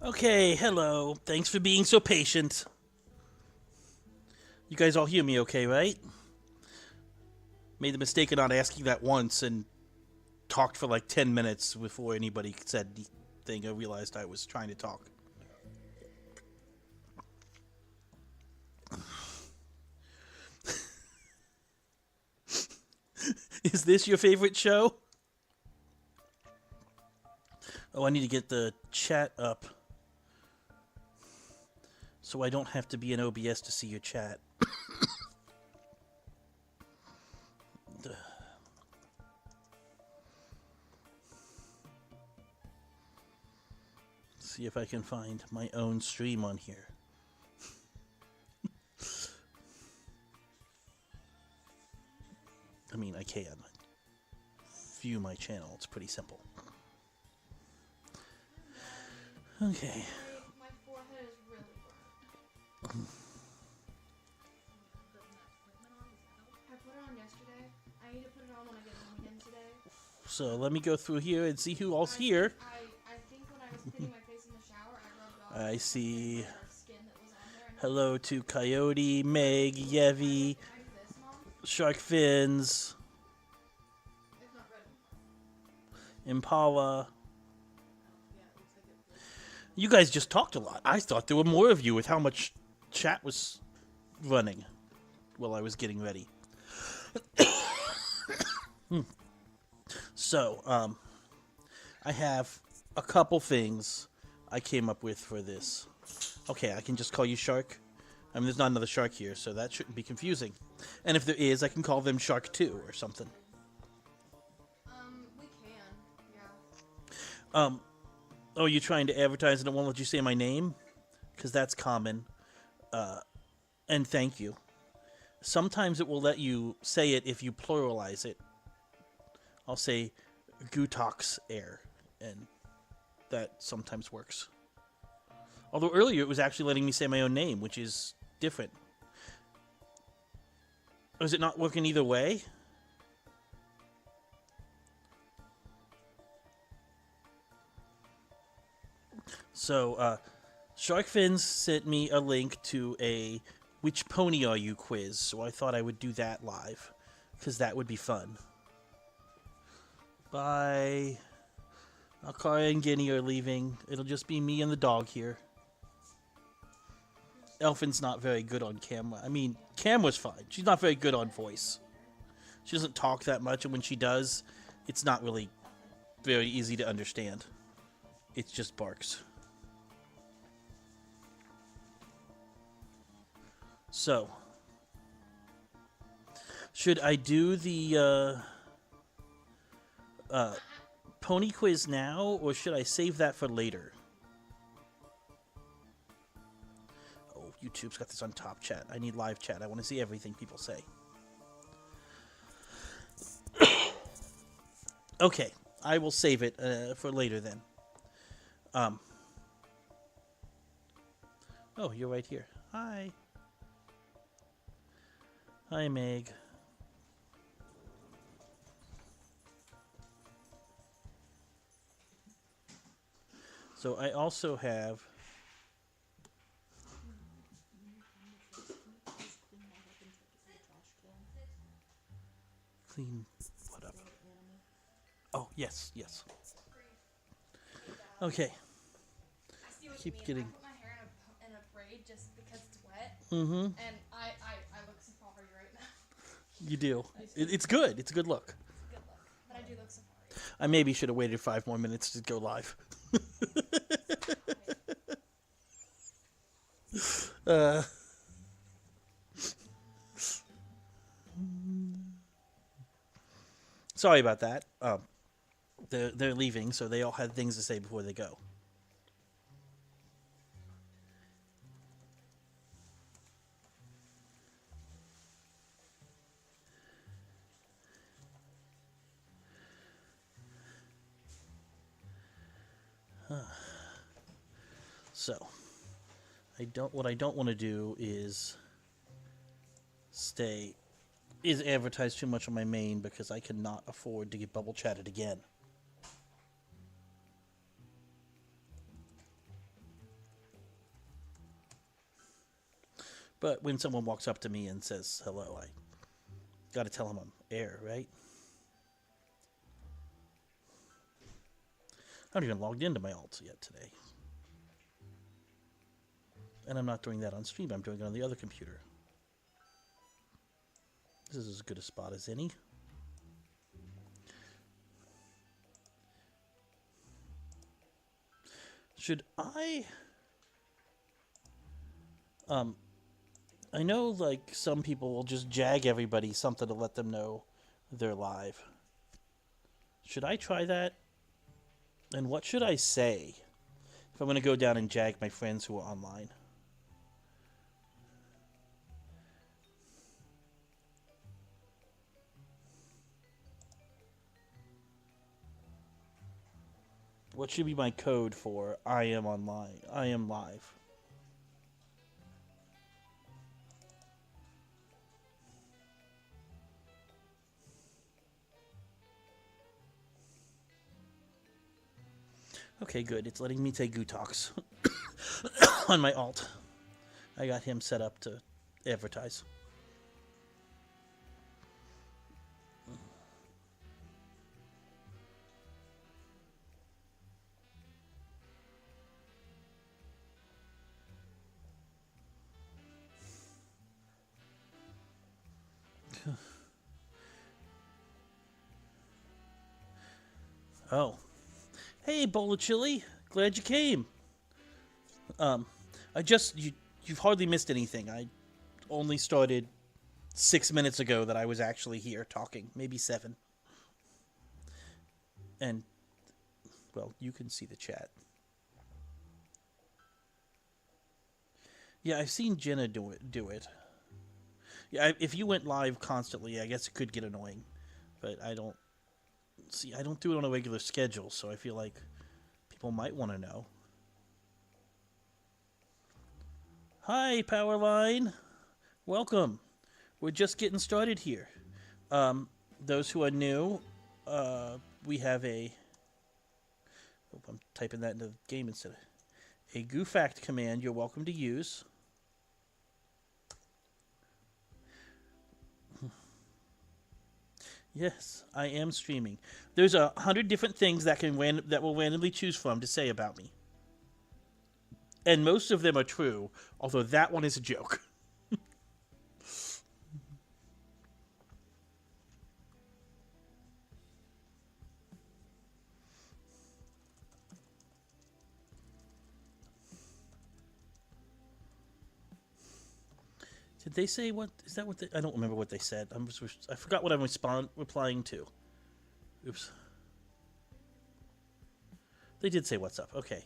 Okay, hello. Thanks for being so patient. You guys all hear me okay, right? Made the mistake of not asking that once and talked for like 10 minutes before anybody said anything. I realized I was trying to talk. Is this your favorite show? Oh, I need to get the chat up so I don't have to be in OBS to see your chat. See if I can find my own stream on here. I mean, I can view my channel. It's pretty simple. Okay. My forehead is really burnt. I put it on yesterday. I need to put it on when I get home again today. So let me go through here and see who all's here. I think when I was cleaning my face in the shower, I rubbed off I see. skin that was on there. Hello to Coyote, Meg, Yevi, Shark Fins, It's not ready. Impala. You guys just talked a lot. I thought there were more of you with how much chat was running while I was getting ready. So, I have a couple things I came up with for this. Okay, I can just call you Shark. I mean, there's not another Shark here, so that shouldn't be confusing. And if there is, I can call them Shark 2 or something. We can. Yeah. Oh, you're trying to advertise and it won't let you say my name? Because that's common. And thank you. Sometimes it will let you say it if you pluralize it. I'll say Gutak's air, and that sometimes works. Although earlier it was actually letting me say my own name, which is different. Or is it not working either way? So, Sharkfins sent me a link to a "Which pony are you?" quiz, so I thought I would do that live, because that would be fun. Bye. Alcara and Guinea are leaving. It'll just be me and the dog here. Elfin's not very good on camera. I mean, camera's fine. She's not very good on voice. She doesn't talk that much, and when she does, it's not really very easy to understand. It just barks. So, should I do the pony quiz now, or should I save that for later? Oh, YouTube's got this on top chat. I need live chat. I want to see everything people say. Okay, I will save it for later then. Oh, you're right here. Hi. Hi, Meg. So I also have clean what up? Oh, yes, yes. Okay. Keep getting. I put my hair in a braid just because it's wet. Mm-hmm. And I look safari right now. You do. It's good. It's a good look. It's a good look. But I do look safari. I maybe should have waited 5 more minutes to go live. Sorry about that. They're leaving, so they all had things to say before they go. So, what I don't want to do is advertise too much on my main, because I cannot afford to get bubble chatted again. But when someone walks up to me and says hello, I gotta tell them I'm air, right? I haven't even logged into my alts yet today. And I'm not doing that on stream, I'm doing it on the other computer. This is as good a spot as any. Should I know, like, some people will just jag everybody something to let them know they're live. Should I try that? And what should I say if I'm going to go down and jag my friends who are online? What should be my code for I am online? I am live. Okay, good. It's letting me take Gutak's on my alt. I got him set up to advertise. Oh. Hey, bowl of chili. Glad you came. You've hardly missed anything. I only started 6 minutes ago that I was actually here talking, maybe 7. And well, you can see the chat. Yeah, I've seen Jenna do it. Yeah, if you went live constantly, I guess it could get annoying. But I don't do it on a regular schedule, so I feel like people might want to know. Hi, Powerline. Welcome. We're just getting started here. Those who are new, we have a... Oh, I'm typing that into the game instead. A GuFact command you're welcome to use. Yes, I am streaming. There's 100 different things that will randomly choose from to say about me. And most of them are true, although that one is a joke. Did they say what? Is that what they... I don't remember what they said. I forgot what I'm replying to. Oops. They did say what's up. Okay.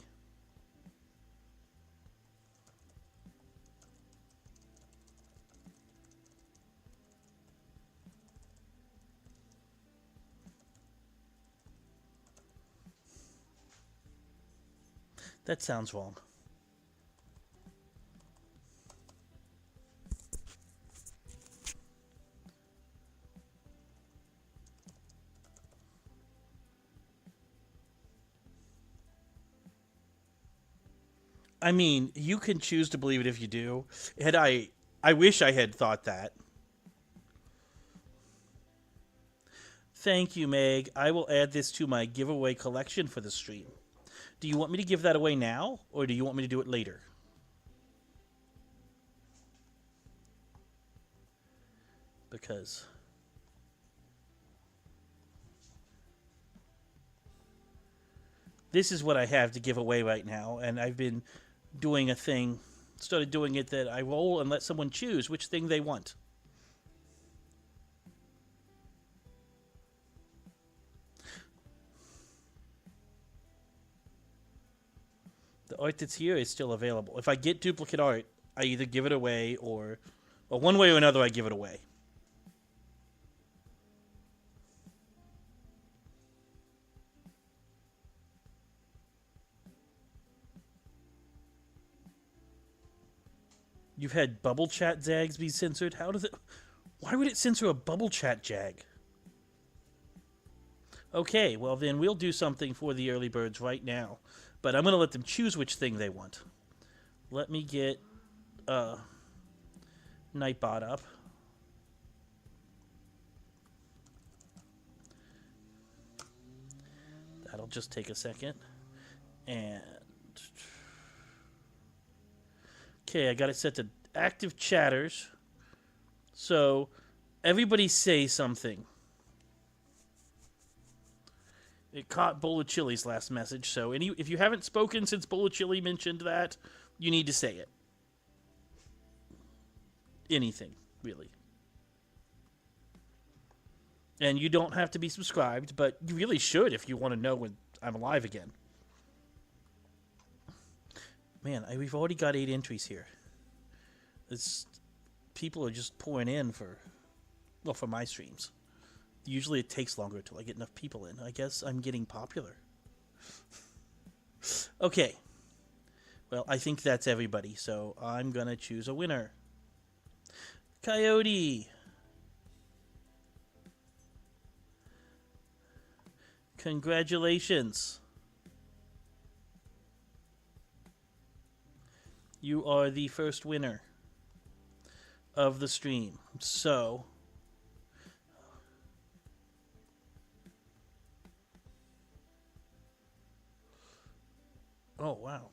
That sounds wrong. I mean, you can choose to believe it if you do. I wish I had thought that. Thank you, Meg. I will add this to my giveaway collection for the stream. Do you want me to give that away now, or do you want me to do it later? Because... this is what I have to give away right now, and I've been doing a thing, started doing it that I roll and let someone choose which thing they want. The art that's here is still available. If I get duplicate art, I either give it away or one way or another I give it away. You've had bubble chat zags be censored? How does it... Why would it censor a bubble chat jag? Okay, well then we'll do something for the early birds right now. But I'm going to let them choose which thing they want. Let me get Nightbot up. That'll just take a second. And... okay, I got it set to active chatters. So, everybody say something. It caught Bowl of Chili's last message, so if you haven't spoken since Bowl of Chili mentioned that, you need to say it. Anything, really. And you don't have to be subscribed, but you really should if you want to know when I'm alive again. Man, we've already got 8 entries here. People are just pouring in for my streams. Usually it takes longer until I get enough people in. I guess I'm getting popular. Okay. Well, I think that's everybody, so I'm going to choose a winner. Coyote. Congratulations. You are the first winner of the stream. So... oh, wow.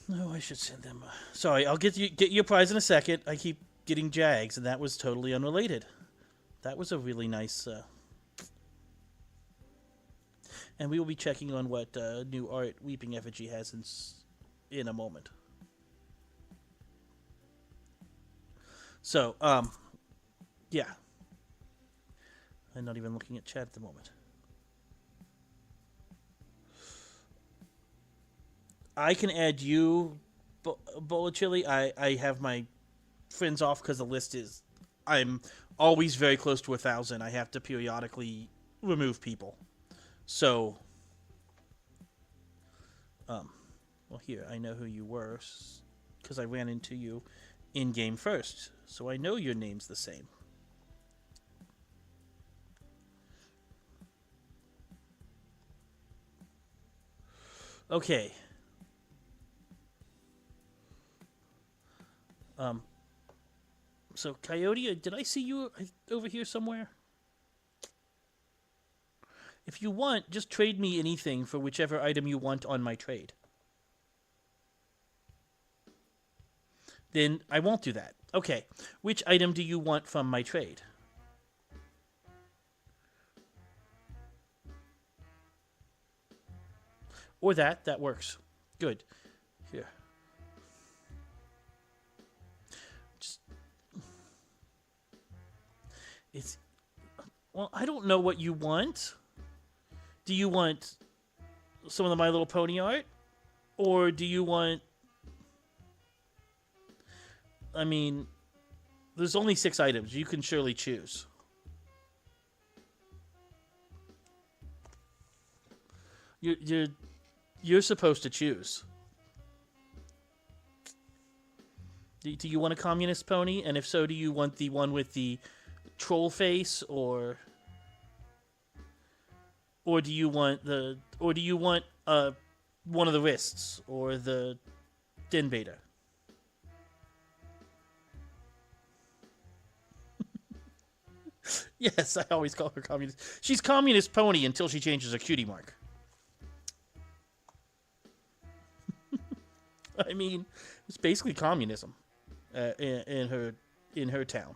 No, I should send them. Sorry, I'll get your prize in a second. I keep getting Jags, and that was totally unrelated. That was a really nice. And we will be checking on what new art Weeping Effigy has in a moment. So, yeah. I'm not even looking at chat at the moment. I can add you, Bola Chili. I have my friends off because the list is... I'm always very close to 1,000. I have to periodically remove people. So... well, here, I know who you were because I ran into you in-game first. So I know your name's the same. Okay. So, Coyote, did I see you over here somewhere? If you want, just trade me anything for whichever item you want on my trade. Then I won't do that. Okay. Which item do you want from my trade? Or that. That works. Good. Here. It's... Well, I don't know what you want. Do you want some of the My Little Pony art? Or do you want... I mean, there's only 6 items. You can surely choose. You're supposed to choose. Do you want a communist pony? And if so, do you want the one with the troll face, or do you want one of the wrists, or the Den Beta? Yes, I always call her communist. She's communist pony until she changes her cutie mark. I mean, it's basically communism in her town.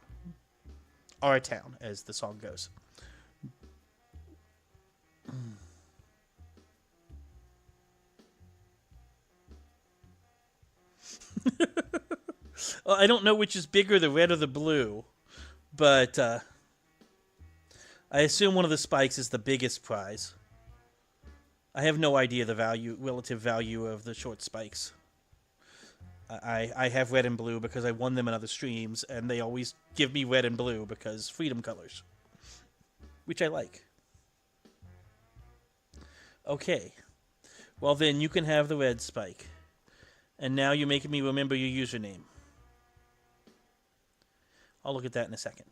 Our town, as the song goes. Well, I don't know which is bigger, the red or the blue, but I assume one of the spikes is the biggest prize. I have no idea the relative value of the short spikes. I have red and blue because I won them in other streams, and they always give me red and blue because freedom colors, which I like. Okay. Well, then you can have the red spike. And now you're making me remember your username. I'll look at that in a second.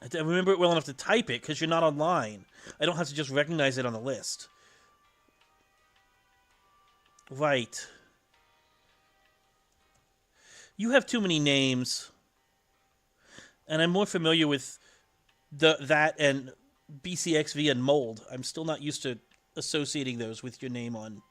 I remember it well enough to type it because you're not online. I don't have to just recognize it on the list. Right. You have too many names. And I'm more familiar with that and BCXV and Mold. I'm still not used to associating those with your name on.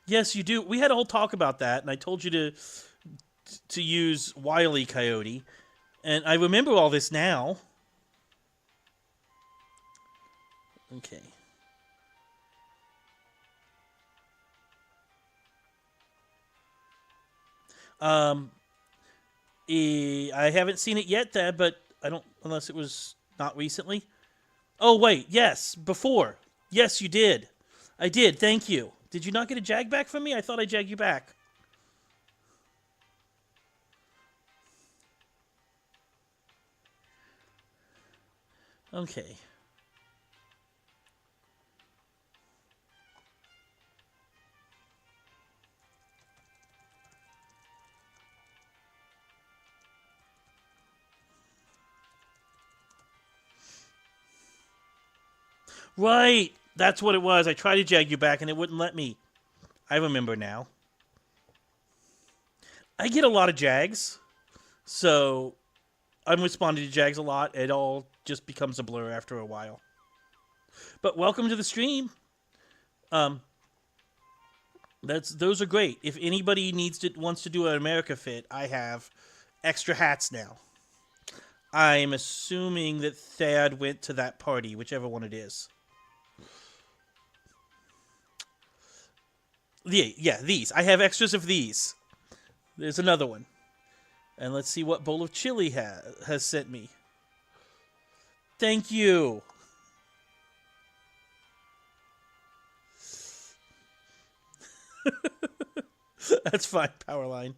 Yes, you do. We had a whole talk about that, and I told you to use Wile E. Coyote, and I remember all this now. Okay. I haven't seen it yet, Dad, but I don't, unless it was not recently. Oh, wait, yes, before. Yes, you did. I did, thank you. Did you not get a jag back from me? I thought I jagged you back. Okay. Right. That's what it was. I tried to jag you back and it wouldn't let me. I remember now. I get a lot of Jags, so I'm responding to Jags a lot. It all just becomes a blur after a while. But welcome to the stream. Those are great. If anybody wants to do an America Fit, I have extra hats now. I'm assuming that Thad went to that party, whichever one it is. Yeah, these. I have extras of these. There's another one. And let's see what bowl of chili has sent me. Thank you. That's fine, Powerline.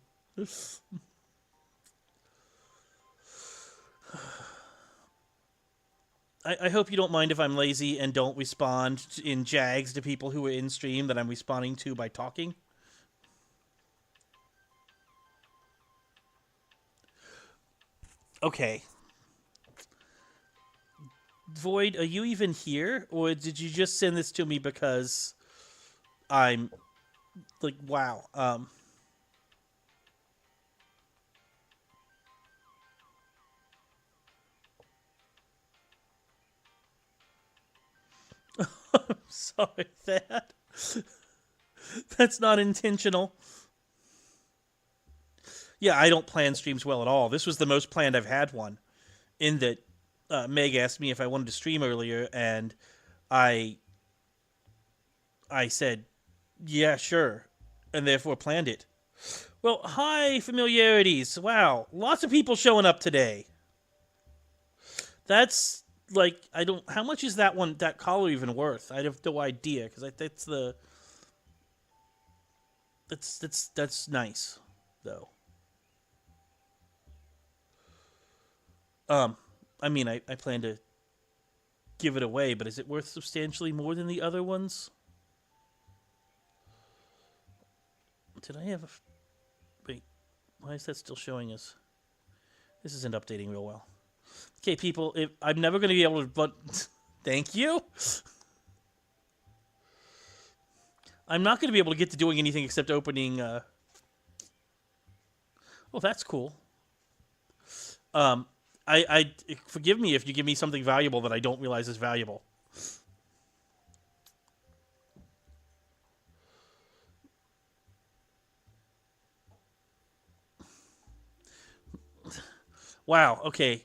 I hope you don't mind if I'm lazy and don't respond in Jags to people who are in stream that I'm responding to by talking. Okay. Void, are you even here? Or did you just send this to me because I'm like, wow. I'm sorry, Thad. That's not intentional. Yeah, I don't plan streams well at all. This was the most planned I've had one. In that Meg asked me if I wanted to stream earlier, and I said, yeah, sure, and therefore planned it. Well, hi, familiarities. Wow, lots of people showing up today. That's like, I don't. How much is that collar even worth? I have no idea because that's nice, though. I mean, I plan to give it away, but is it worth substantially more than the other ones? Did I have a... Wait, why is that still showing us? This isn't updating real well. Okay, people, I'm never going to be able to... But thank you. I'm not going to be able to get to doing anything except opening... Oh, that's cool. I forgive me if you give me something valuable that I don't realize is valuable. Wow, okay.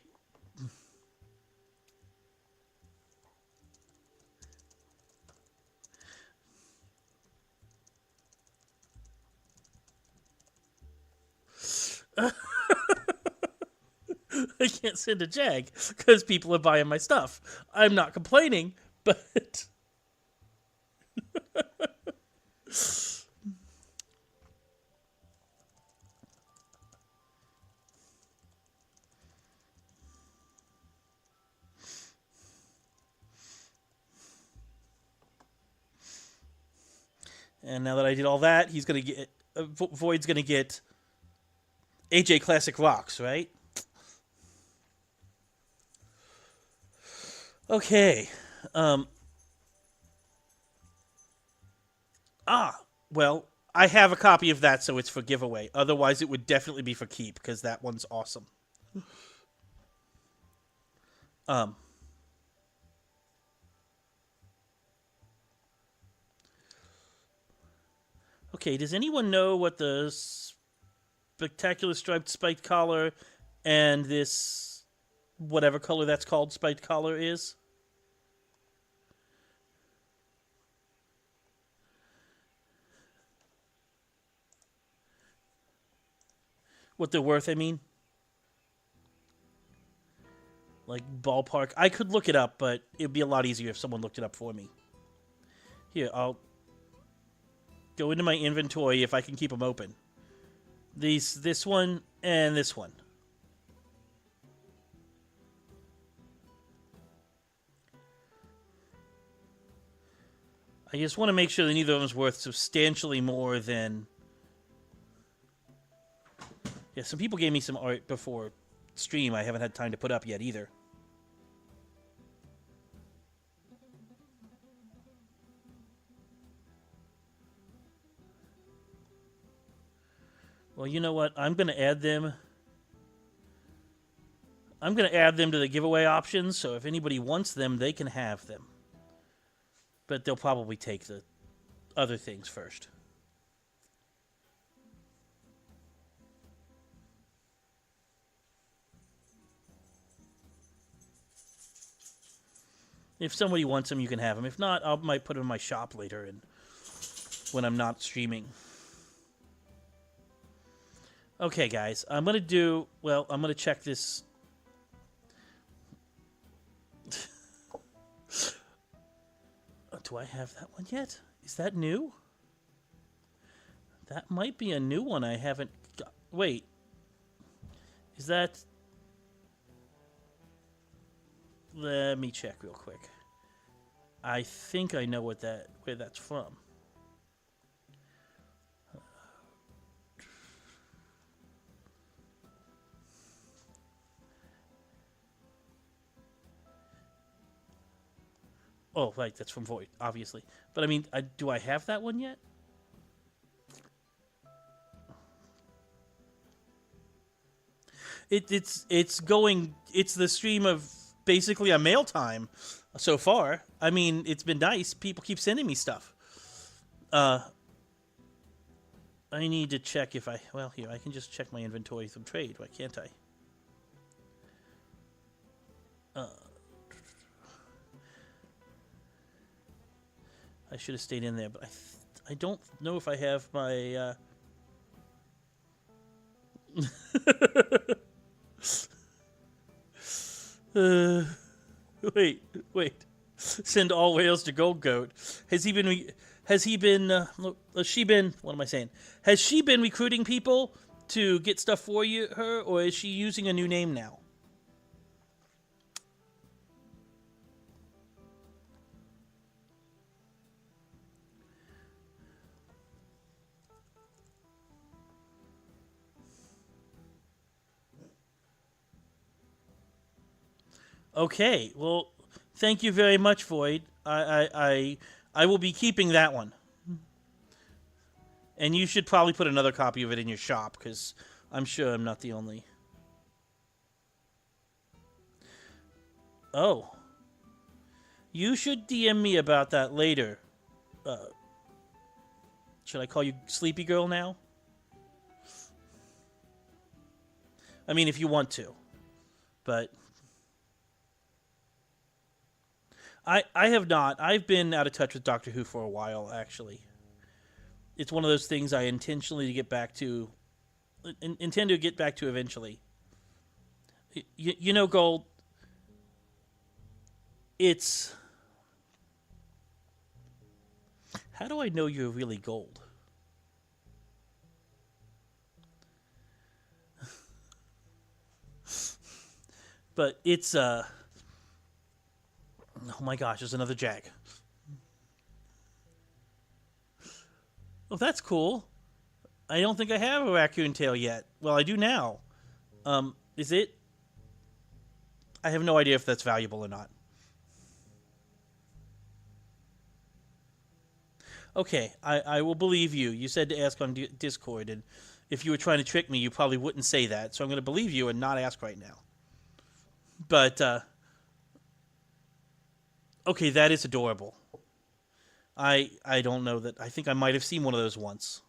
I can't send a Jag because people are buying my stuff. I'm not complaining, but... And now that I did all that, he's going to get... Void's going to get AJ Classic Rocks, right? Okay. Well, I have a copy of that, so it's for giveaway. Otherwise, it would definitely be for keep, because that one's awesome. Okay, does anyone know what the spectacular striped spiked collar and this whatever color that's called spiked collar is? What they're worth, I mean? Like, ballpark. I could look it up, but it'd be a lot easier if someone looked it up for me. Here, I'll go into my inventory if I can keep them open. This one and this one. I just want to make sure that neither of them is worth substantially more than... Yeah, some people gave me some art before stream I haven't had time to put up yet either. Well, you know what? I'm going to add them. I'm going to add them to the giveaway options, so if anybody wants them, they can have them. But they'll probably take the other things first. If somebody wants them, you can have them. If not, I might put them in my shop later and when I'm not streaming. Okay, guys. I'm going to check this. Do I have that one yet? Is that new? That might be a new one I haven't got. Wait. Is that... Let me check real quick. I think I know where that's from. Oh, right, that's from Void, obviously. But I mean, do I have that one yet? It's going. It's the stream of basically a mail time so far. I mean, it's been nice. People keep sending me stuff. I need to check if I... Well, here, I can just check my inventory from trade. Why can't I? I should have stayed in there, but I don't know if I have my... Wait. Send all whales to Gold Goat. Has he been... What am I saying? Has she been recruiting people to get stuff for her, or is she using a new name now? Okay, well, thank you very much, Void. I will be keeping that one. And you should probably put another copy of it in your shop, because I'm sure I'm not the only. Oh. You should DM me about that later. Should I call you Sleepy Girl now? I mean, if you want to. But... I have not. I've been out of touch with Doctor Who for a while, actually. It's one of those things I intend to get back to eventually. You know, Gold, it's... How do I know you're really Gold? But it's, Oh my gosh, there's another Jag. Oh, that's cool. I don't think I have a raccoon tail yet. Well, I do now. Is it? I have no idea if that's valuable or not. Okay, I will believe you. You said to ask on Discord, and if you were trying to trick me, you probably wouldn't say that. So I'm going to believe you and not ask right now. But, okay, that is adorable. I don't know that. I think I might have seen one of those once.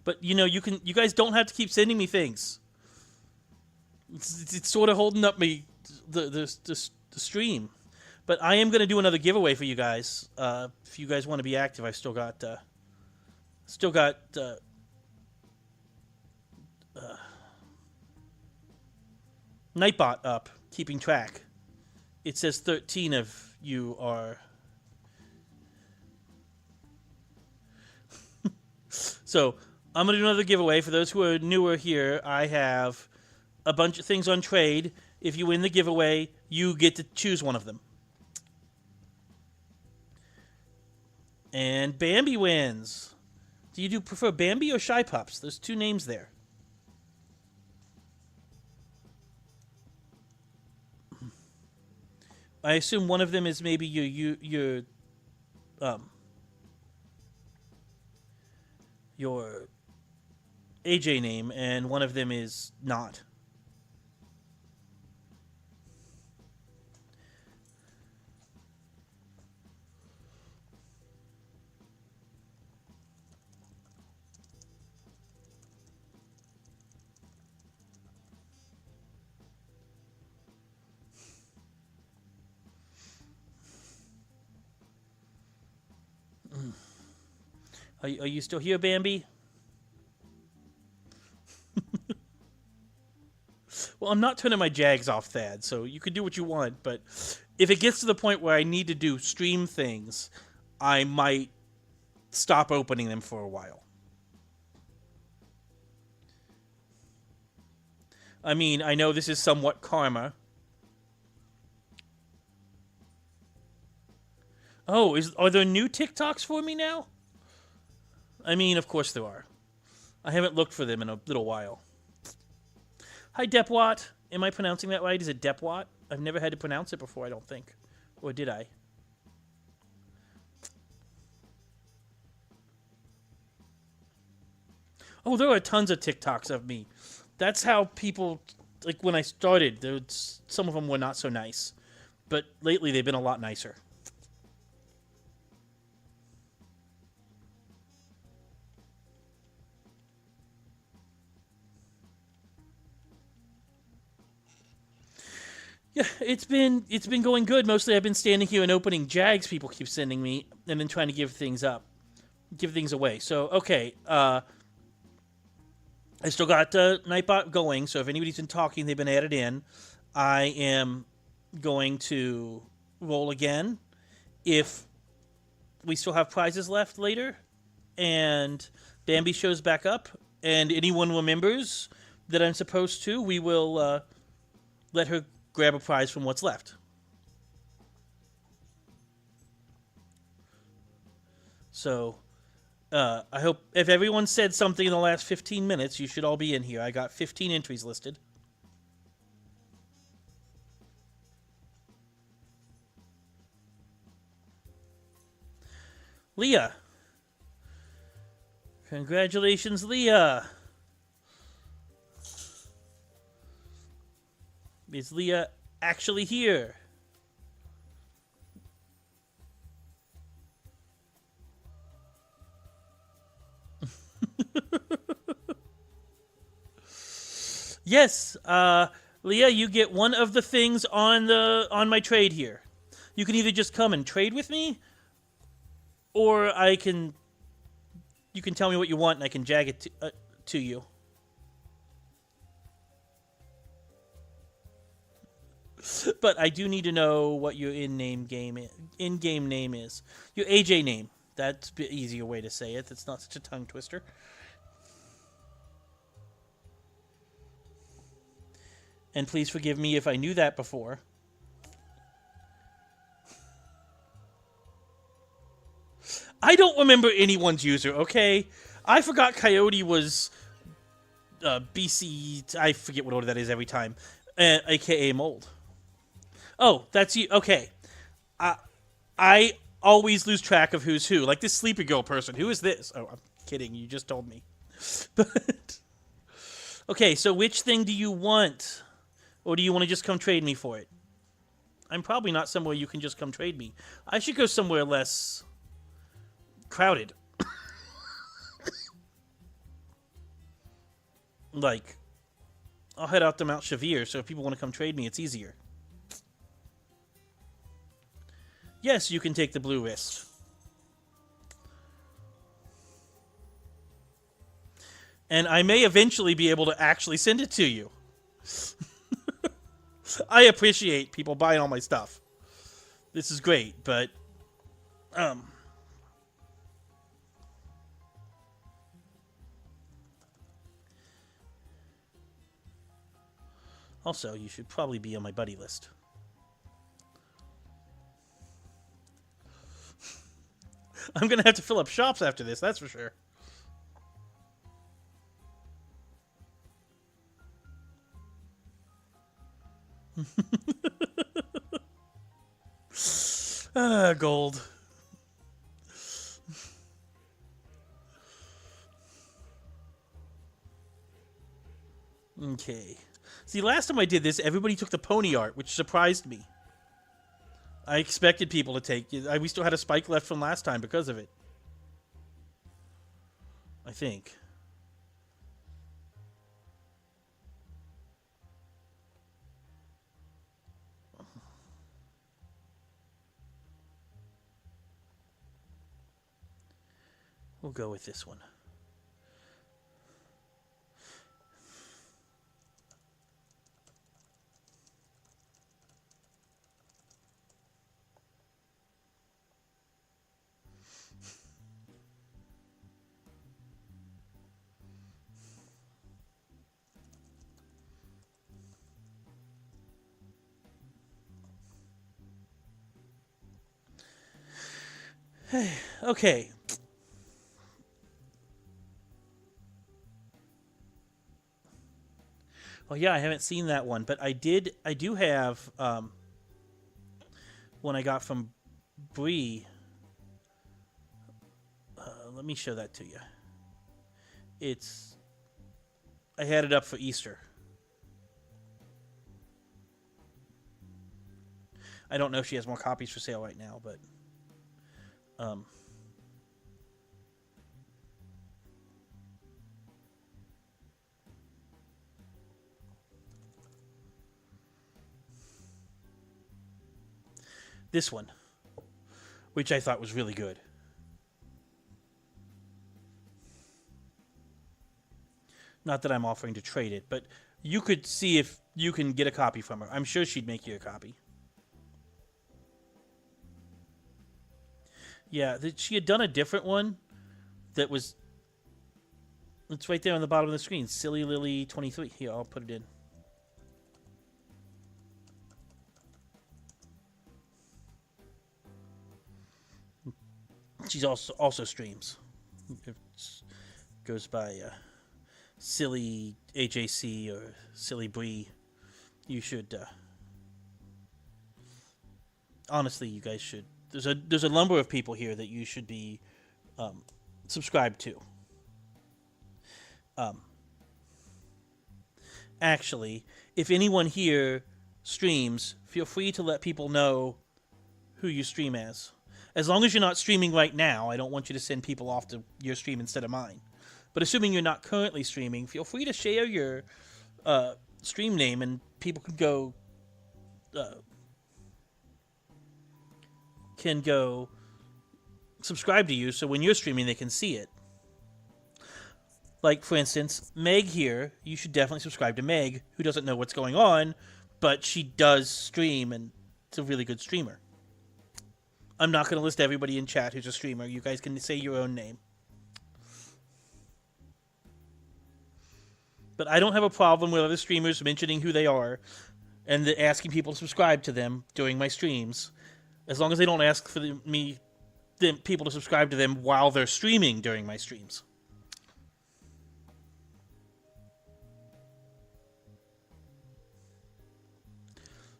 But you know, you guys don't have to keep sending me things. It's sort of holding up the stream. But I am going to do another giveaway for you guys. If you guys want to be active, I've still got Nightbot up, keeping track. It says 13 of you are... So, I'm going to do another giveaway. For those who are newer here, I have a bunch of things on trade. If you win the giveaway, you get to choose one of them. And Bambi wins. Do you prefer Bambi or Shy Pups? There's two names there. I assume one of them is maybe your your AJ name, and one of them is not. Are you still here, Bambi? Well, I'm not turning my Jags off, Thad, so you can do what you want, but if it gets to the point where I need to do stream things, I might stop opening them for a while. I mean, I know this is somewhat karma. Oh, are there new TikToks for me now? I mean, of course there are. I haven't looked for them in a little while. Hi, Depwat. Am I pronouncing that right? Is it Depwat? I've never had to pronounce it before, I don't think. Or did I? Oh, there are tons of TikToks of me. That's how people, like when I started, some of them were not so nice. But lately they've been a lot nicer. Yeah, it's been going good. Mostly I've been standing here and opening Jags people keep sending me, and then trying to give things away. So, okay, I still got Nightbot going, so if anybody's been talking, they've been added in. I am going to roll again if we still have prizes left later, and Bambi shows back up, and anyone remembers that I'm supposed to, we will let her grab a prize from what's left. So, I hope if everyone said something in the last 15 minutes, you should all be in here. I got 15 entries listed. Leah. Congratulations, Leah. Is Leah actually here? Yes, Leah, you get one of the things on my trade here. You can either just come and trade with me, or you can tell me what you want and I can jag it to you. But I do need to know what your in-game name is. Your AJ name. That's an easier way to say it. It's not such a tongue twister. And please forgive me if I knew that before. I don't remember anyone's user, okay? I forgot Coyote was BC... I forget what order that is every time. AKA Mold. Oh, that's you. Okay. I always lose track of who's who. Like this Sleepy Girl person. Who is this? Oh, I'm kidding. You just told me. But okay, so which thing do you want? Or do you want to just come trade me for it? I'm probably not somewhere you can just come trade me. I should go somewhere less crowded. Like, I'll head out to Mount Shavir, so if people want to come trade me, it's easier. Yes, you can take the blue wrist. And I may eventually be able to actually send it to you. I appreciate people buying all my stuff. This is great, but... Also, you should probably be on my buddy list. I'm going to have to fill up shops after this, that's for sure. Gold. Okay. See, last time I did this, everybody took the pony art, which surprised me. I expected people to take it. We still had a spike left from last time because of it. I think. We'll go with this one. Okay. Oh yeah, I haven't seen that one, but I do have one I got from Bree. Let me show that to you. I had it up for Easter. I don't know if she has more copies for sale right now, but this one, which I thought was really good. Not that I'm offering to trade it, but you could see if you can get a copy from her. I'm sure she'd make you a copy. Yeah, she had done a different one that was... It's right there on the bottom of the screen. Silly Lily 23. Here, I'll put it in. She's also streams. It goes by Silly AJC or Silly Bree. You should... honestly, you guys should... There's a number of people here that you should be subscribed to. Actually, if anyone here streams, feel free to let people know who you stream as. As long as you're not streaming right now, I don't want you to send people off to your stream instead of mine. But assuming you're not currently streaming, feel free to share your stream name and people can go subscribe to you so when you're streaming they can see it. Like, for instance, Meg here, you should definitely subscribe to Meg, who doesn't know what's going on, but she does stream, and it's a really good streamer. I'm not going to list everybody in chat who's a streamer. You guys can say your own name. But I don't have a problem with other streamers mentioning who they are and asking people to subscribe to them during my streams, as long as they don't ask for people to subscribe to them while they're streaming during my streams.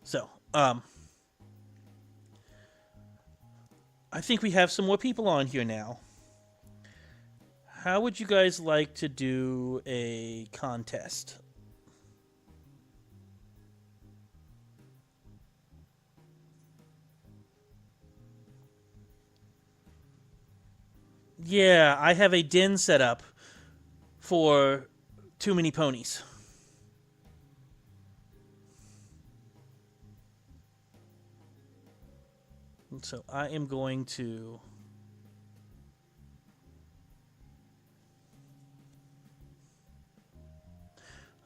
So, I think we have some more people on here now. How would you guys like to do a contest? Yeah, I have a den set up for Too Many Ponies. And so I am going to...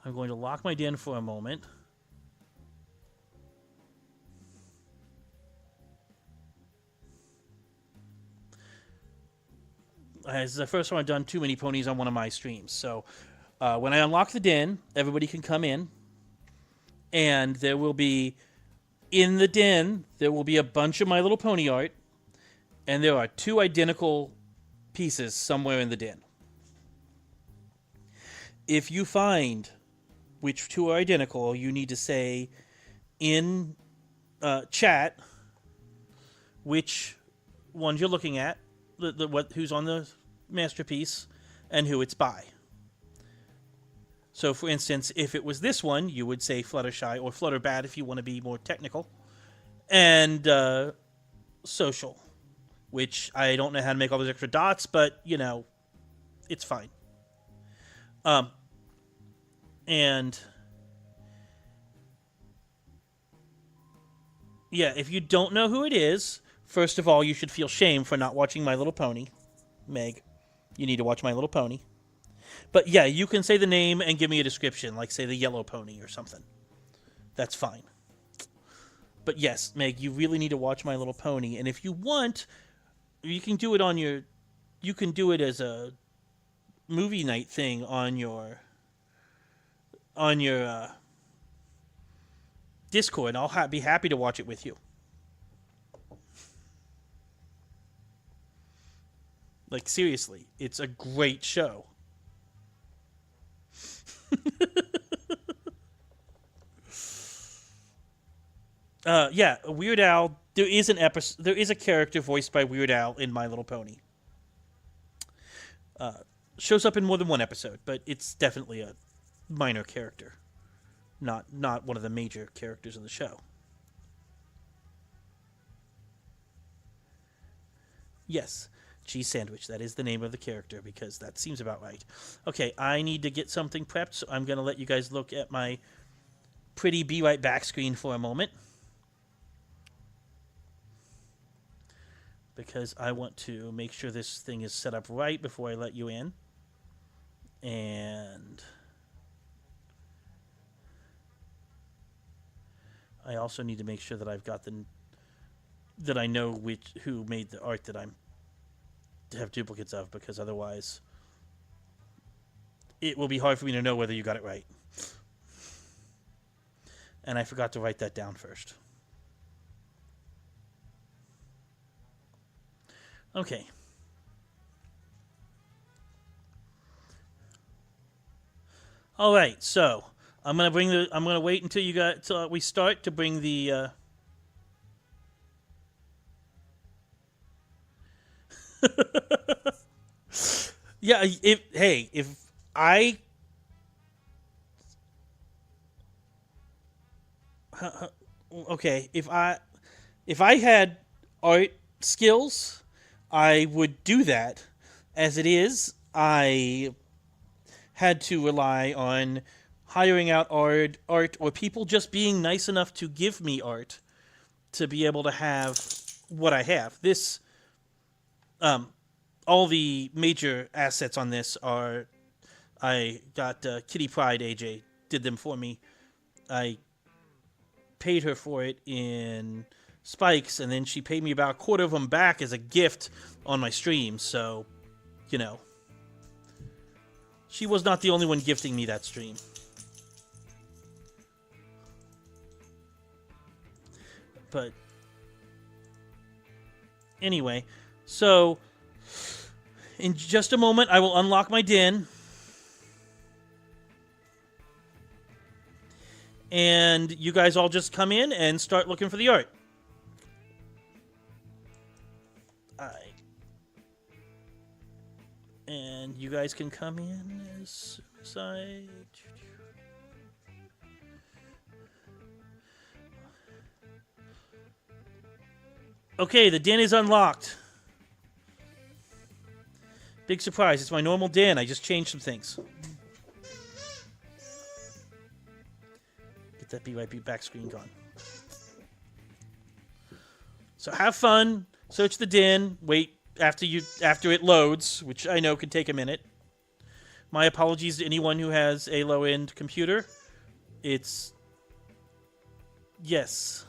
I'm going to lock my den for a moment. This is the first time I've done Too Many Ponies on one of my streams. So when I unlock the den, everybody can come in. And there will be... In the den, there will be a bunch of My Little Pony art, and there are 2 identical pieces somewhere in the den. If you find which 2 are identical, you need to say in chat which ones you're looking at, who's on the masterpiece, and who it's by. So, for instance, if it was this one, you would say Fluttershy or Flutterbad if you want to be more technical. And social, which I don't know how to make all those extra dots, but, you know, it's fine. And yeah, if you don't know who it is, first of all, you should feel shame for not watching My Little Pony. Meg, you need to watch My Little Pony. But yeah, you can say the name and give me a description, like say the yellow pony or something. That's fine. But yes, Meg, you really need to watch My Little Pony, and if you want, you can do it on your, you can do it as a movie night thing on your Discord. I'll be happy to watch it with you. Like, seriously, it's a great show. Yeah, Weird Al. There is an episode. There is a character voiced by Weird Al in My Little Pony. Shows up in more than one episode, but it's definitely a minor character, not one of the major characters in the show. Yes, cheese sandwich. That is the name of the character because that seems about right. Okay, I need to get something prepped, so I'm going to let you guys look at my pretty Be Right Back screen for a moment. Because I want to make sure this thing is set up right before I let you in. And I also need to make sure that I've got that I know who made the art that I'm to have duplicates of, because otherwise it will be hard for me to know whether you got it right. And I forgot to write that down first. Okay. All right. So I'm gonna wait until till we start to bring the. Yeah. If I. Okay. If I had art skills, I would do that. As it is, I had to rely on hiring out art or people just being nice enough to give me art to be able to have what I have. This, all the major assets on this are, I got Kitty Pryde AJ did them for me. I paid her for it in Spikes, and then she paid me about a quarter of them back as a gift on my stream, so, you know. She was not the only one gifting me that stream. But, anyway, so, in just a moment, I will unlock my den. And you guys all just come in and start looking for the art. And you guys can come in as soon as I... Okay, the den is unlocked. Big surprise, it's my normal den. I just changed some things. Get that Be Right Back screen gone. So have fun, search the den, wait after it loads, which I know can take a minute. My apologies to anyone who has a low-end computer. It's... Yes.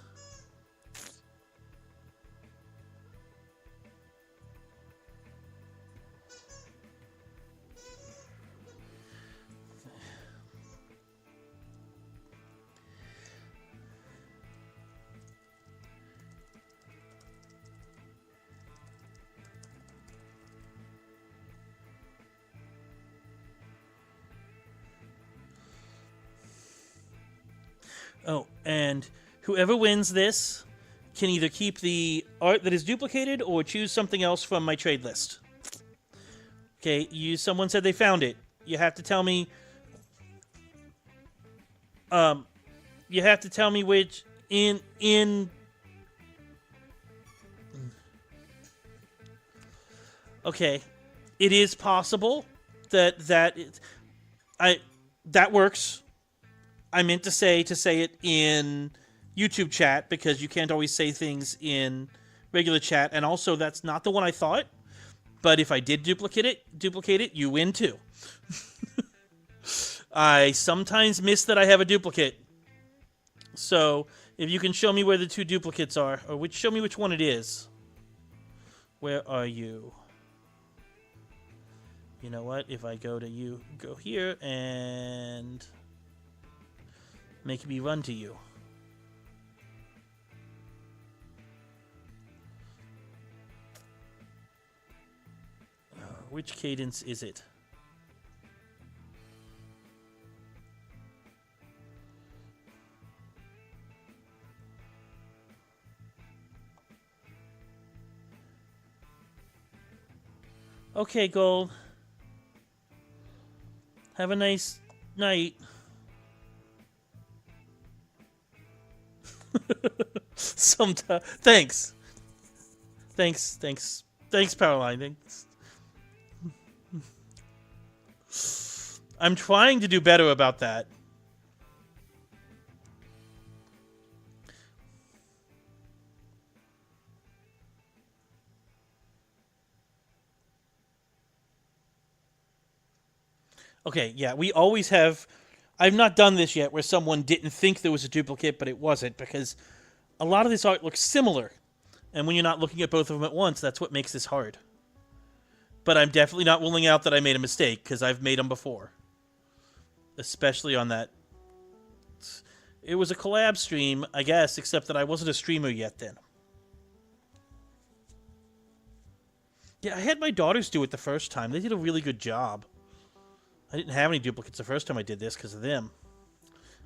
Oh, and whoever wins this can either keep the art that is duplicated or choose something else from my trade list. Okay, someone said they found it. You have to tell me You have to tell me which in. Okay, it is possible that works. I meant to say it in YouTube chat because you can't always say things in regular chat, and also that's not the one I thought. But if I did duplicate it, you win too. I sometimes miss that I have a duplicate. So if you can show me where the two duplicates are, or show me which one it is. Where are you? You know what? If I go to you, go here and make me run to you. Which cadence is it? Okay, Gold. Have a nice night. Sometimes. Thanks. Thanks, Powerline. Thanks. I'm trying to do better about that. Okay, yeah, we always have... I've not done this yet where someone didn't think there was a duplicate, but it wasn't, because a lot of this art looks similar. And when you're not looking at both of them at once, that's what makes this hard. But I'm definitely not ruling out that I made a mistake, because I've made them before. Especially on that... It was a collab stream, I guess, except that I wasn't a streamer yet then. Yeah, I had my daughters do it the first time. They did a really good job. I didn't have any duplicates the first time I did this because of them.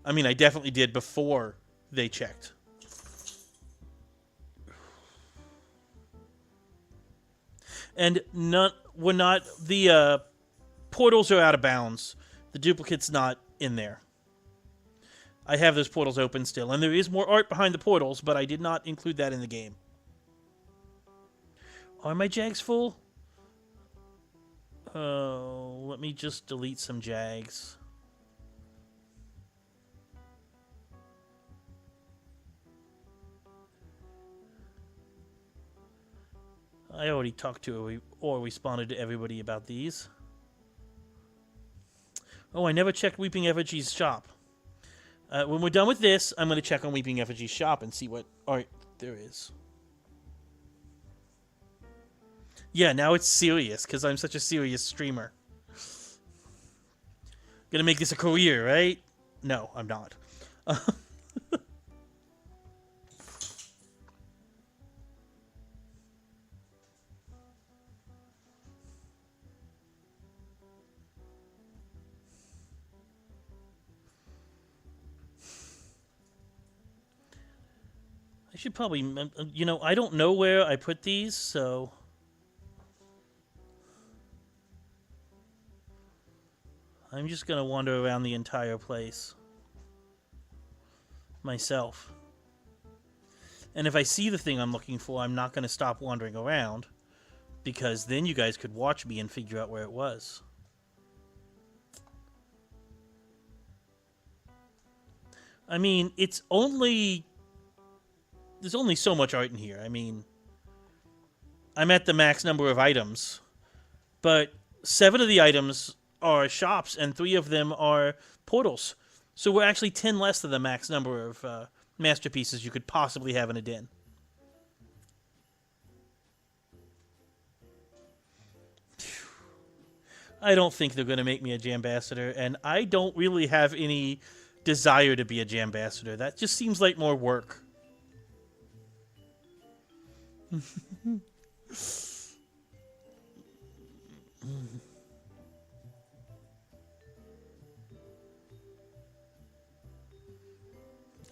I mean, I definitely did before they checked. And the portals are out of bounds. The duplicate's not in there. I have those portals open still. And there is more art behind the portals, but I did not include that in the game. Are my jags full? Oh, let me just delete some jags. I already talked to or responded to everybody about these. Oh, I never checked Weeping Effigy's shop. When we're done with this, I'm going to check on Weeping Effigy's shop and see what art there is. Yeah, now it's serious, because I'm such a serious streamer. Gonna make this a career, right? No, I'm not. I should probably... You know, I don't know where I put these, so... I'm just going to wander around the entire place. Myself. And if I see the thing I'm looking for, I'm not going to stop wandering around. Because then you guys could watch me and figure out where it was. I mean, it's only... There's only so much art in here. I mean... I'm at the max number of items. But 7 of the items... are shops, and 3 of them are portals. So we're actually 10 less than the max number of masterpieces you could possibly have in a den. I don't think they're going to make me a Jambassador, and I don't really have any desire to be a Jambassador. That just seems like more work.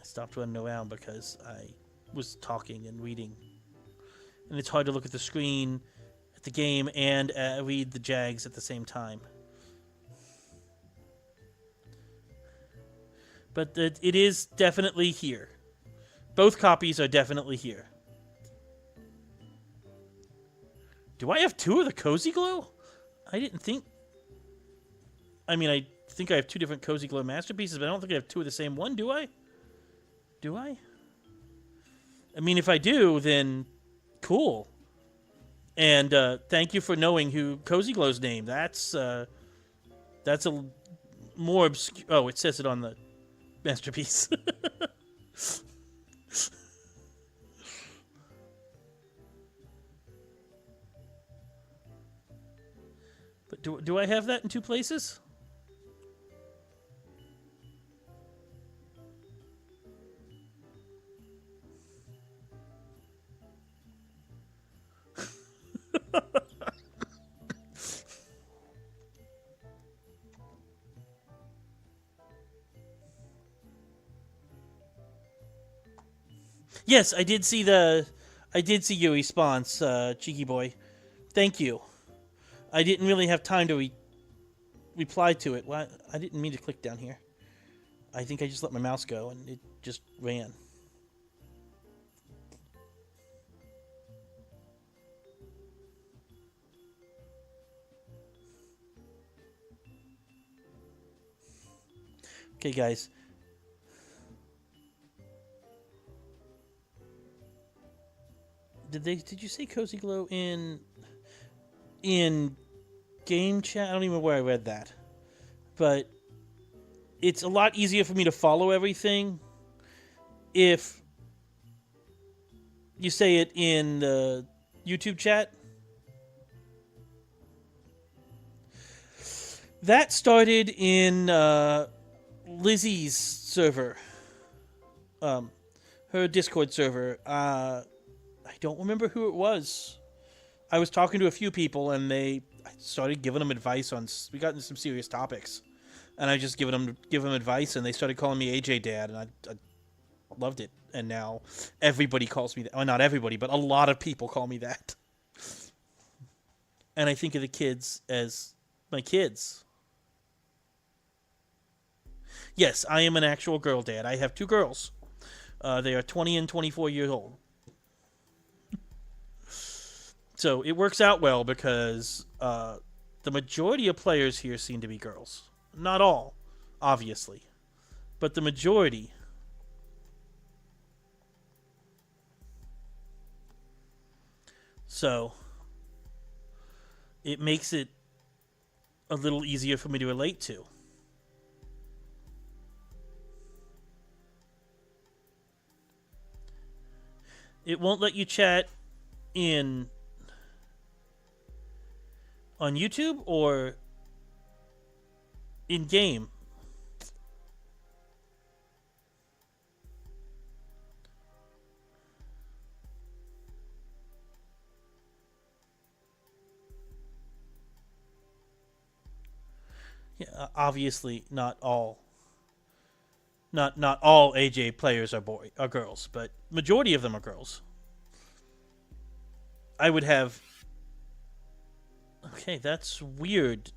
Stopped running around because I was talking and reading. And it's hard to look at the screen, at the game, and read the jags at the same time. But it is definitely here. Both copies are definitely here. Do I have two of the Cozy Glow? I didn't think... I mean, I think I have two different Cozy Glow masterpieces, but I don't think I have two of the same one, do I? Do I? I mean, if I do, then cool. And thank you for knowing who Cozy Glow's name. That's a more obscure... Oh, it says it on the masterpiece. But do I have that in two places? Yes, I did see your response, cheeky boy. Thank you. I didn't really have time to reply to it. Well, I didn't mean to click down here. I think I just let my mouse go and it just ran. Okay, guys. Did you say Cozy Glow in game chat? I don't even know where I read that. But it's a lot easier for me to follow everything if you say it in the YouTube chat. That started in Lizzie's server. Her Discord server. I don't remember who it was. I was talking to a few people, and I started giving them advice on... We got into some serious topics. And I just give them advice, and they started calling me AJ Dad, and I loved it. And now everybody calls me that. Well, not everybody, but a lot of people call me that. And I think of the kids as my kids. Yes, I am an actual girl dad. I have two girls. They are 20 and 24 years old. So it works out well because the majority of players here seem to be girls. Not all, obviously, but the majority. So it makes it a little easier for me to relate to. It won't let you chat on YouTube or in game. Yeah, obviously not all AJ players are girls, but majority of them are girls. I would have... Okay, that's weird.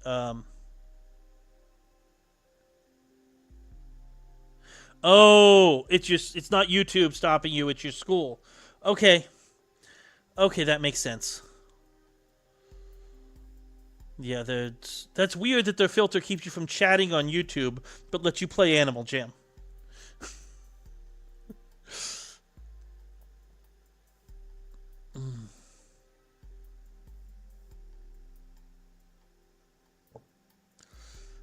Oh, it's not YouTube stopping you, it's your school. Okay. Okay, that makes sense. Yeah, that's weird that their filter keeps you from chatting on YouTube, but lets you play Animal Jam.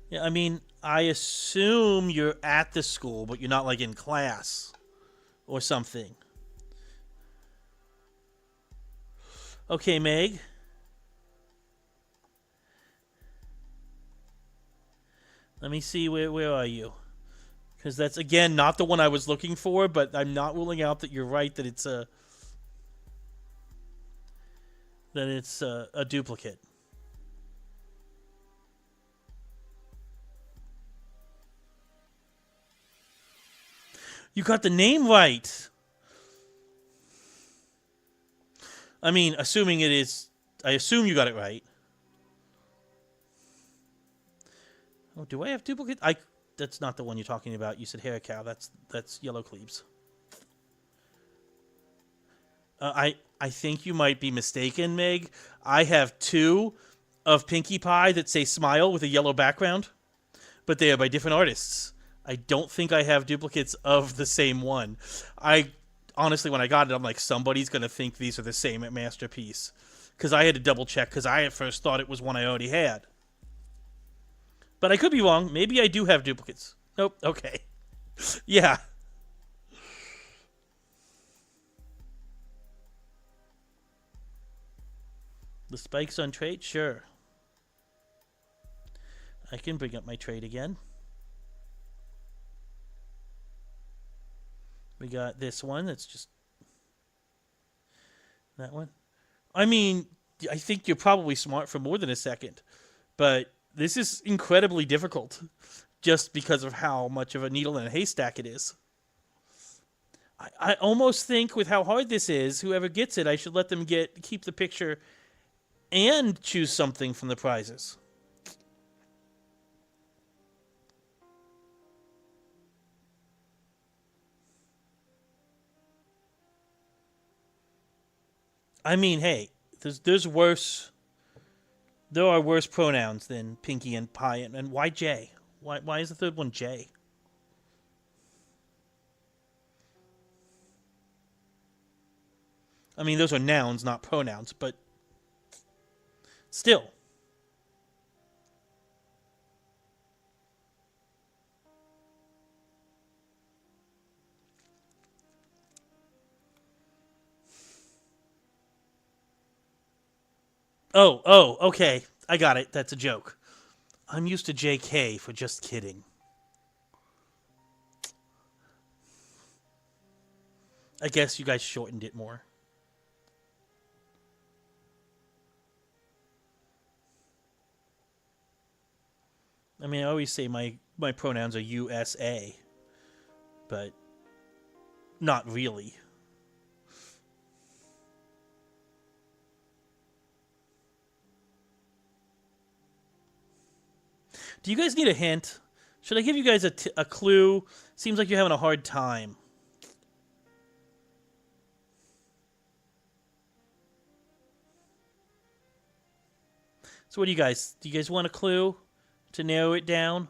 Yeah, I mean, I assume you're at the school, but you're not, like, in class or something. Okay, Meg. Let me see, where are you? Because that's, again, not the one I was looking for, but I'm not ruling out that you're right, that it's a duplicate. You got the name right. I mean, assuming it is... I assume you got it right. Oh, do I have duplicate? that's not the one you're talking about. You said hair cow. That's yellow cleaves. I think you might be mistaken, Meg. I have 2 of Pinkie Pie that say smile with a yellow background, but they are by different artists. I don't think I have duplicates of the same one. I honestly, when I got it, I'm like, somebody's gonna think these are the same masterpiece, because I had to double check because I at first thought it was one I already had. But I could be wrong. Maybe I do have duplicates. Nope. Okay. Yeah. The spikes on trade? Sure. I can bring up my trade again. We got this one that's just... that one. I mean, I think you're probably smart for more than a second. But this is incredibly difficult. Just because of how much of a needle in a haystack it is. I almost think with how hard this is, whoever gets it, I should let them keep the picture and choose something from the prizes. I mean, hey, there's worse. There are worse pronouns than Pinky and Pie, and why J? Why is the third one J? I mean, those are nouns, not pronouns, but still. Oh, okay. I got it. That's a joke. I'm used to JK for just kidding. I guess you guys shortened it more. I mean, I always say my pronouns are USA, but not really. Do you guys need a hint? Should I give you guys a clue? Seems like you're having a hard time. So what do you guys want a clue to narrow it down?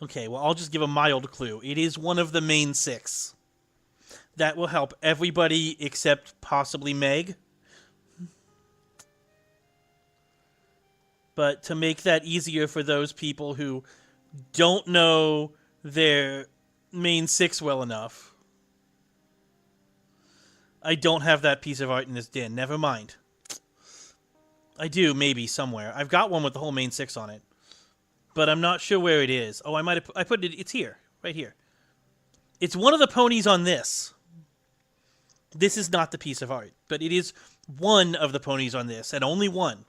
Okay, well, I'll just give a mild clue. It is one of the main 6. That will help everybody except possibly Meg. But to make that easier for those people who don't know their main 6 well enough, I don't have that piece of art in this den. Never mind. I do, maybe, somewhere. I've got one with the whole main 6 on it. But I'm not sure where it is. Oh, I put it... It's here. Right here. It's one of the ponies on this. This is not the piece of art. But it is one of the ponies on this. And only one.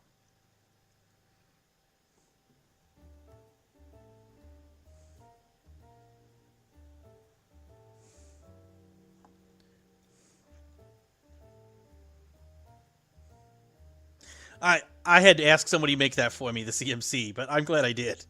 I had to ask somebody to make that for me, the CMC, but I'm glad I did.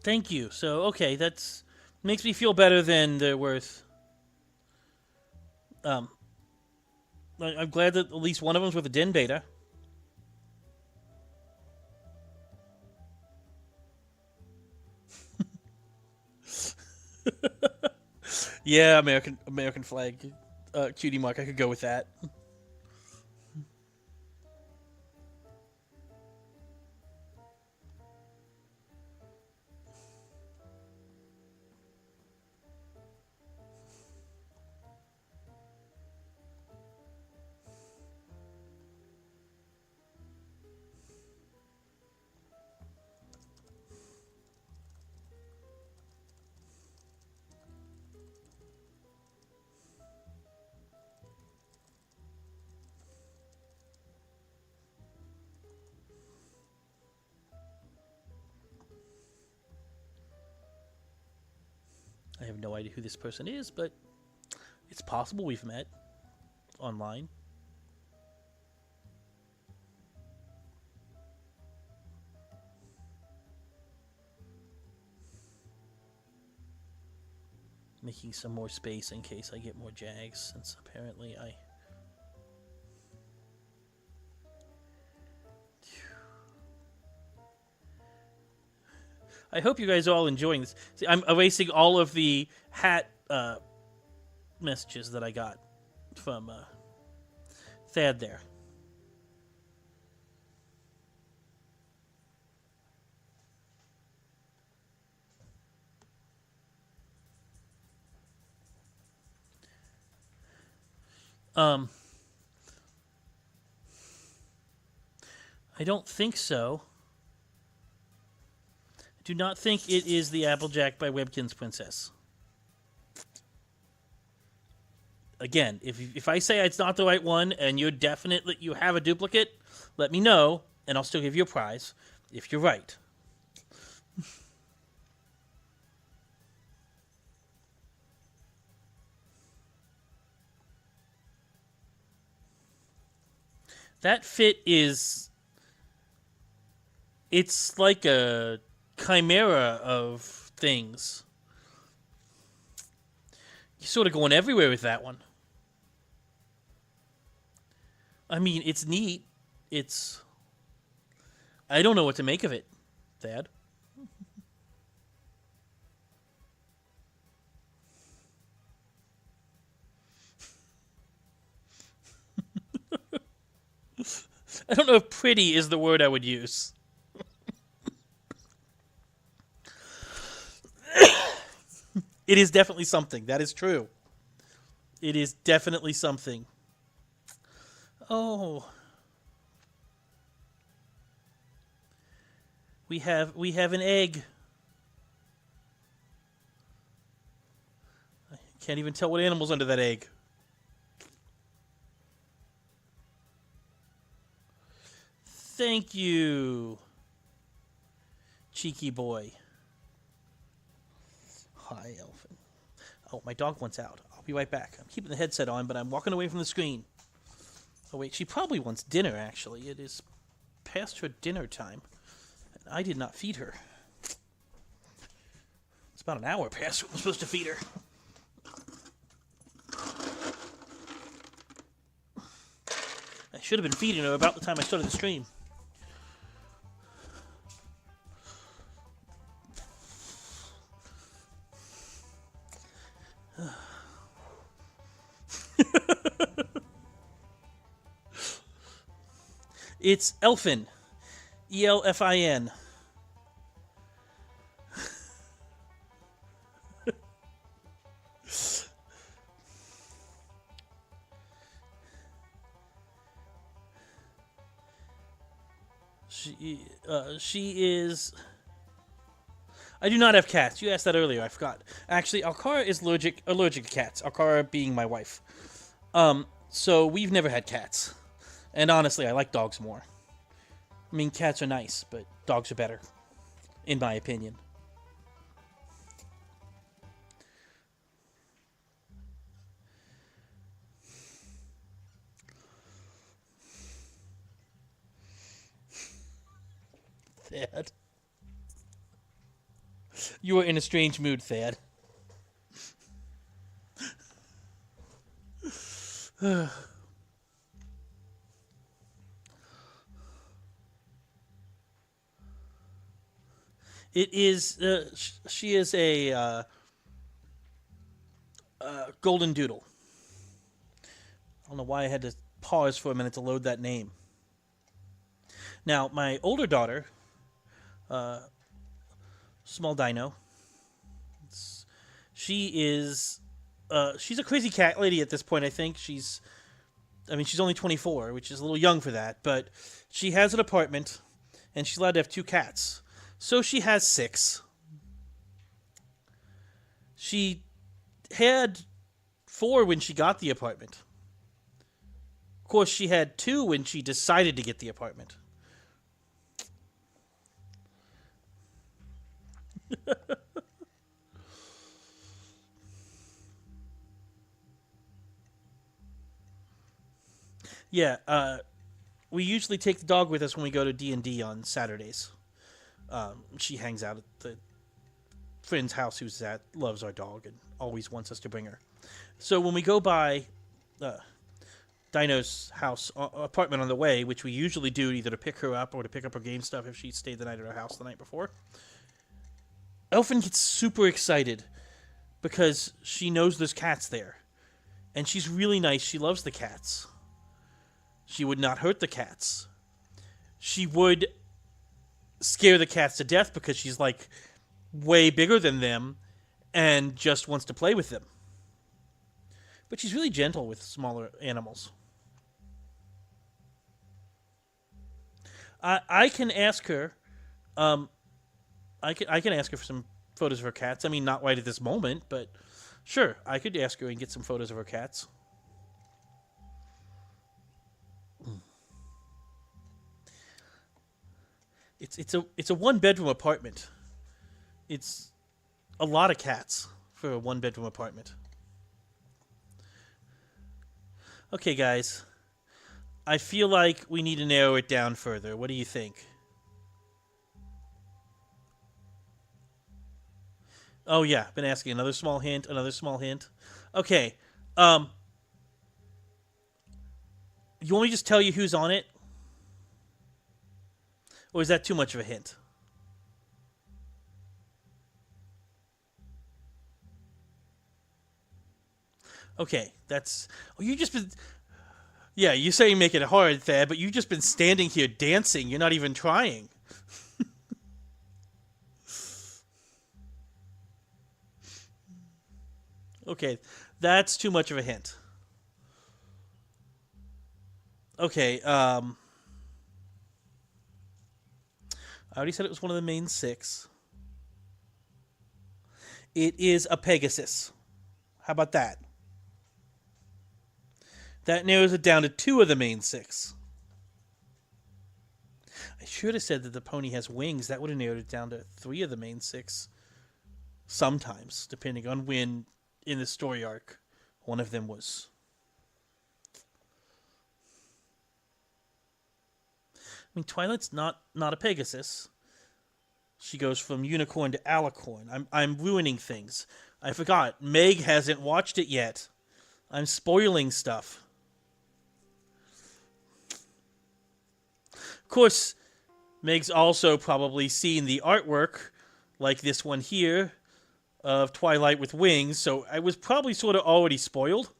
Thank you. So, okay, that's makes me feel better than they're worth. I'm glad that at least one of them's with a Den beta. Yeah, American flag, cutie mark. I could go with that. I have no idea who this person is, but it's possible we've met online. Making some more space in case I get more jags, since apparently I hope you guys are all enjoying this. See, I'm erasing all of the hat messages that I got from Thad there. I don't think so. I do not think it is the Applejack by Webkinz Princess. Again, if I say it's not the right one and you're definite that you have a duplicate, let me know and I'll still give you a prize if you're right. That fit is... It's like a chimera of things. You're sort of going everywhere with that one. I mean, it's neat. It's... I don't know what to make of it, Thad. I don't know if pretty is the word I would use. It is definitely something. That is true. It is definitely something. Oh. We have an egg. I can't even tell what animal's under that egg. Thank you, cheeky boy. Hi, Elfin. Oh, my dog wants out. I'll be right back. I'm keeping the headset on, but I'm walking away from the screen. Oh, wait, she probably wants dinner, actually. It is past her dinner time. And I did not feed her. It's about an hour past when I'm supposed to feed her. I should have been feeding her about the time I started the stream. It's Elfin. E-L-F-I-N. She is... I do not have cats. You asked that earlier. I forgot. Actually, Alcara is allergic to cats. Alcara being my wife. So we've never had cats. And honestly, I like dogs more. I mean, cats are nice, but dogs are better, in my opinion. Thad. You are in a strange mood, Thad. It is. She is a Golden Doodle. I don't know why I had to pause for a minute to load that name. Now, my older daughter, small dino, she is, she's a crazy cat lady at this point. I think she's only 24, which is a little young for that, but she has an apartment, and she's allowed to have 2 cats. So she has 6. She had 4 when she got the apartment. Of course, she had 2 when she decided to get the apartment. Yeah, we usually take the dog with us when we go to D&D on Saturdays. She hangs out at the friend's house loves our dog and always wants us to bring her. So when we go by Dino's house apartment on the way, which we usually do either to pick her up or to pick up her game stuff if she stayed the night at our house the night before, Elfin gets super excited because she knows there's cats there. And she's really nice. She loves the cats. She would not hurt the cats. She would scare the cats to death because she's like way bigger than them and just wants to play with them. But she's really gentle with smaller animals. I can ask her. I can ask her for some photos of her cats. I mean, not right at this moment, but sure, I could ask her and get some photos of her cats. It's a 1-bedroom apartment. It's a lot of cats for a 1-bedroom apartment. Okay, guys. I feel like we need to narrow it down further. What do you think? Oh yeah, been asking another small hint, another small hint. Okay. You want me to just tell you who's on it? Or is that too much of a hint? Okay, that's... Oh, you just been... Yeah, you say you make it hard, Thad, but you've just been standing here dancing. You're not even trying. Okay, that's too much of a hint. Okay, I already said it was one of the main 6. It is a Pegasus. How about that? That narrows it down to 2 of the main 6. I should have said that the pony has wings. That would have narrowed it down to 3 of the main 6. Sometimes, depending on when in the story arc one of them was. I mean, Twilight's not a Pegasus. She goes from unicorn to alicorn. I'm ruining things. I forgot. Meg hasn't watched it yet. I'm spoiling stuff. Of course, Meg's also probably seen the artwork, like this one here, of Twilight with wings, so I was probably sort of already spoiled.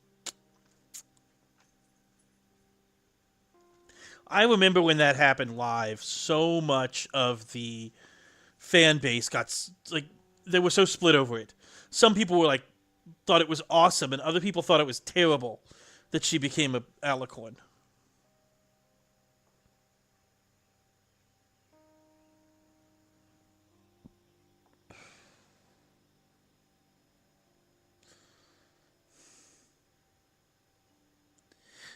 I remember when that happened live, so much of the fan base got, like, they were so split over it. Some people were like, thought it was awesome, and other people thought it was terrible that she became a alicorn.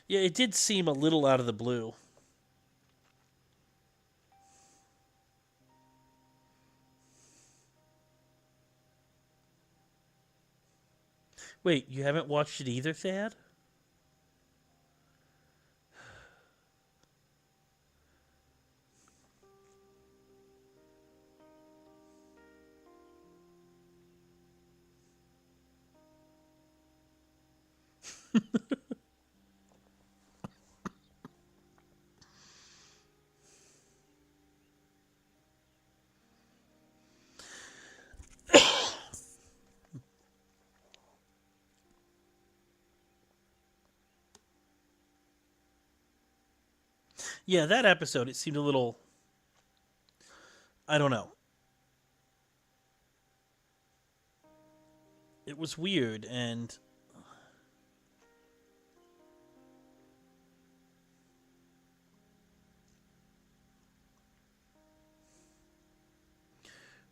Yeah, it did seem a little out of the blue. Wait, you haven't watched it either, Thad? Yeah, that episode, it seemed a little. I don't know. It was weird, and.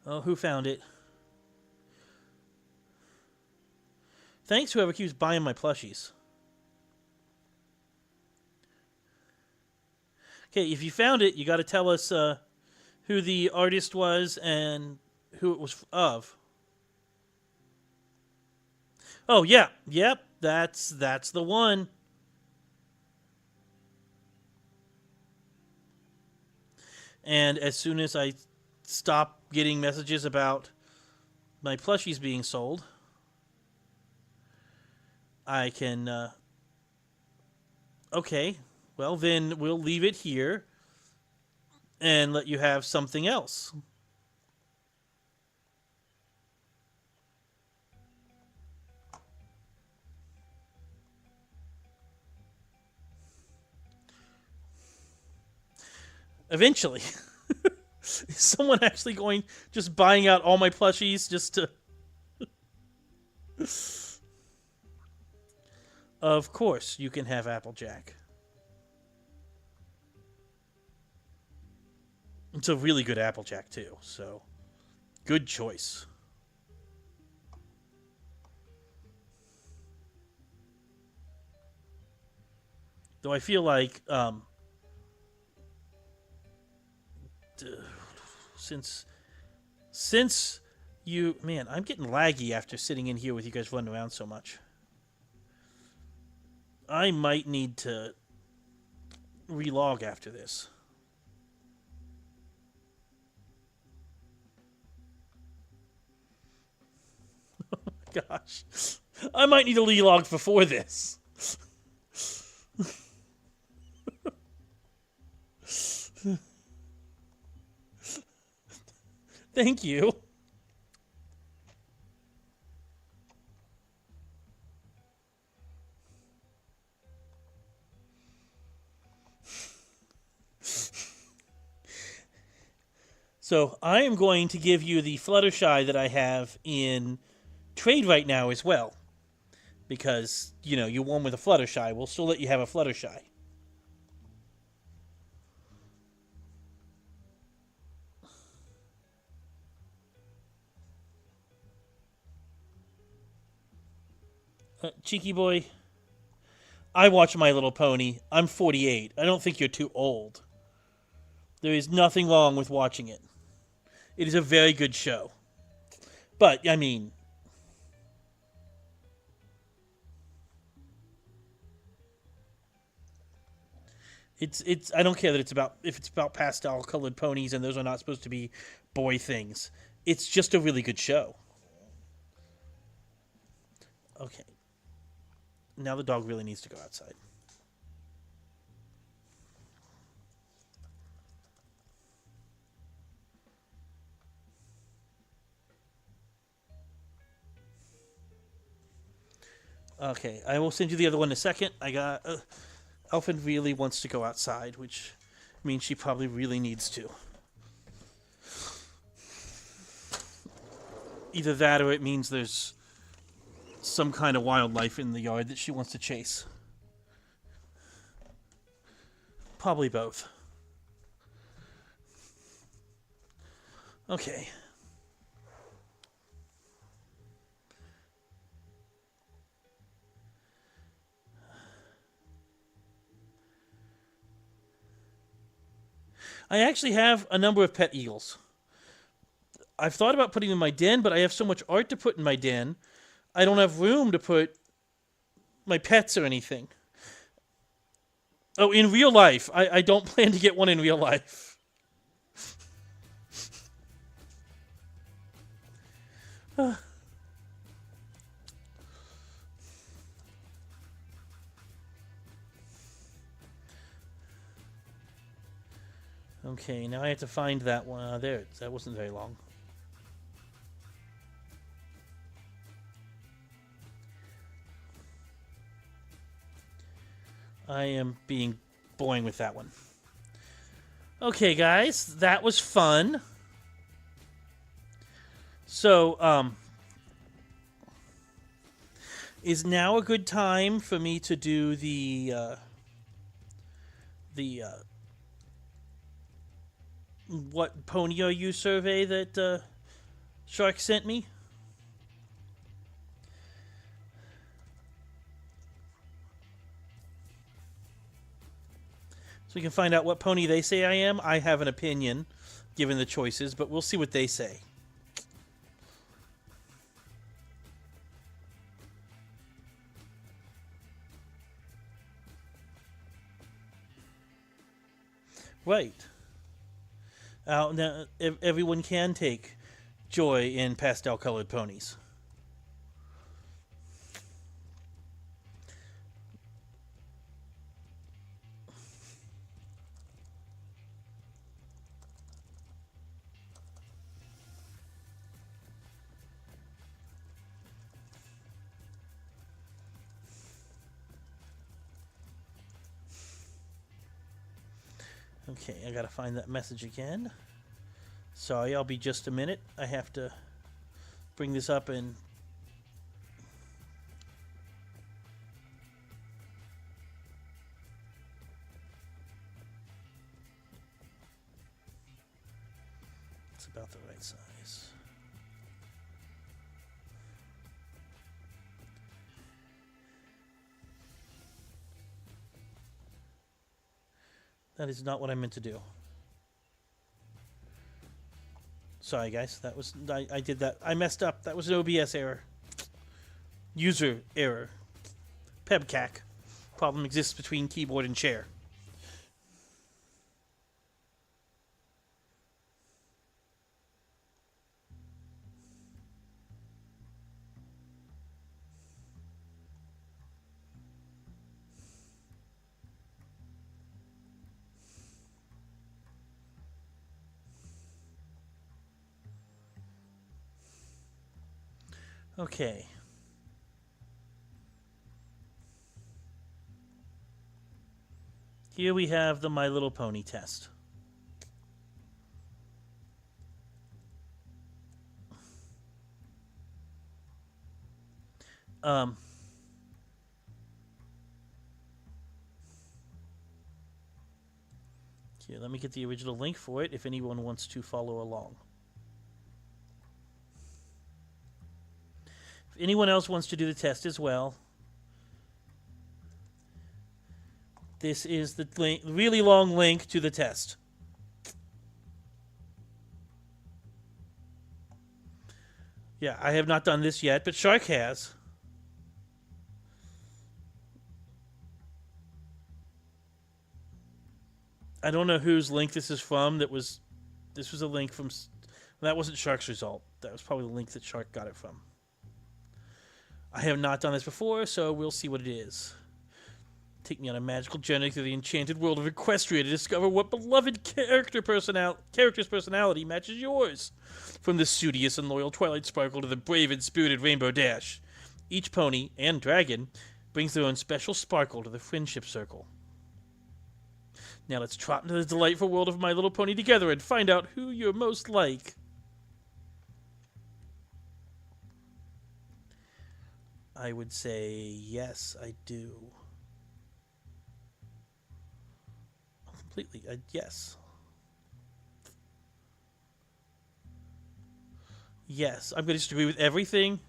Oh, who found it? Thanks, whoever keeps buying my plushies. Okay, if you found it, you got to tell us who the artist was and who it was of. Oh yeah, yep, that's the one. And as soon as I stop getting messages about my plushies being sold, I can. Okay, well then we'll leave it here and let you have something else. Eventually. Is someone actually going, just buying out all my plushies just to... Of course, you can have Applejack. It's a really good Applejack, too, so... Good choice. Though I feel like, since you... Man, I'm getting laggy after sitting in here with you guys running around so much. I might need to relog after this. Oh my gosh. I might need to relog before this. Thank you. So I am going to give you the Fluttershy that I have in trade right now as well. Because, you know, you won with a Fluttershy. We'll still let you have a Fluttershy. Cheeky boy, I watch My Little Pony. I'm 48. I don't think you're too old. There is nothing wrong with watching it. It is a very good show. But, I mean... It's I don't care that if it's about pastel colored ponies and those are not supposed to be boy things. It's just a really good show. Okay. Now the dog really needs to go outside. Okay, I will send you the other one in a second. I got... Elfin really wants to go outside, which means she probably really needs to. Either that or it means there's some kind of wildlife in the yard that she wants to chase. Probably both. Okay. I actually have a number of pet eagles. I've thought about putting them in my den, but I have so much art to put in my den, I don't have room to put my pets or anything. Oh, in real life. I don't plan to get one in real life. Okay, now I have to find that one. There, that wasn't very long. I am being boring with that one. Okay, guys, that was fun. So, is now a good time for me to do the what pony are you survey that Shark sent me? So we can find out what pony they say I am. I have an opinion, given the choices, but we'll see what they say. Right. Now, everyone can take joy in pastel-colored ponies. Okay, I gotta find that message again. Sorry, I'll be just a minute. I have to bring this up and... It's about the right size. That is not what I meant to do. Sorry, guys. That was I did that. I messed up. That was an OBS error. User error. Pebcac. Problem exists between keyboard and chair. Okay. Here we have the My Little Pony test. Here, let me get the original link for it if anyone wants to follow along. If anyone else wants to do the test as well, this is the link, really long link to the test. Yeah, I have not done this yet, but Shark has. I don't know whose link this is from. This was a link from... That wasn't Shark's result. That was probably the link that Shark got it from. I have not done this before, so we'll see what it is. Take me on a magical journey through the enchanted world of Equestria to discover what beloved character's personality matches yours. From the studious and loyal Twilight Sparkle to the brave and spirited Rainbow Dash. Each pony, and dragon, brings their own special sparkle to the friendship circle. Now let's trot into the delightful world of My Little Pony together and find out who you're most like. I would say yes, I do. Completely, yes. Yes, I'm going to disagree with everything.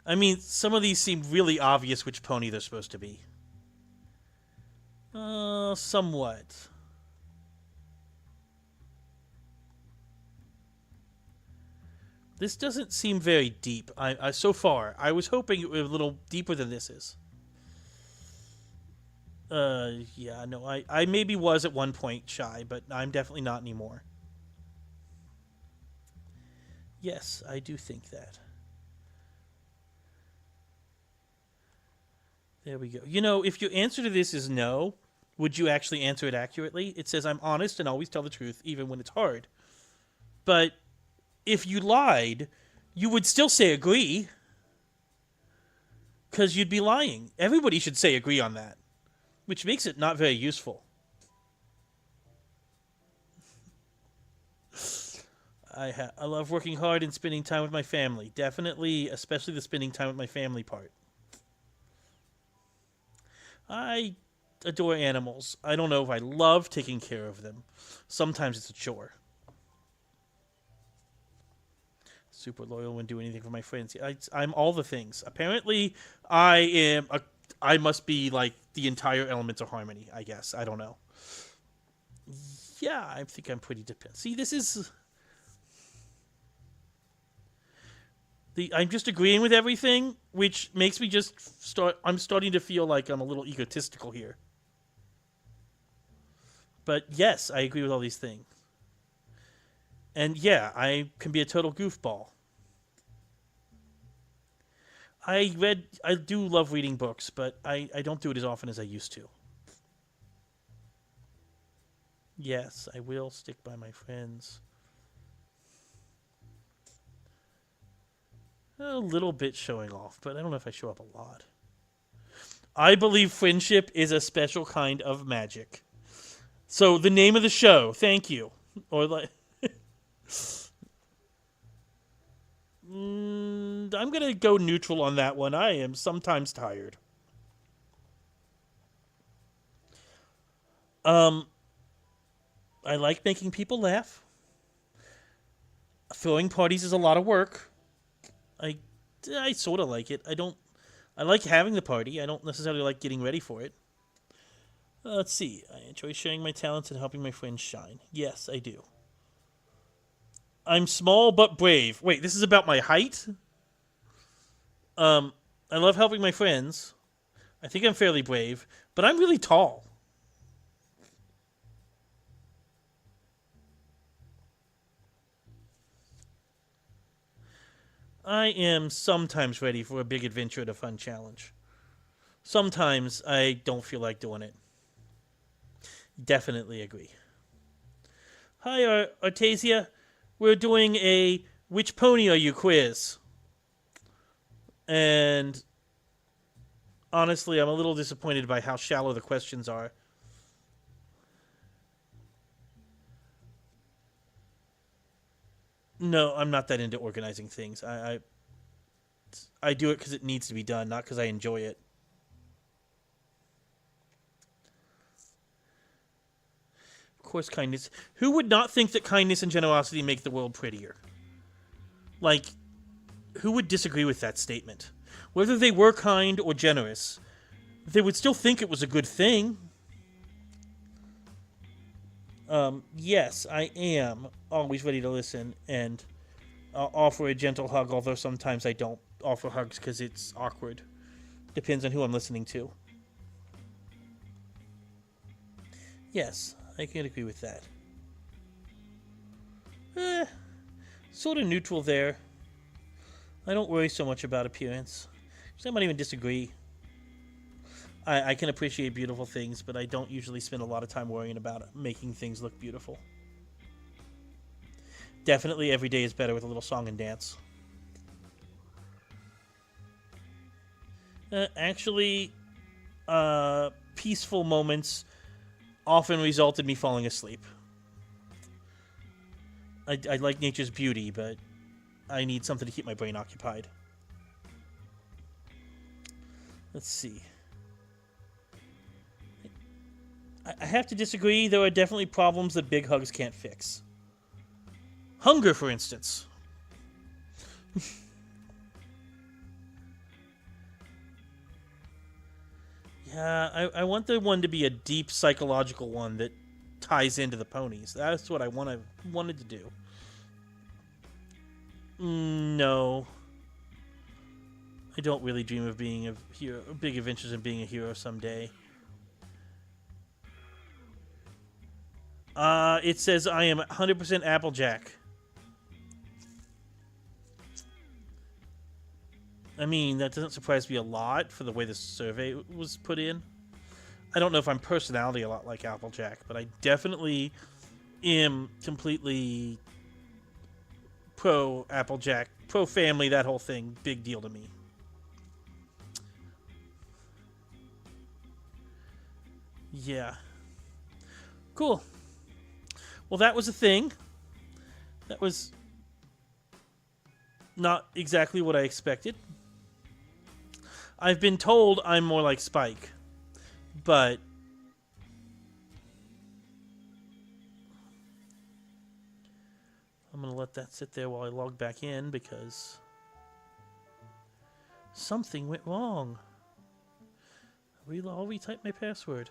I mean, some of these seem really obvious which pony they're supposed to be. Somewhat. This doesn't seem very deep. So far, I was hoping it would be a little deeper than this is. Yeah, no, I maybe was at one point shy, but I'm definitely not anymore. Yes, I do think that. There we go. You know, if your answer to this is no, would you actually answer it accurately? It says, I'm honest and always tell the truth, even when it's hard. But if you lied, you would still say agree. Because you'd be lying. Everybody should say agree on that. Which makes it not very useful. I love working hard and spending time with my family. Definitely, especially the spending time with my family part. I adore animals. I don't know if I love taking care of them. Sometimes it's a chore. Super loyal when doing anything for my friends. I'm all the things. Apparently, I am a. I must be like the entire elements of harmony. I guess I don't know. Yeah, I think I'm pretty dependent. See, this is the. I'm just agreeing with everything, which makes me just start. I'm starting to feel like I'm a little egotistical here. But yes, I agree with all these things. And yeah, I can be a total goofball. I do love reading books, but I don't do it as often as I used to. Yes, I will stick by my friends. A little bit showing off, but I don't know if I show up a lot. I believe friendship is a special kind of magic. So the name of the show, thank you. Or like I'm gonna go neutral on that one. I am sometimes tired. Um, I like making people laugh. Throwing parties is a lot of work. I, I sort of like it. I don't. I like having the party. I don't necessarily like getting ready for it. Let's see. I enjoy sharing my talents and helping my friends shine. Yes, I do. I'm small but brave. Wait, this is about my height? Um, I love helping my friends. I think I'm fairly brave, but I'm really tall. I am sometimes ready for a big adventure and a fun challenge. Sometimes I don't feel like doing it. Definitely agree. Hi, Artasia. We're doing a which pony are you quiz. And honestly, I'm a little disappointed by how shallow the questions are. No, I'm not that into organizing things. I do it because it needs to be done, not because I enjoy it. Of course, kindness. Who would not think that kindness and generosity make the world prettier? Like, who would disagree with that statement? Whether they were kind or generous, they would still think it was a good thing. Yes, I am always ready to listen and offer a gentle hug, although sometimes I don't offer hugs because it's awkward. Depends on who I'm listening to. Yes, I can agree with that. Eh, sort of neutral there. I don't worry so much about appearance. I might even disagree. I can appreciate beautiful things, but I don't usually spend a lot of time worrying about making things look beautiful. Definitely every day is better with a little song and dance. Actually, peaceful moments often result in me falling asleep. I like nature's beauty, but I need something to keep my brain occupied. Let's see. I have to disagree. There are definitely problems that big hugs can't fix. Hunger, for instance. Yeah, I want the one to be a deep psychological one that ties into the ponies. That's what I wanted to do. No. I don't really dream of being a hero, big adventures in being a hero someday. It says I am 100% Applejack. I mean, that doesn't surprise me a lot for the way the survey was put in. I don't know if I'm personality a lot like Applejack, but I definitely am completely pro Applejack, pro family, that whole thing. Big deal to me. Yeah. Cool. Well, that was a thing. That was Not exactly what I expected. I've been told I'm more like Spike, but I'm going to let that sit there while I log back in because something went wrong. I'll retype my password.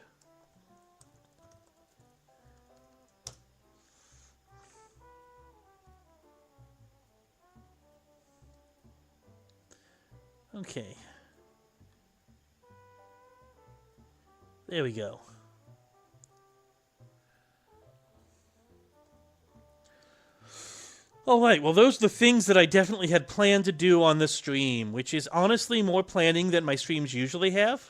Okay. There we go. Alright, well those are the things that I definitely had planned to do on the stream, which is honestly more planning than my streams usually have.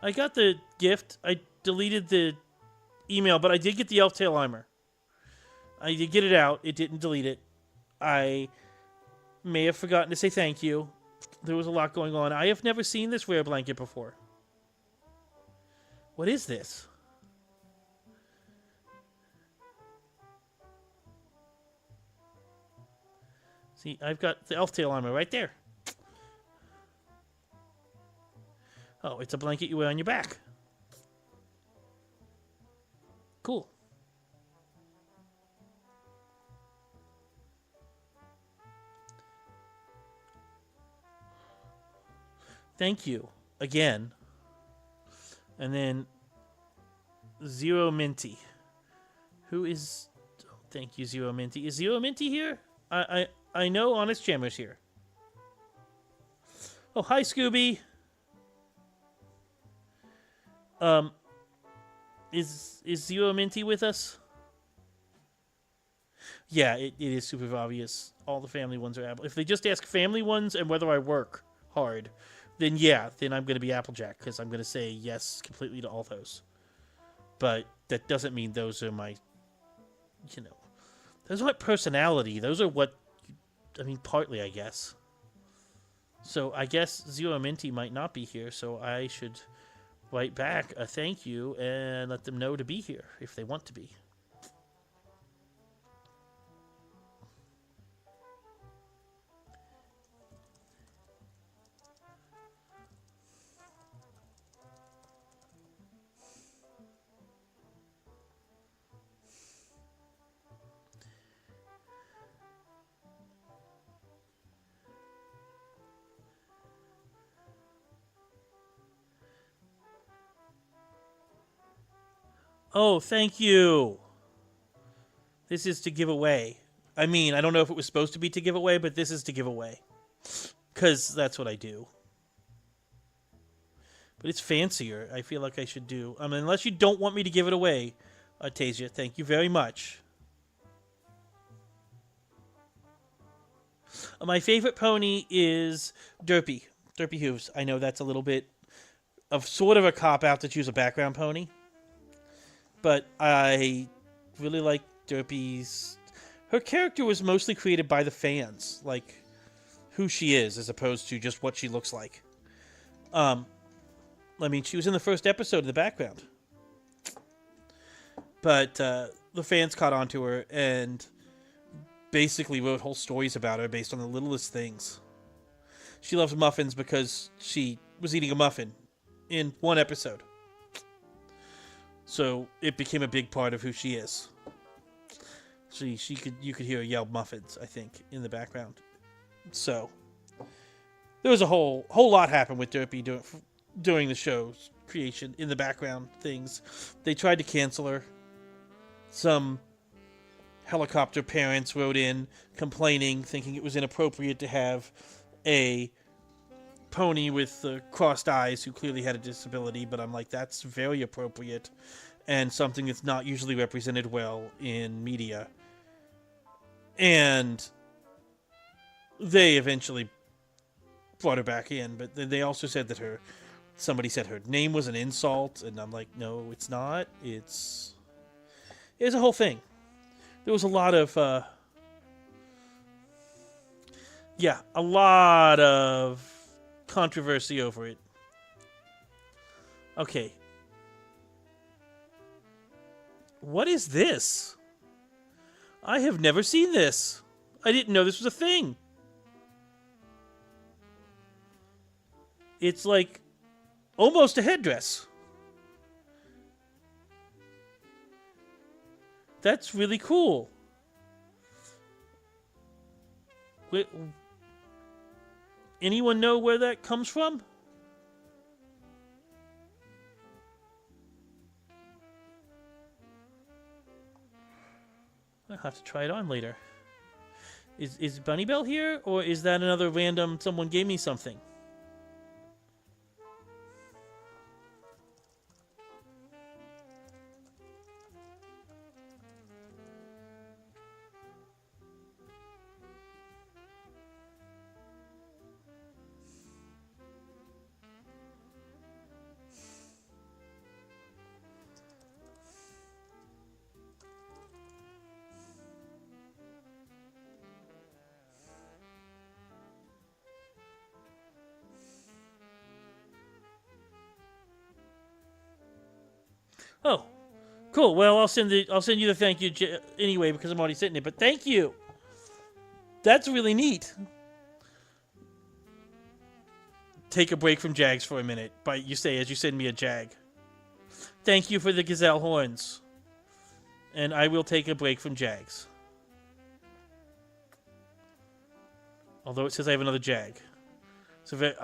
I got the gift. I deleted the email, but I did get the elf tail armor. I did get it out. It didn't delete it. I may have forgotten to say thank you. There was a lot going on. I have never seen this rare blanket before. What is this? See, I've got the elf tail armor right there. Oh, it's a blanket you wear on your back. Cool. Thank you again. And then Zero Minty. Who is... Oh, thank you, Zero Minty. Is Zero Minty here? I know Honest Jammer's here. Oh, hi, Scooby. Is Zero Minty with us? Yeah, it is super obvious. All the family ones are Apple. If they just ask family ones and whether I work hard, then yeah, then I'm going to be Applejack because I'm going to say yes completely to all those. But that doesn't mean those are my, you know, those aren't personality. Those are what, I mean, partly, I guess. So I guess Zero Minty might not be here, so I should write back a thank you and let them know to be here if they want to be. Oh, thank you. This is to give away. I mean, I don't know if it was supposed to be to give away, but this is to give away. Because that's what I do. But it's fancier. I feel like I should do. I mean, unless you don't want me to give it away, Tasia, thank you very much. My favorite pony is Derpy. Derpy Hooves. I know that's a little bit of sort of a cop-out to choose a background pony. But I really like Derpy's... Her character was mostly created by the fans. Like, who she is, as opposed to just what she looks like. I mean, she was in the first episode of the background. But the fans caught on to her and basically wrote whole stories about her based on the littlest things. She loves muffins because she was eating a muffin in one episode. So it became a big part of who she is. You could hear her yell muffins, I think, in the background. So there was a whole lot happened with Derpy during the show's creation in the background things. They tried to cancel her. Some helicopter parents wrote in complaining, thinking it was inappropriate to have a pony with crossed eyes who clearly had a disability, but I'm like, that's very appropriate and something that's not usually represented well in media. And they eventually brought her back in, but then they also said that somebody said her name was an insult, and I'm like, no, it's not. It's a whole thing. There was a lot of a lot of controversy over it. Okay. What is this? I have never seen this. I didn't know this was a thing. It's like almost a headdress. That's really cool. Anyone know where that comes from? I'll have to try it on later. Is Bunny Bell here, or is that another random someone gave me something? Oh, cool. Well, I'll send you the thank you anyway because I'm already sitting there. But thank you. That's really neat. Take a break from Jags for a minute. But you say as you send me a Jag. Thank you for the gazelle horns. And I will take a break from Jags. Although it says I have another Jag. So very.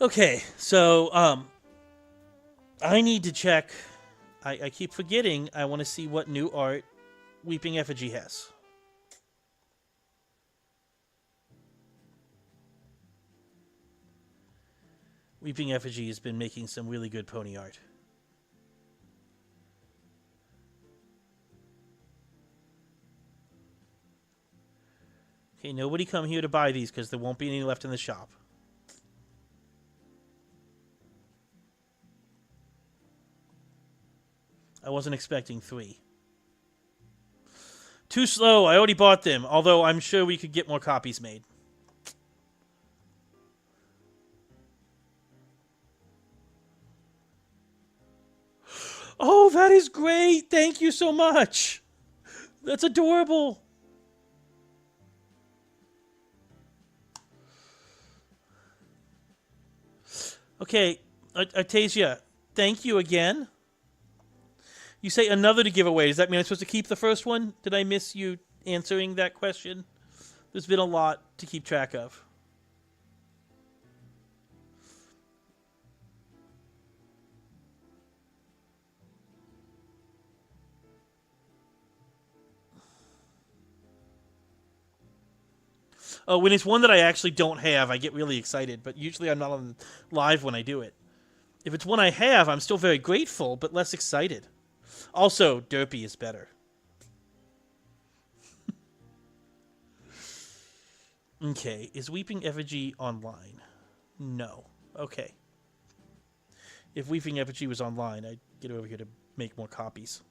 Okay, so I need to check. I keep forgetting. I want to see what new art Weeping Effigy has. Weeping Effigy has been making some really good pony art. Okay, nobody come here to buy these because there won't be any left in the shop. I wasn't expecting 3. Too slow. I already bought them, although I'm sure we could get more copies made. Oh, that is great. Thank you so much. That's adorable. Okay, Artasia, thank you again. You say another to give away. Does that mean I'm supposed to keep the first one? Did I miss you answering that question? There's been a lot to keep track of. Oh, when it's one that I actually don't have, I get really excited. But usually I'm not on live when I do it. If it's one I have, I'm still very grateful, but less excited. Also, Derpy is better. Okay, is Weeping Effigy online? No. Okay. If Weeping Effigy was online, I'd get over here to make more copies.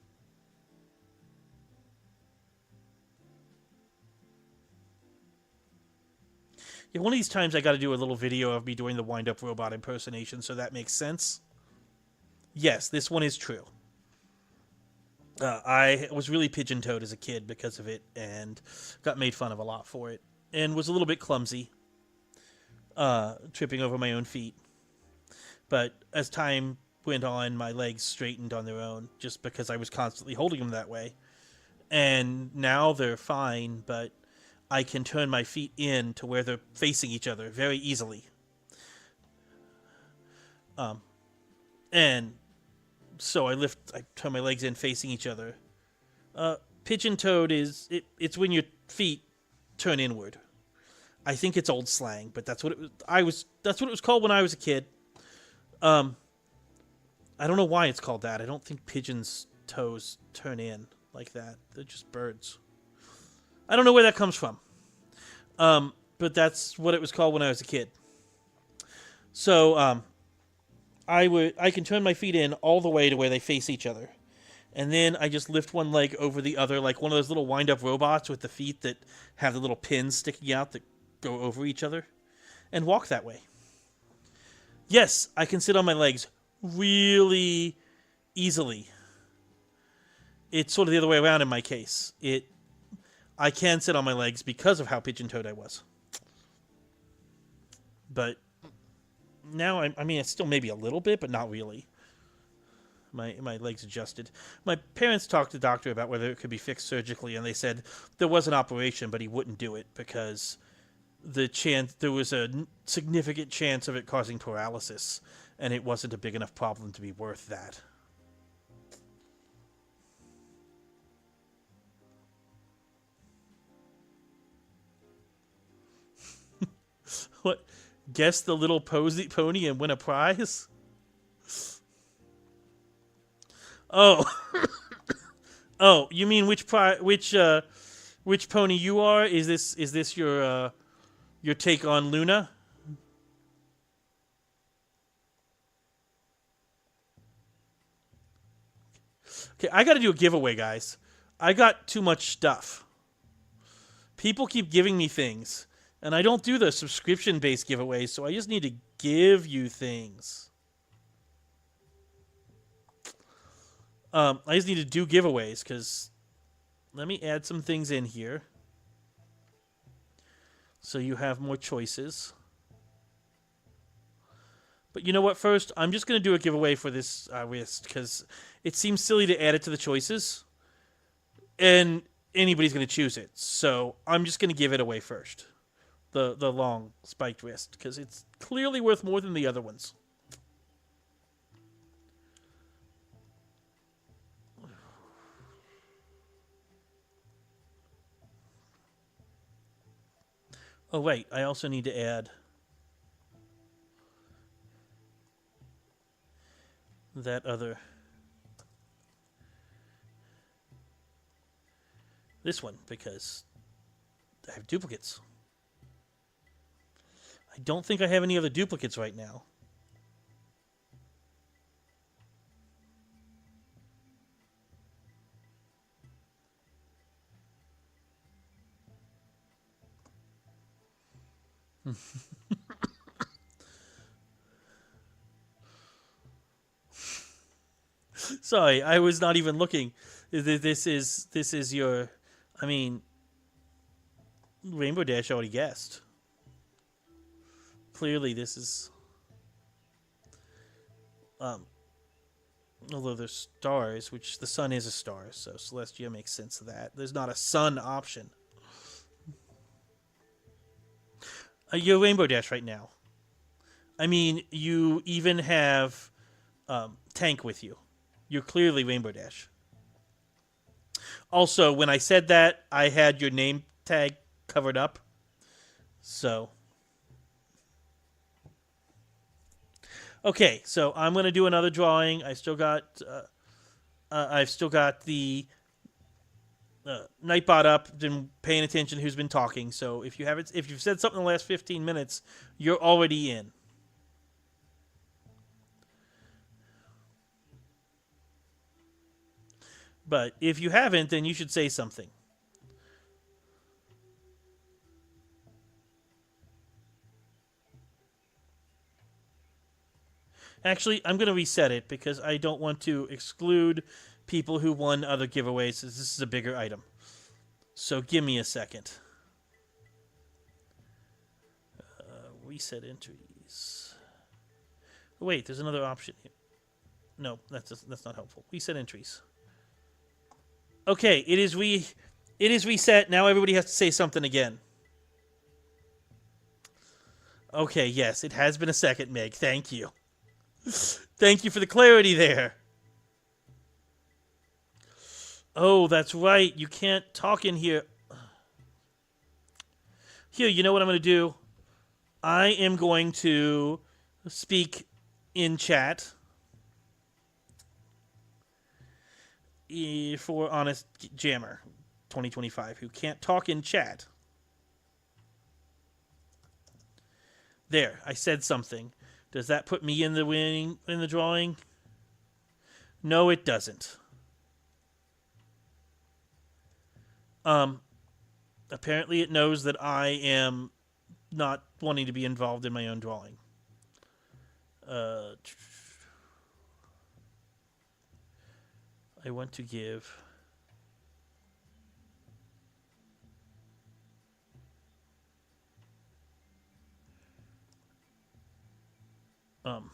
Yeah, one of these times I got to do a little video of me doing the wind-up robot impersonation, so that makes sense. Yes, this one is true. I was really pigeon-toed as a kid because of it, and got made fun of a lot for it, and was a little bit clumsy, tripping over my own feet. But as time went on, my legs straightened on their own, just because I was constantly holding them that way. And now they're fine, but I can turn my feet in to where they're facing each other very easily. And so I turn my legs in facing each other. Pigeon-toed it's when your feet turn inward. I think it's old slang, but that's what it was. That's what it was called when I was a kid. I don't know why it's called that. I don't think pigeons' toes turn in like that. They're just birds. I don't know where that comes from. But that's what it was called when I was a kid. So, I can turn my feet in all the way to where they face each other. And then I just lift one leg over the other, like one of those little wind-up robots with the feet that have the little pins sticking out that go over each other, and walk that way. Yes, I can sit on my legs really easily. It's sort of the other way around in my case. I can sit on my legs because of how pigeon-toed I was. But now, I mean, it's still maybe a little bit, but not really. My legs adjusted. My parents talked to the doctor about whether it could be fixed surgically, and they said there was an operation, but he wouldn't do it because there was a significant chance of it causing paralysis, and it wasn't a big enough problem to be worth that. What? Guess the little pony and win a prize? Oh, oh, you mean which pony you are? Is this your take on Luna? Okay, I got to do a giveaway, guys. I got too much stuff. People keep giving me things, and I don't do the subscription-based giveaways, so I just need to give you things. I just need to do giveaways, because let me add some things in here so you have more choices. But you know what? First, I'm just going to do a giveaway for this wrist, because it seems silly to add it to the choices, and anybody's going to choose it. So I'm just going to give it away first. The long spiked wrist, because it's clearly worth more than the other ones. Oh, wait, I also need to add that other... this one, because I have duplicates. I don't think I have any other duplicates right now. Sorry, I was not even looking. This is your... I mean, Rainbow Dash already guessed. Clearly, this is... although there's stars, which the sun is a star, so Celestia makes sense of that. There's not a sun option. You're Rainbow Dash right now. I mean, you even have Tank with you. You're clearly Rainbow Dash. Also, when I said that, I had your name tag covered up. So. Okay, so I'm going to do another drawing. I've still got the Nightbot up, been paying attention who's been talking. So if you've said something in the last 15 minutes, you're already in. But if you haven't, then you should say something. Actually, I'm going to reset it because I don't want to exclude people who won other giveaways. This is a bigger item. So give me a second. Reset entries. Oh, wait, there's another option. No, that's not helpful. Reset entries. Okay, it is reset. Now everybody has to say something again. Okay, yes, it has been a second, Meg. Thank you. Thank you for the clarity there. Oh, that's right. You can't talk in here. Here, you know what I'm going to do? I am going to speak in chat for Honest Jammer 2025 who can't talk in chat. There, I said something. Does that put me in the drawing? No, it doesn't. Apparently, it knows that I am not wanting to be involved in my own drawing. I want to give. Um,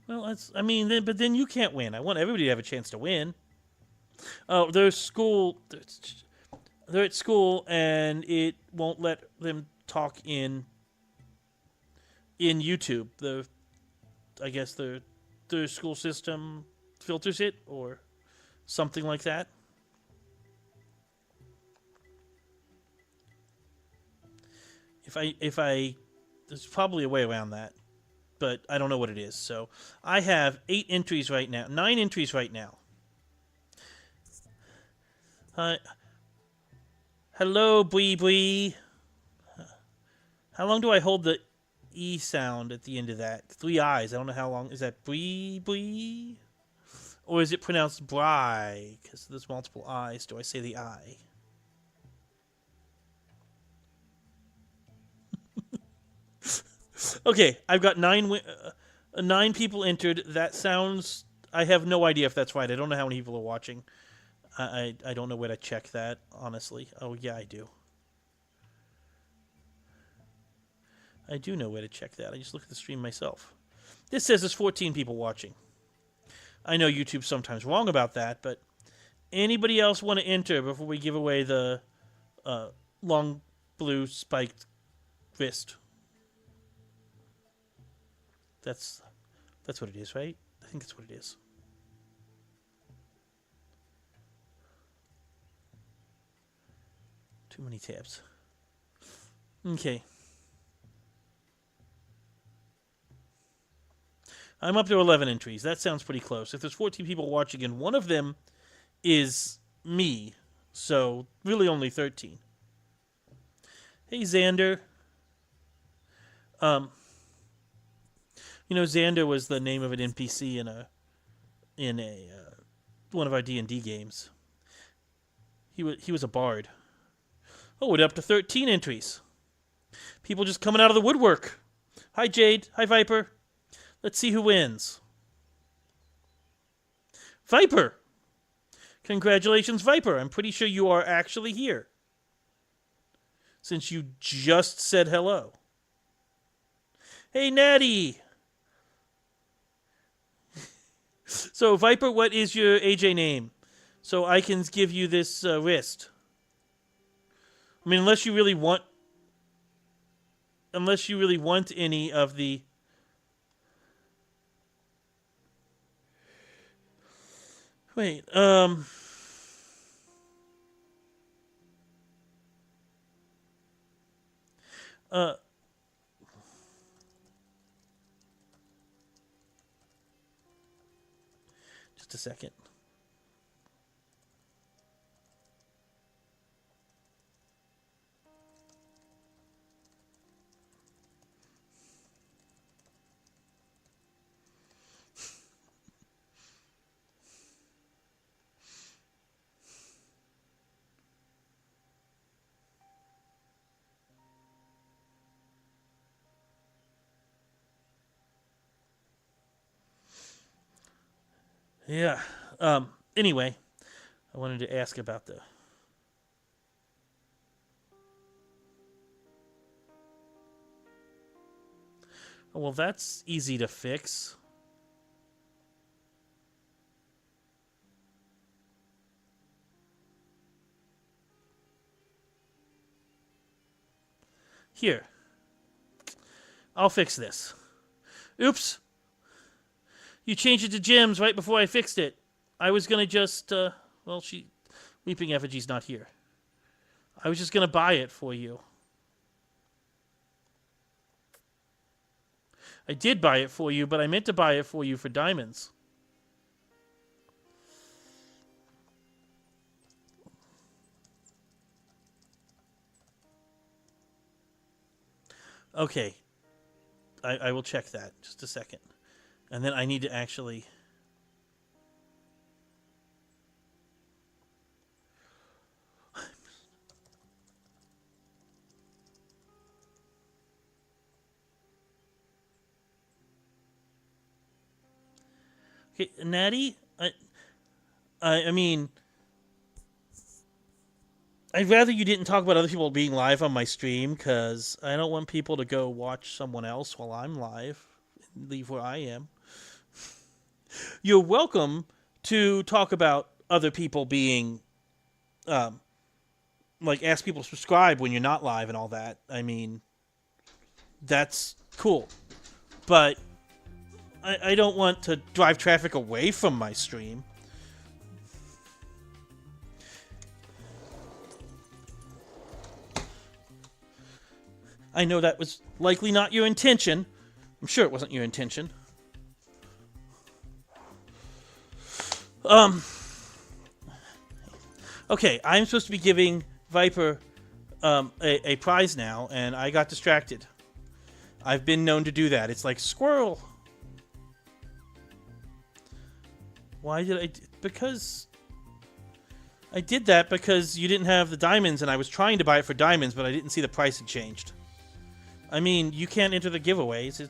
well, that's. I mean, but then you can't win. I want everybody to have a chance to win. Oh, there's school. They're at school, and it won't let them talk in YouTube. I guess the school system filters it or something like that. If I there's probably a way around that, but I don't know what it is. So I have 8 entries right now, 9 entries right now. Hello, Bwee Bwee. How long do I hold the E sound at the end of that? 3 I's. I don't know how long. Is that Bwee Bwee? Or is it pronounced Bry? Because there's multiple I's. Do I say the I? Okay, I've got 9 people entered. That sounds... I have no idea if that's right. I don't know how many people are watching. I don't know where to check that, honestly. Oh, yeah, I do. I do know where to check that. I just look at the stream myself. This says there's 14 people watching. I know YouTube's sometimes wrong about that, but anybody else want to enter before we give away the long blue spiked wrist? That's what it is, right? I think that's what it is. Too many tabs. Okay. I'm up to 11 entries. That sounds pretty close. If there's 14 people watching and one of them is me, so really only 13. Hey, Xander. Xander was the name of an NPC in a one of our D&D games. He was a bard. Oh, we're up to 13 entries. People just coming out of the woodwork. Hi, Jade. Hi, Viper. Let's see who wins. Viper! Congratulations, Viper. I'm pretty sure you are actually here, since you just said hello. Hey, Natty! So, Viper, what is your AJ name? So I can give you this wrist. I mean, unless you really want any of the... Wait, just a second. Yeah. Anyway, I wanted to ask about the... Oh, well, that's easy to fix. Here. I'll fix this. Oops. You changed it to gems right before I fixed it. I was going to just, Weeping Effigy's not here. I was just going to buy it for you. I did buy it for you, but I meant to buy it for you for diamonds. Okay. I will check that. Just a second. And then I need to actually... Okay, Natty, I mean, I'd rather you didn't talk about other people being live on my stream, because I don't want people to go watch someone else while I'm live and leave where I am. You're welcome to talk about other people being, like, ask people to subscribe when you're not live and all that. I mean, that's cool. But I don't want to drive traffic away from my stream. I know that was likely not your intention. I'm sure it wasn't your intention. Okay, I'm supposed to be giving Viper a prize now, and I got distracted. I've been known to do that. It's like, squirrel. Why did I... Because... I did that because you didn't have the diamonds, and I was trying to buy it for diamonds, but I didn't see the price had changed. I mean, you can't enter the giveaways. It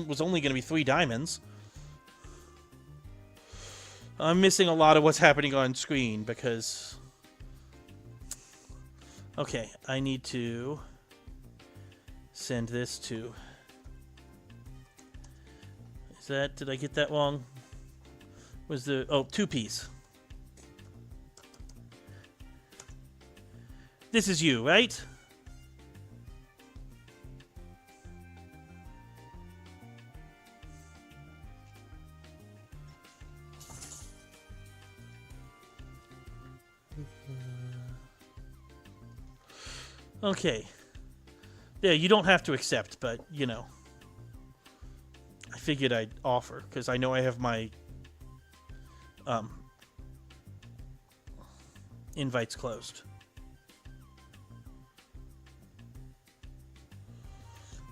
was only going to be 3 diamonds. I'm missing a lot of what's happening on screen because... Okay, I need to send this to... Is that... Did I get that wrong? Was the... Oh, 2-piece. This is you, right? Okay. Yeah, you don't have to accept, but, you know. I figured I'd offer, because I know I have my invites closed.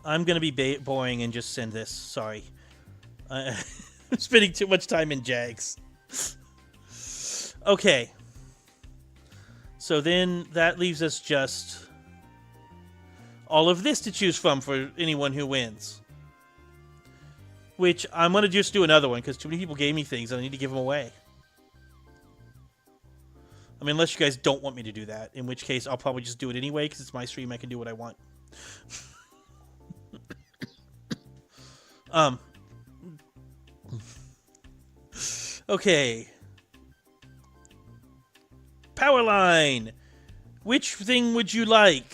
I'm going to be boring and just send this. Sorry. I'm spending too much time in Jags. Okay. So then that leaves us just all of this to choose from for anyone who wins. Which I'm going to just do another one because too many people gave me things and I need to give them away. I mean, unless you guys don't want me to do that, in which case I'll probably just do it anyway because it's my stream. I can do what I want. Okay. Powerline. Which thing would you like?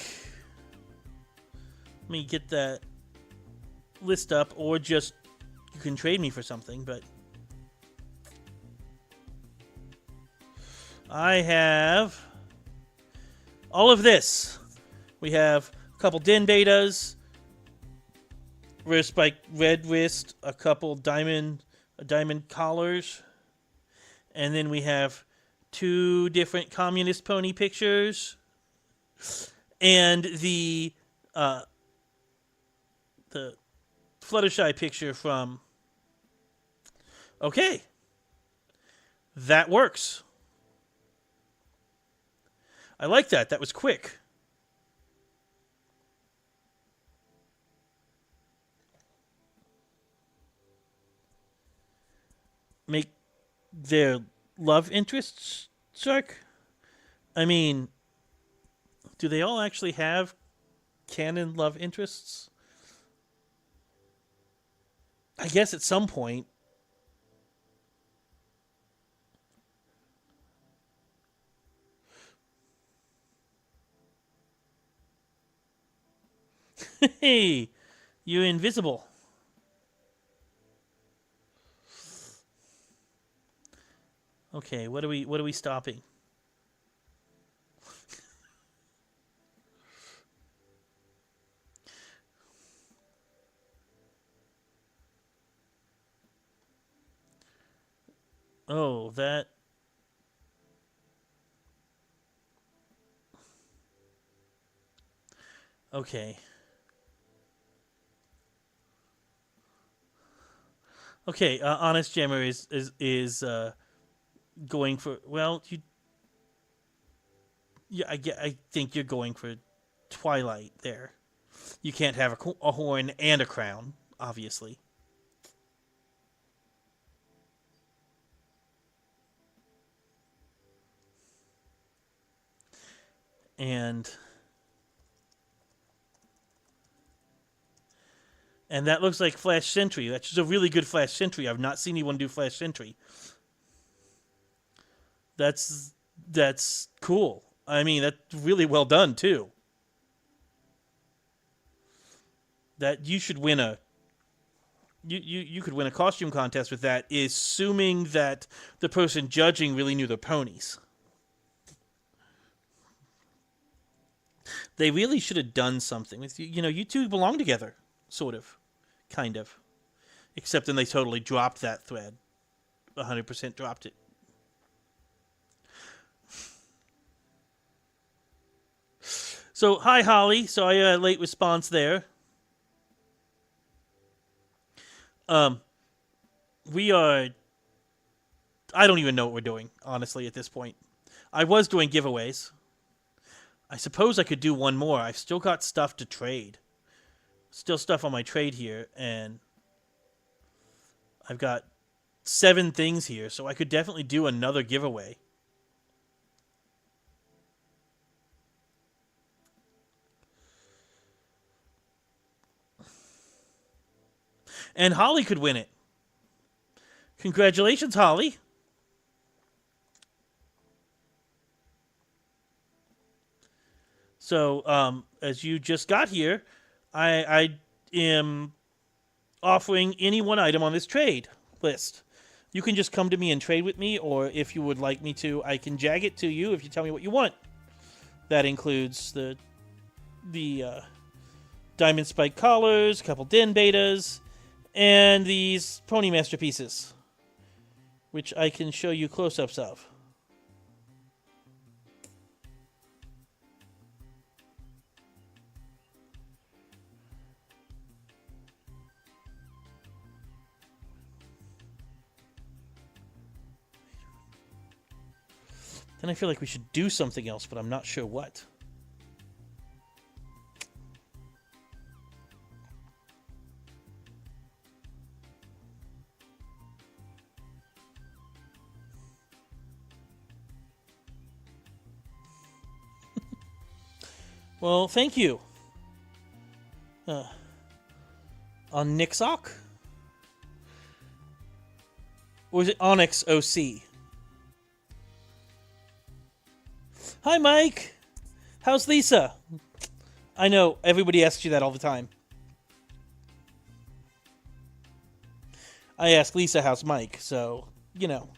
Let me get that list up, or just you can trade me for something, but I have all of this. We have a couple Den betas, Rare Spike Red Wrist, a couple diamond collars, and then we have 2 different communist pony pictures, and the Fluttershy picture from... Okay. That works. I like that. That was quick. Make their love interests, Shark? I mean, do they all actually have canon love interests? I guess at some point. Hey, you're invisible. Okay, what are we stopping? Oh, that... Okay. Okay, Honest Jammer is going for, well, I think you're going for Twilight there. You can't have a horn and a crown, obviously. And that looks like Flash Sentry. That's just a really good Flash Sentry. I've not seen anyone do Flash Sentry. That's cool. I mean, that's really well done too. That you should win a you could win a costume contest with that, assuming that the person judging really knew their ponies. They really should have done something with you. You know, you two belong together, sort of, kind of, except then they totally dropped that thread. 100% dropped it. So, hi, Holly. Sorry, late response there. We are. I don't even know what we're doing, honestly, at this point. I was doing giveaways. I suppose I could do one more. I've still got stuff to trade. Still stuff on my trade here, and I've got 7 things here, so I could definitely do another giveaway. And Holly could win it. Congratulations, Holly. So, as you just got here, I am offering any one item on this trade list. You can just come to me and trade with me, or if you would like me to, I can jag it to you if you tell me what you want. That includes the diamond spike collars, a couple den betas, and these pony masterpieces, which I can show you close-ups of. Then I feel like we should do something else, but I'm not sure what. Well, thank you. On Nixoc? Or is it Onyx OC? Hi, Mike. How's Lisa? I know, everybody asks you that all the time. I ask Lisa how's Mike, so, you know.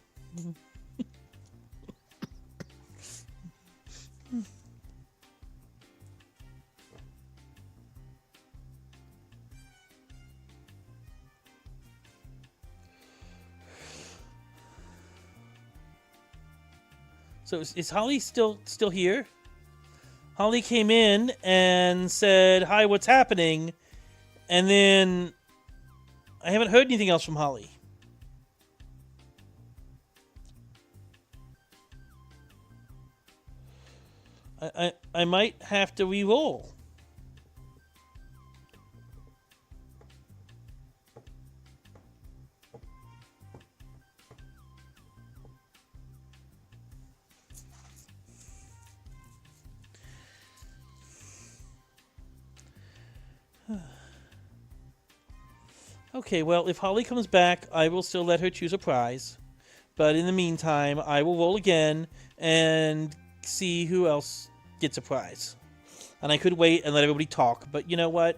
So is Holly still here? Holly came in and said, "Hi, what's happening?" And then I haven't heard anything else from Holly. I might have to re-roll. Okay, well, if Holly comes back, I will still let her choose a prize. But in the meantime, I will roll again and see who else gets a prize. And I could wait and let everybody talk, but you know what?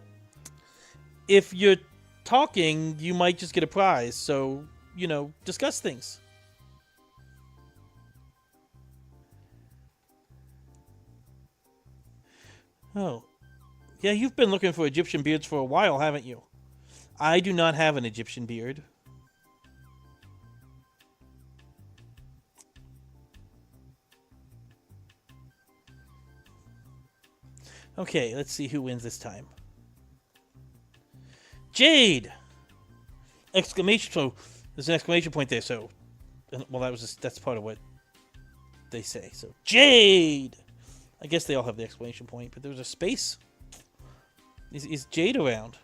If you're talking, you might just get a prize. So, you know, discuss things. Oh. Yeah, you've been looking for Egyptian beards for a while, haven't you? I do not have an Egyptian beard. Okay, let's see who wins this time. Jade! exclamation. So there's an exclamation point there. So, well, that's part of what they say. So Jade. I guess they all have the exclamation point, but there's a space. Is Jade around?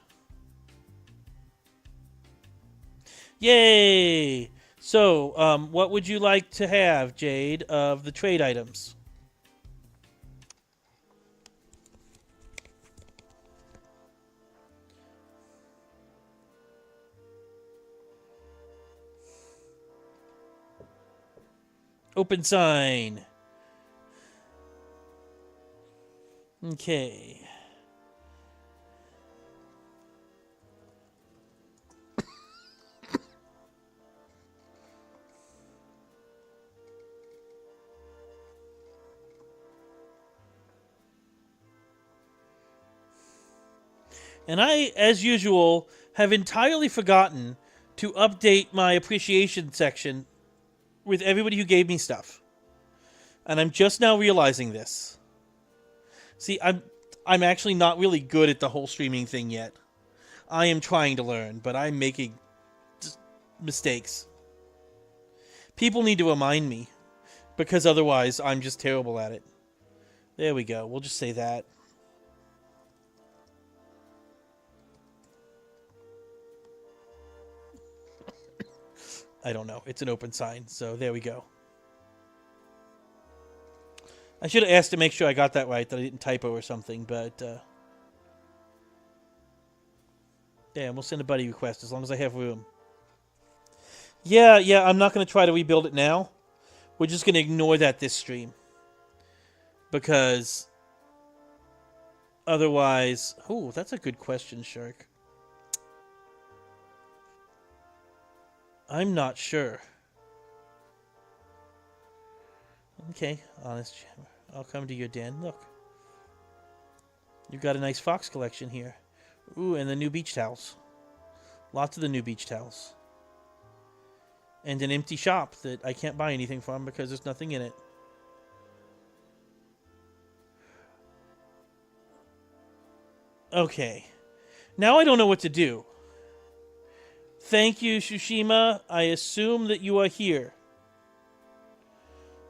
Yay! So, what would you like to have, Jade, of the trade items? Open sign. Okay. And I, as usual, have entirely forgotten to update my appreciation section with everybody who gave me stuff. And I'm just now realizing this. See, I'm actually not really good at the whole streaming thing yet. I am trying to learn, but I'm making mistakes. People need to remind me, because otherwise I'm just terrible at it. There we go. We'll just say that. I don't know. It's an open sign, so there we go. I should have asked to make sure I got that right, that I didn't typo or something, but... yeah, we'll send a buddy request as long as I have room. Yeah, I'm not going to try to rebuild it now. We're just going to ignore that this stream. Because... otherwise... oh, that's a good question, Shark. I'm not sure. Okay, honest jammer. I'll come to your den. Look. You've got a nice fox collection here. Ooh, and the new beach towels. Lots of the new beach towels. And an empty shop that I can't buy anything from because there's nothing in it. Okay. Now I don't know what to do. Thank you, Shushima. I assume that you are here.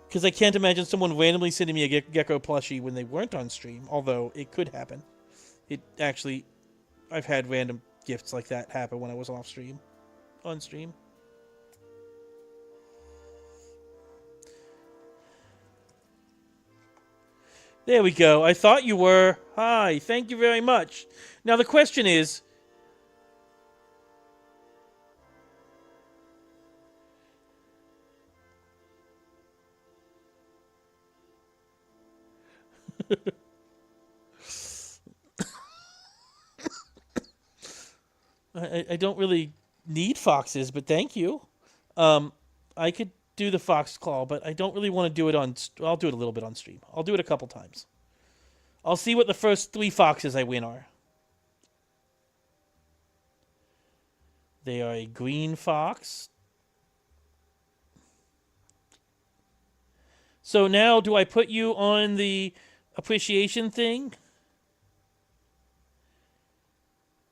Because I can't imagine someone randomly sending me a gecko plushie when they weren't on stream. Although, it could happen. It actually... I've had random gifts like that happen when I was off stream. On stream. There we go. I thought you were. Hi. Thank you very much. Now, the question is... I don't really need foxes, but thank you. I could do the fox claw, but I don't really want to do it on... I'll do it a little bit on stream. I'll do it a couple times. I'll see what the first 3 foxes I win are. They are a green fox. So now, do I put you on the appreciation thing?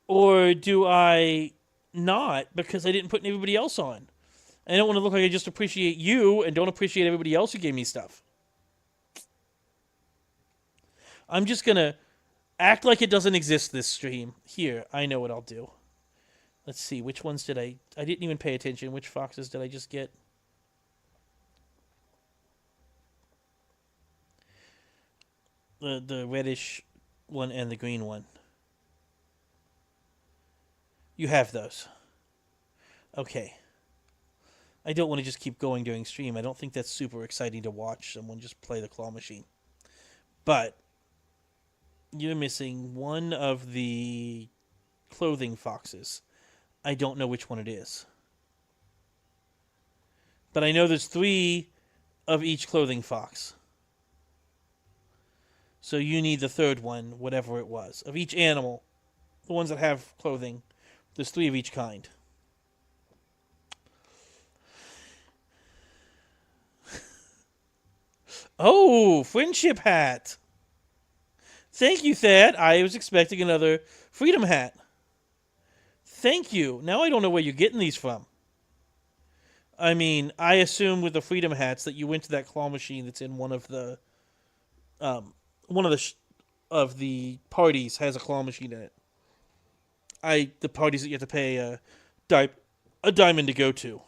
Or do I not, because I didn't put everybody else on? I don't want to look like I just appreciate you and don't appreciate everybody else who gave me stuff. I'm just going to act like it doesn't exist this stream. Here, I know what I'll do. Let's see, which ones did I didn't even pay attention. Which foxes did I just get? The reddish one and the green one. You have those. Okay. I don't want to just keep going during stream. I don't think that's super exciting to watch someone just play the claw machine. But you're missing one of the clothing foxes. I don't know which one it is. But I know there's 3 of each clothing fox. So you need the 3rd one, whatever it was. Of each animal, the ones that have clothing, there's 3 of each kind. Oh, friendship hat. Thank you, Thad. I was expecting another freedom hat. Thank you. Now I don't know where you're getting these from. I mean, I assume with the Freedom hats that you went to that claw machine that's in one of the of the parties has a claw machine in it. The parties that you have to pay a diamond to go to.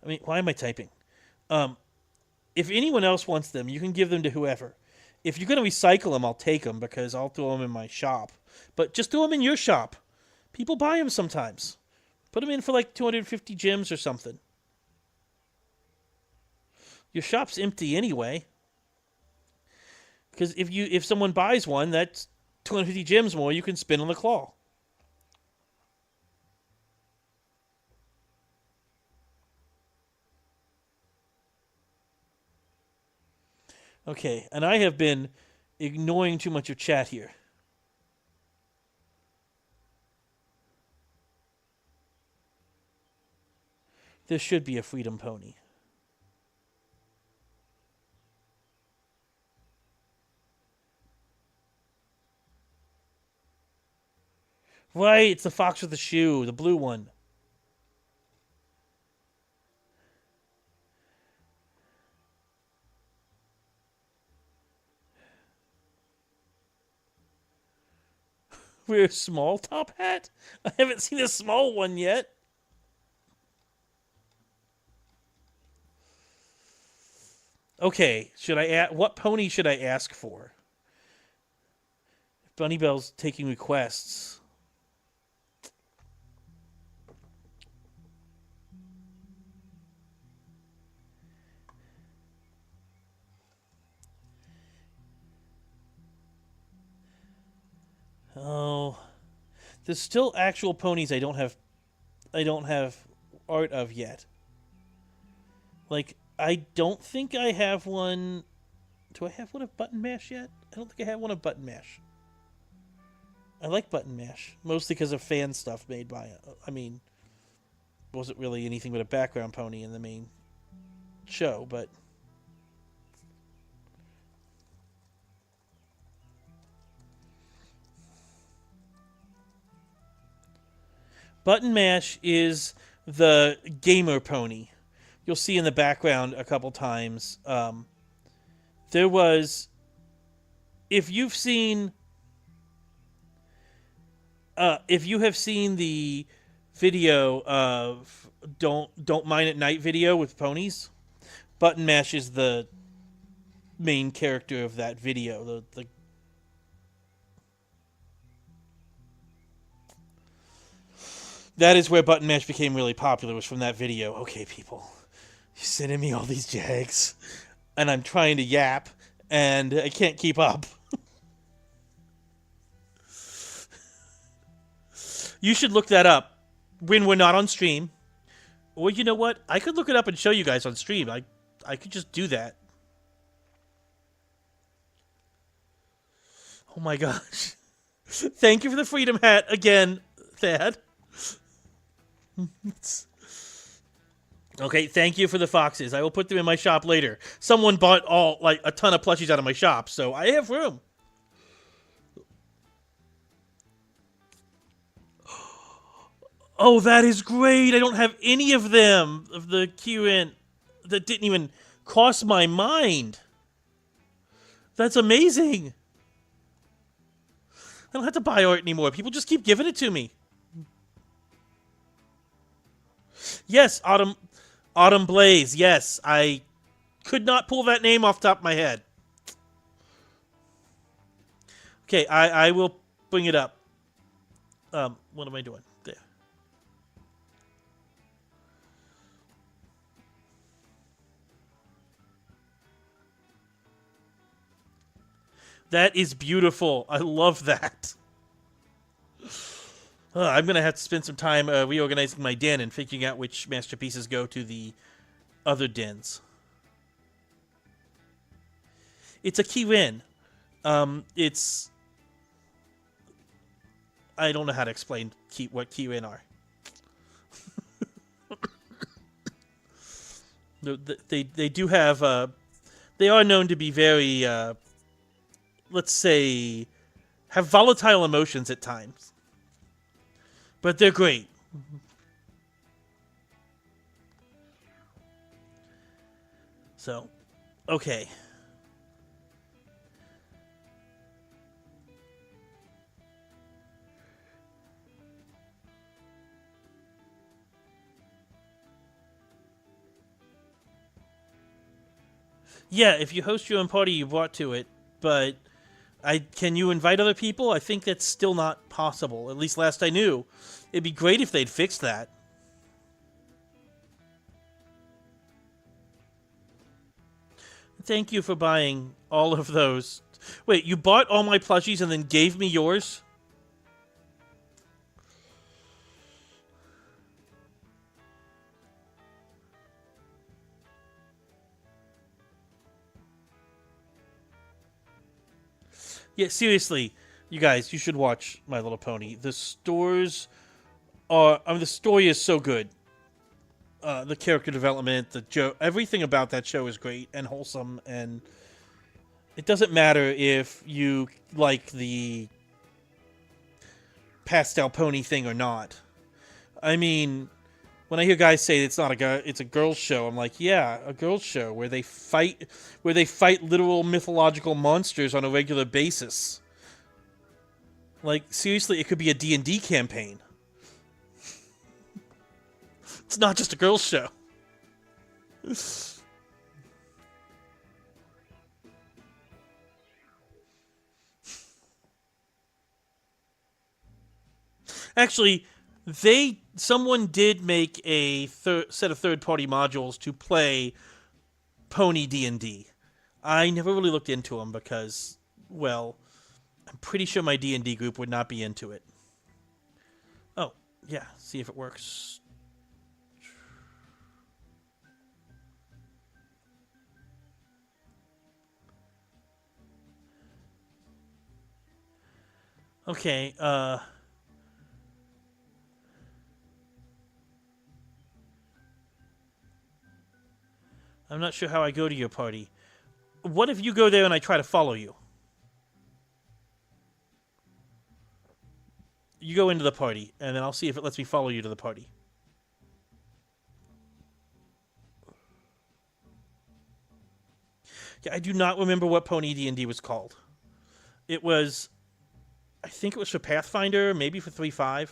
I mean, why am I typing? If anyone else wants them, you can give them to whoever. If you're going to recycle them, I'll take them because I'll throw them in my shop. But just throw them in your shop. People buy them sometimes. Put them in for like 250 gems or something. Your shop's empty anyway. Because if someone buys one, that's 250 gems more you can spend on the claw. Okay, and I have been ignoring too much of chat here. There should be a freedom pony. Right, it's the fox with the shoe, the blue one. Wear a small top hat? I haven't seen a small one yet. Okay, what pony should I ask for? Bunny Bell's taking requests. Oh, there's still actual ponies I don't have art of yet. Like, I don't think I have one. Do I have one of Button Mash yet? I don't think I have one of Button Mash. I like Button Mash, mostly because of fan stuff made by it. I mean, wasn't really anything but a background pony in the main show, but Button Mash is the gamer pony. You'll see in the background a couple times. There was, if you've seen, if you have seen the video of Don't Mine at Night video with ponies, Button Mash is the main character of that video. That is where Button Mash became really popular, was from that video. Okay, people, you're sending me all these jags, and I'm trying to yap, and I can't keep up. You should look that up when we're not on stream. Or you know what? I could look it up and show you guys on stream. I could just do that. Oh my gosh. Thank you for the freedom hat again, Thad. Okay, thank you for the foxes. I will put them in my shop later. Someone bought a ton of plushies out of my shop, so I have room. Oh, that is great. I don't have any of them, of the QN. That didn't even cross my mind. That's amazing. I don't have to buy art anymore. People just keep giving it to me. Yes, Autumn Blaze. Yes, I could not pull that name off the top of my head. Okay, I will bring it up. What am I doing? There. That is beautiful. I love that. I'm going to have to spend some time reorganizing my den and figuring out which masterpieces go to the other dens. It's a Kirin. It's... I don't know how to explain what Kirin are. They do have They are known to be very, let's say, have volatile emotions at times. But they're great. So, okay. Yeah, if you host your own party, you brought to it, but can you invite other people? I think that's still not possible. At least last I knew. It'd be great if they'd fixed that. Thank you for buying all of those. Wait, you bought all my plushies and then gave me yours? Yeah, seriously, you guys, you should watch My Little Pony. The stores are. I mean, the story is so good. The character development, the joke, everything about that show is great and wholesome, and it doesn't matter if you like the pastel pony thing or not. I mean, when I hear guys say it's not a guy, it's a girls' show, I'm like, yeah, a girls' show where they fight literal mythological monsters on a regular basis. Like, seriously, it could be a D&D campaign. It's not just a girls' show. Actually, someone did make a set of third-party modules to play Pony D&D. I never really looked into them because, well, I'm pretty sure my D&D group would not be into it. Oh, yeah, see if it works. Okay, I'm not sure how I go to your party. What if you go there and I try to follow you? You go into the party, and then I'll see if it lets me follow you to the party. Yeah, I do not remember what Pony D&D was called. It was, I think it was for Pathfinder, maybe for 3.5.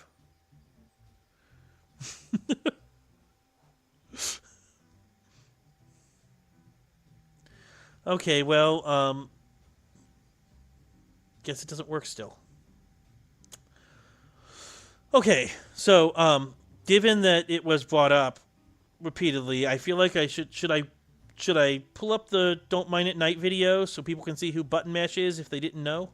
Okay, well, guess it doesn't work still. Okay, so given that it was brought up repeatedly, I feel like I should I pull up the Don't Mind It Night video so people can see who Button Mash is if they didn't know?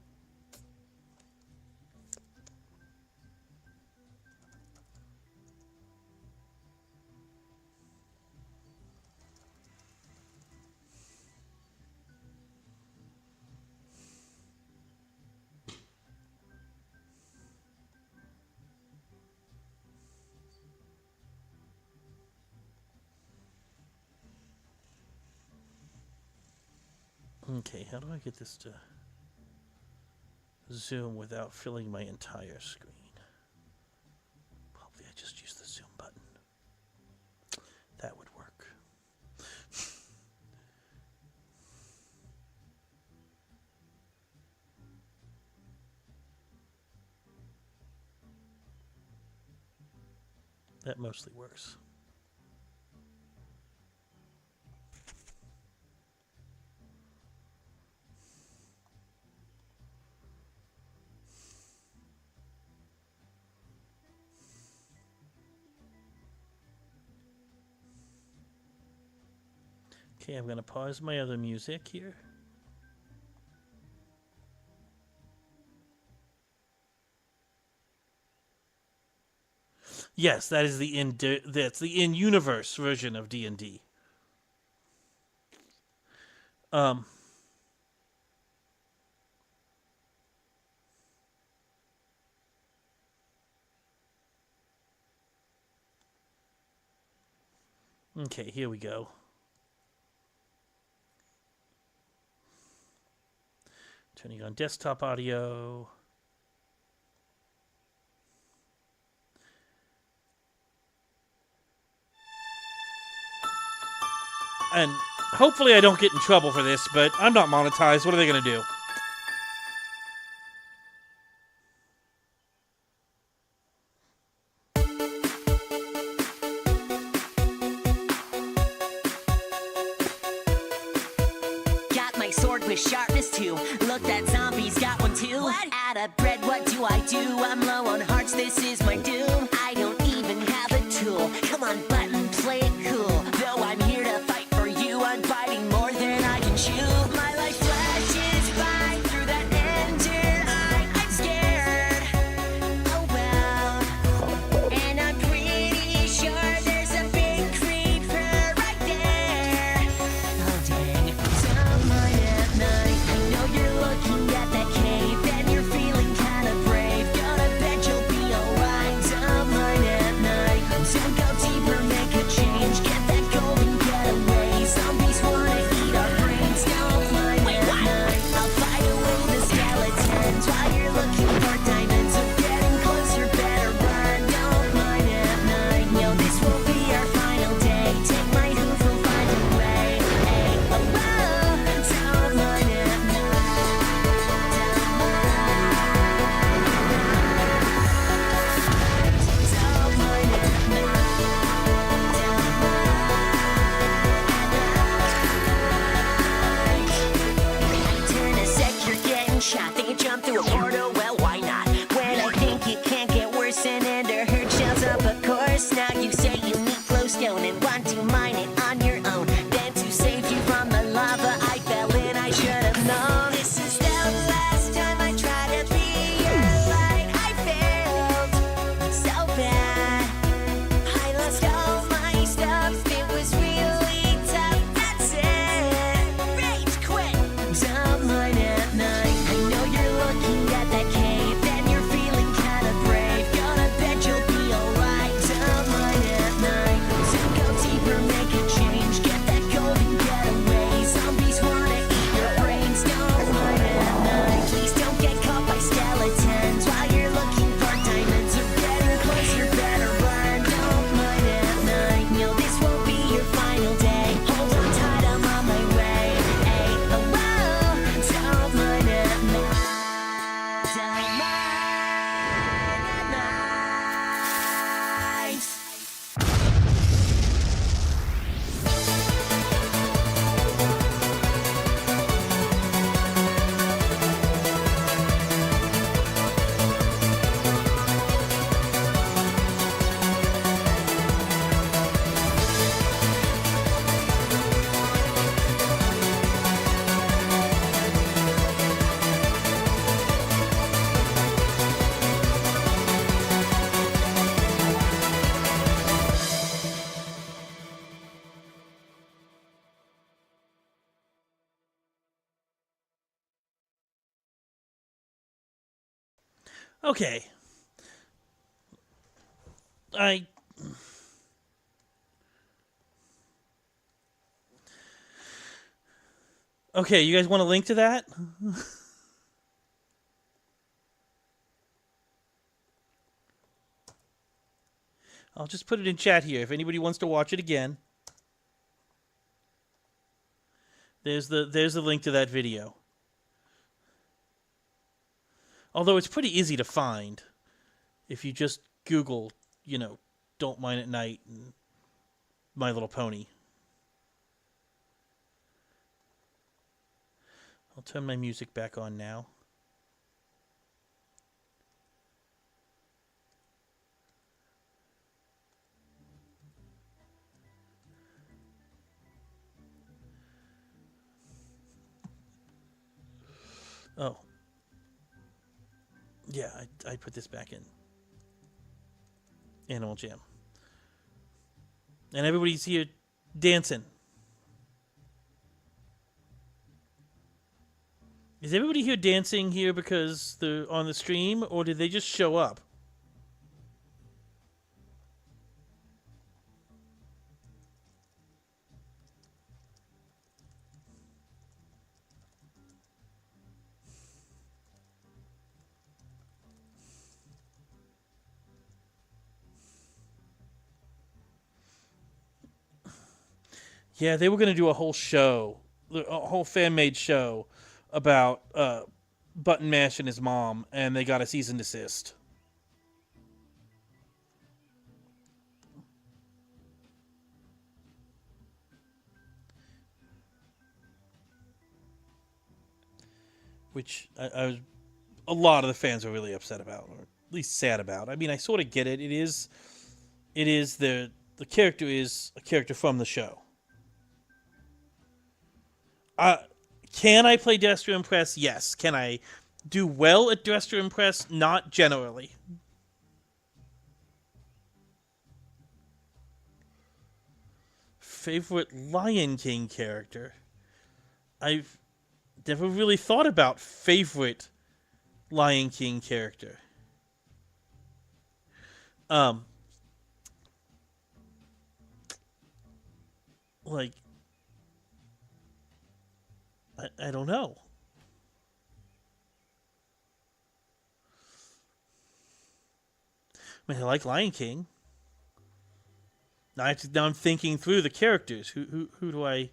Okay, how do I get this to zoom without filling my entire screen? Probably I just use the zoom button. That would work. That mostly works. Okay, I'm going to pause my other music here. Yes, that is that's the in-universe version of D&D. Um, okay, here we go. Turning on desktop audio. And hopefully I don't get in trouble for this, but I'm not monetized. What are they going to do? Got my sword with sharpness too. Look, that zombie's got one too. What? Out of bread, what do? I'm low on hearts, this is my doom. I don't even have a tool. Come on, button, play it cool. Though I'm here to fight for you, I'm fighting more than I can chew. My life flashes by through that ender eye. I'm scared. Oh well. And I'm pretty sure there's a big creeper right there. Oh dang. Someone at night, I know you're looking at that cave and you're feeling kinda brave. Gonna bet you'll be alright. Someone at night, so go deeper, make a change. Get that golden getaway. Zombies wanna eat our brains. Don't mind at night. I'll fight away the skeletons while you're looking for diamonds. So getting closer, better run. Don't mind at night. No, this won't be our final day. Take my hoof, we'll find a way. Hey, oh, oh, don't mind at turn a sec, you're getting shot. Think you jump through a portal? Well, why not? When I think it can't get worse, and Ender Herd shows up, of course. Now you say you need glowstone and want to mine it on your own. Then to save you from the lava, I fell in, I should have known. This is the last time I try to be your light. I failed so bad. I lost all my stuff, it was really tough. That's it. Rage quit. Someone at night, I know you're looking at that cave and you're feeling kinda brave. Gonna bet you'll be alright. Someone at night, so go deeper, make a change. Get that golden getaway. Zombies wanna eat your brains. Don't mind at night. Please don't get caught by skeletons while you're looking for diamonds. Or getting closer, better run. Don't mind at night. No, this won't be your final day. Hold on tight, I'm on my way. Hey, oh, oh, don't mind at night. Don't mind at night. Okay. Okay, you guys want a link to that? I'll just put it in chat here if anybody wants to watch it again. There's the link to that video. Although it's pretty easy to find if you just Google, you know, Don't Mine at Night and My Little Pony. I'll turn my music back on now. Oh. Yeah, I put this back in Animal Jam. And everybody's here dancing. Is everybody here dancing here because they're on the stream, or did they just show up? Yeah, they were gonna do a whole show, a whole fan-made show about Button Mash and his mom, and they got a cease and desist. Which I was, a lot of the fans were really upset about, or at least sad about. I mean, I sort of get it. It is the character is a character from the show. Uh, can I play Dress to Impress? Yes. Can I do well at Dress to Impress? Not generally. Favorite Lion King character? I've never really thought about favorite Lion King character. Um, like, I don't know. I mean, I like Lion King. Now I'm thinking through the characters. Who do I?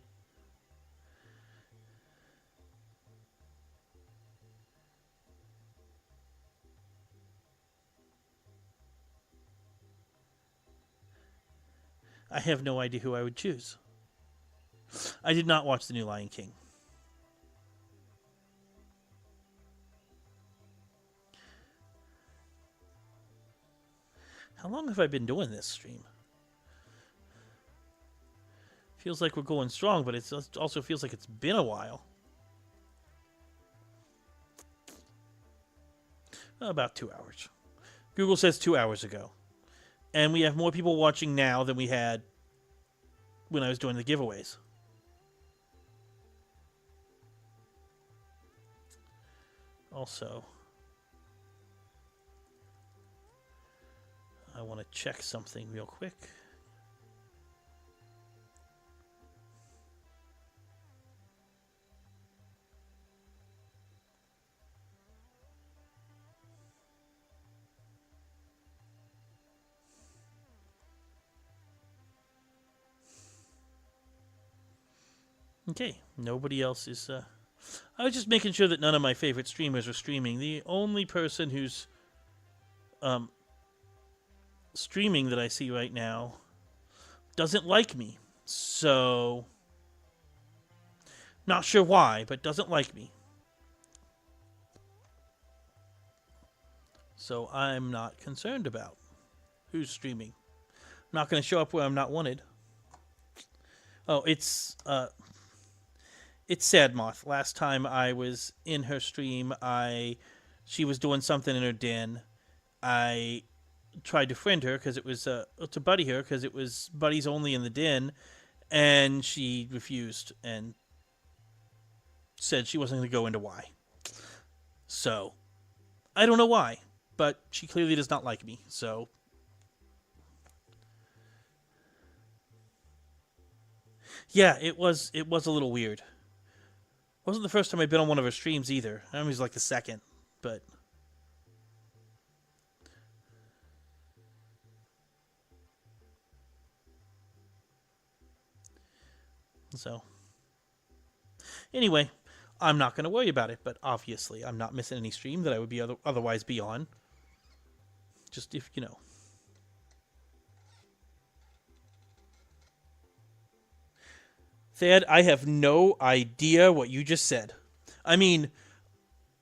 I have no idea who I would choose. I did not watch the new Lion King. How long have I been doing this stream? Feels like we're going strong, but it also feels like it's been a while. About 2 hours. Google says 2 hours ago. And we have more people watching now than we had when I was doing the giveaways. Also, I want to check something real quick. Okay, nobody else is... I was just making sure that none of my favorite streamers are streaming. The only person who's streaming that I see right now doesn't like me. So, not sure why, but doesn't like me. So I'm not concerned about who's streaming. I'm not going to show up where I'm not wanted. Oh, it's Sad Moth. Last time I was in her stream, she was doing something in her den. I tried to friend her because it was to buddy her because it was buddies only in the den, and she refused and said she wasn't going to go into why. So I don't know why, but she clearly does not like me. So yeah, it was a little weird. Wasn't the first time I'd been on one of her streams either. I mean, it was like the second, but so anyway, I'm not going to worry about it, but obviously I'm not missing any stream that I would be otherwise be on. Just if you know. Thad, I have no idea what you just said. I mean,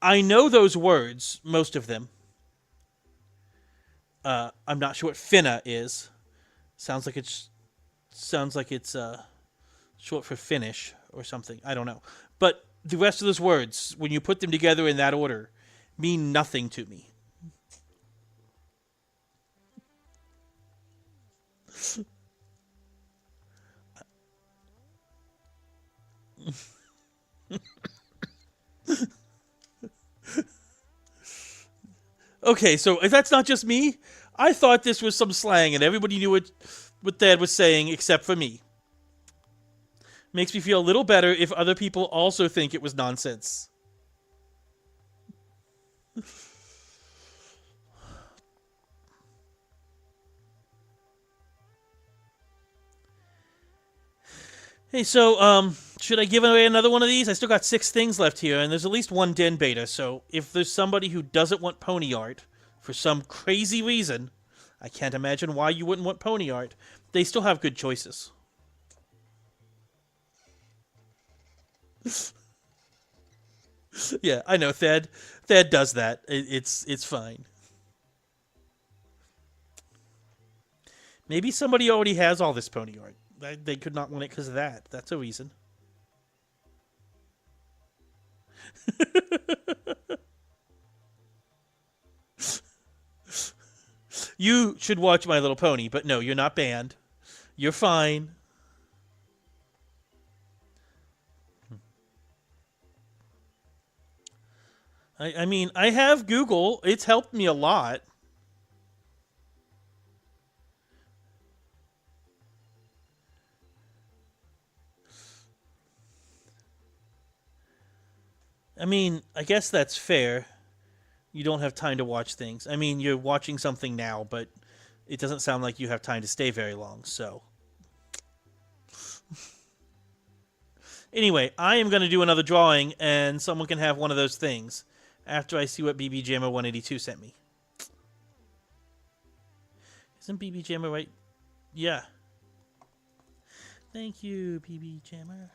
I know those words, most of them. I'm not sure what finna is. Sounds like it's short for finish or something. I don't know. But the rest of those words, when you put them together in that order, mean nothing to me. Okay, so if that's not just me, I thought this was some slang and everybody knew what Dad was saying except for me. Makes me feel a little better if other people also think it was nonsense. Hey, so, should I give away another one of these? I still got 6 things left here, and there's at least one den beta, so if there's somebody who doesn't want pony art for some crazy reason, I can't imagine why you wouldn't want pony art, they still have good choices. Yeah, I know, Thad. Thad does that. It's fine. Maybe somebody already has all this pony art. They could not want it because of that. That's a reason. You should watch My Little Pony, but no, you're not banned. You're fine. I mean, I have Google. It's helped me a lot. I mean, I guess that's fair. You don't have time to watch things. I mean, you're watching something now, but it doesn't sound like you have time to stay very long, so. Anyway, I am going to do another drawing, and someone can have one of those things after I see what BB Jammer 182 sent me. Isn't BB Jammer right? Yeah. Thank you, BB Jammer.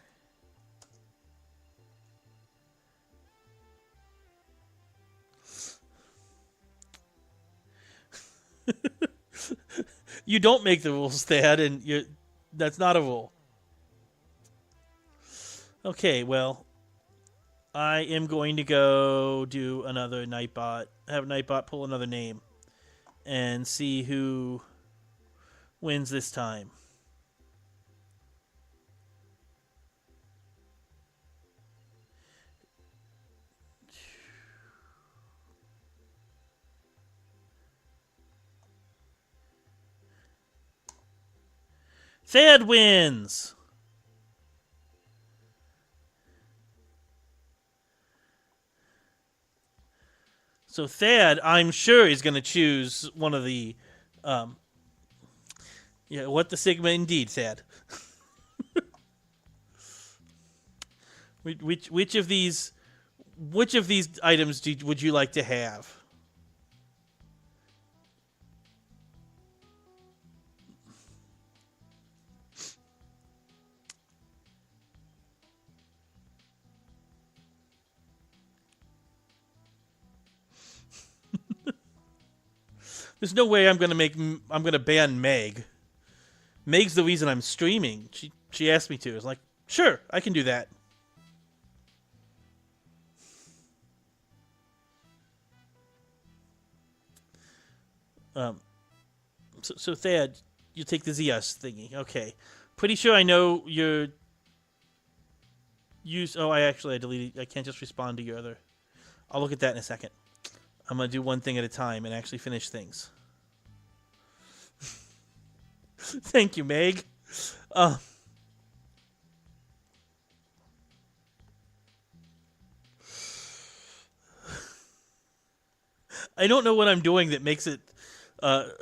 You don't make the rules, Thad, and that's not a rule. Okay, well, I am going to go do another Nightbot, have Nightbot pull another name, and see who wins this time. Thad wins! So Thad, I'm sure, is going to choose one of the... yeah, what the Sigma indeed, Thad. which of these items would you like to have? There's no way I'm gonna ban Meg. Meg's the reason I'm streaming. She asked me to. I was like, sure, I can do that. So Thad, you take the ZS thingy. Okay. Pretty sure I know your use. Oh, I deleted. I can't just respond to your other. I'll look at that in a second. I'm gonna do one thing at a time and actually finish things. Thank you, Meg. I don't know what I'm doing that makes it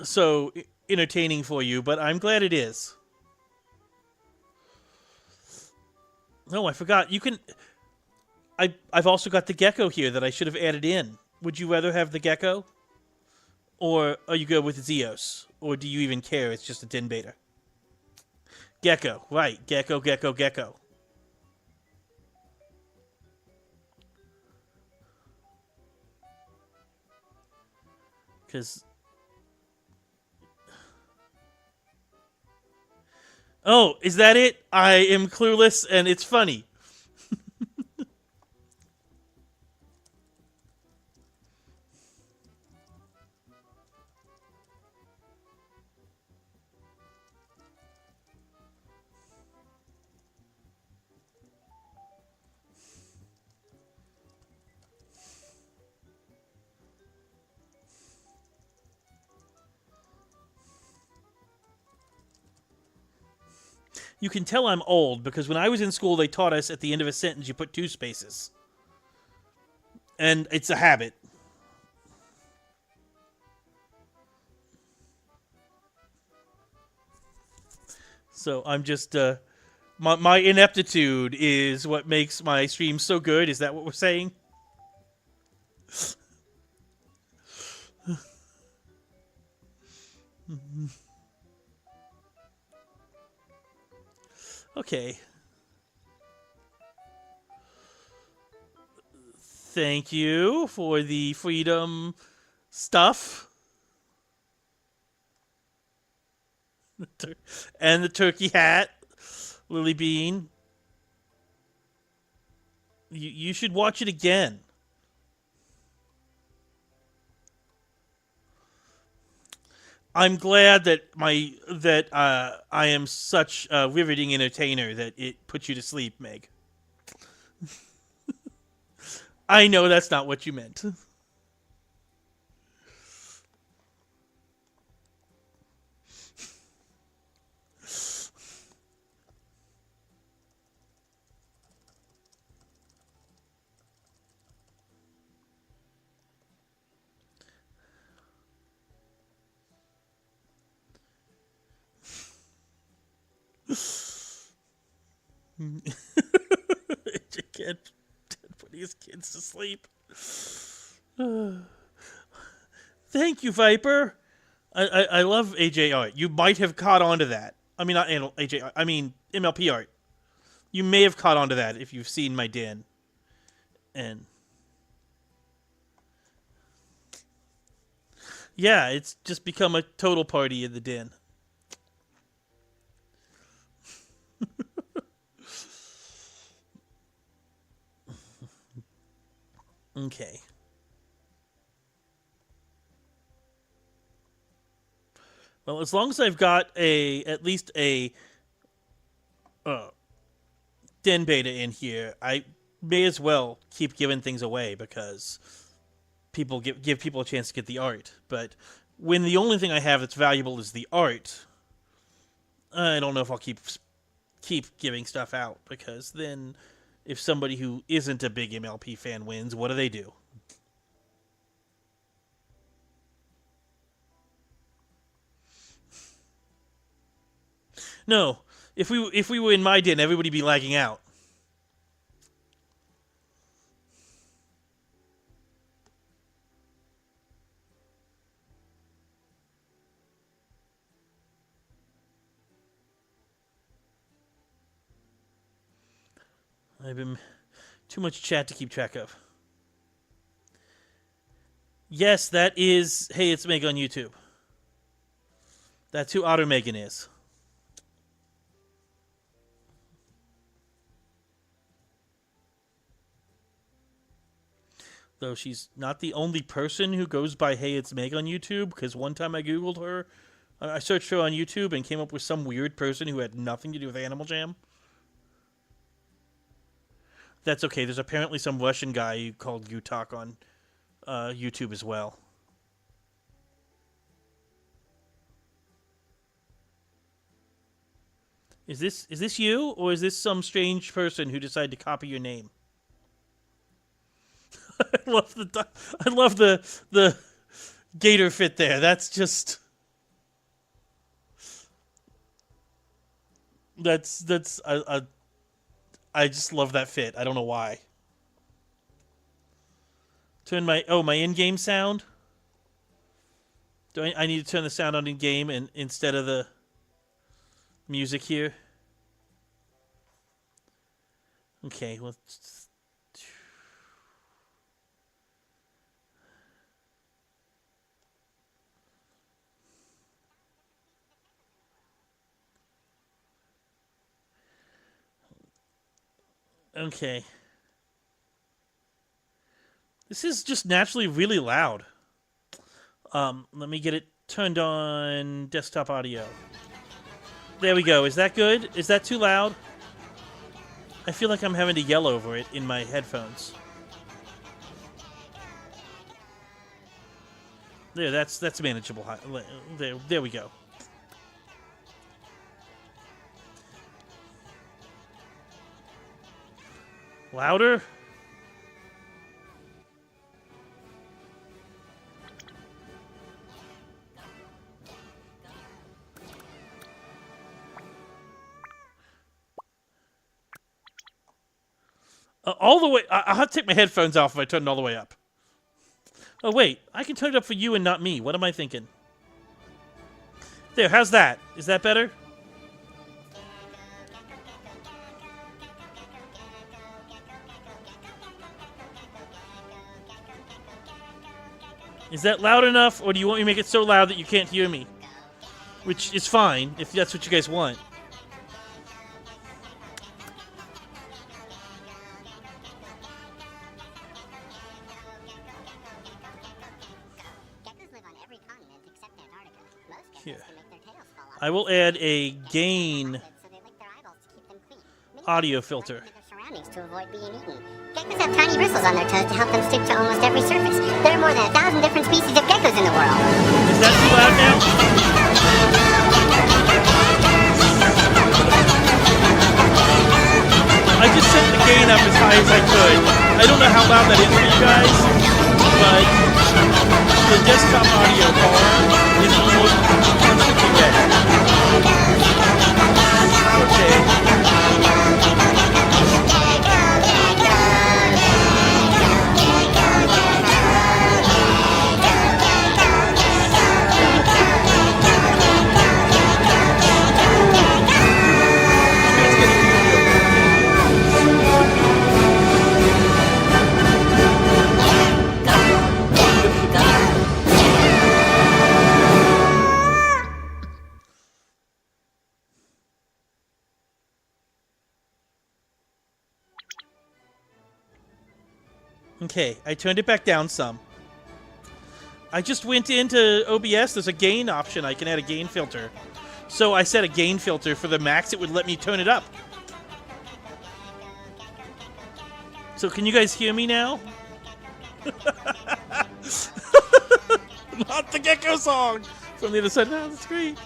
so entertaining for you, but I'm glad it is. No, I forgot. You can. I've also got the gecko here that I should have added in. Would you rather have the gecko? Or are you good with Zeos? Or do you even care? It's just a den beta. Gecko, right. Gecko, gecko, gecko. Because... Oh, is that it? I am clueless and it's funny. You can tell I'm old because when I was in school, they taught us at the end of a sentence you put 2 spaces. And it's a habit. So I'm just My ineptitude is what makes my stream so good. Is that what we're saying? Okay. Thank you for the freedom stuff. And the turkey hat, Lily Bean. You should watch it again. I'm glad that I am such a riveting entertainer that it puts you to sleep, Meg. I know that's not what you meant. Can't put his kids to sleep. Thank you, Viper. I love AJ art. You might have caught on to that. I mean, not AJ art. I mean, MLP art. You may have caught on to that if you've seen my den. And yeah, it's just become a total party in the den. Okay. Well, as long as I've got at least a den beta in here, I may as well keep giving things away because people give people a chance to get the art. But when the only thing I have that's valuable is the art, I don't know if I'll keep giving stuff out because then if somebody who isn't a big MLP fan wins, what do? No, if we were in my den, everybody'd be lagging out. I've been too much chat to keep track of. Yes, that is. Hey, it's Meg on YouTube. That's who Otter Megan is. Though she's not the only person who goes by Hey, it's Meg on YouTube, because one time I Googled her, I searched her on YouTube and came up with some weird person who had nothing to do with Animal Jam. That's okay. There's apparently some Russian guy called Gutak on YouTube as well. Is this you, or is this some strange person who decided to copy your name? I love the gator fit there. That's just I just love that fit. I don't know why. Turn my in-game sound. Do I need to turn the sound on in game and instead of the music here? Okay, let's. Okay. This is just naturally really loud. Let me get it turned on desktop audio. There we go. Is that good? Is that too loud? I feel like I'm having to yell over it in my headphones. There, that's manageable. There we go. Louder? All the way. I'll have to take my headphones off if I turn it all the way up. Oh, wait. I can turn it up for you and not me. What am I thinking? There, how's that? Is that better? Is that loud enough, or do you want me to make it so loud that you can't hear me? Which is fine, if that's what you guys want. Here. I will add a gain audio filter. To avoid being eaten. Geckos have tiny bristles on their toes to help them stick to almost every surface. There are more than 1,000 different species of geckos in the world. Is that too loud now? I just set the gain up as high as I could. I don't know how loud that is for you guys, but the desktop audio bar is almost constantly dead. Okay. Okay, I turned it back down some. I just went into OBS. There's a gain option. I can add a gain filter. So I set a gain filter for the max. It would let me turn it up. So can you guys hear me now? Not the gecko song from the other side of the screen.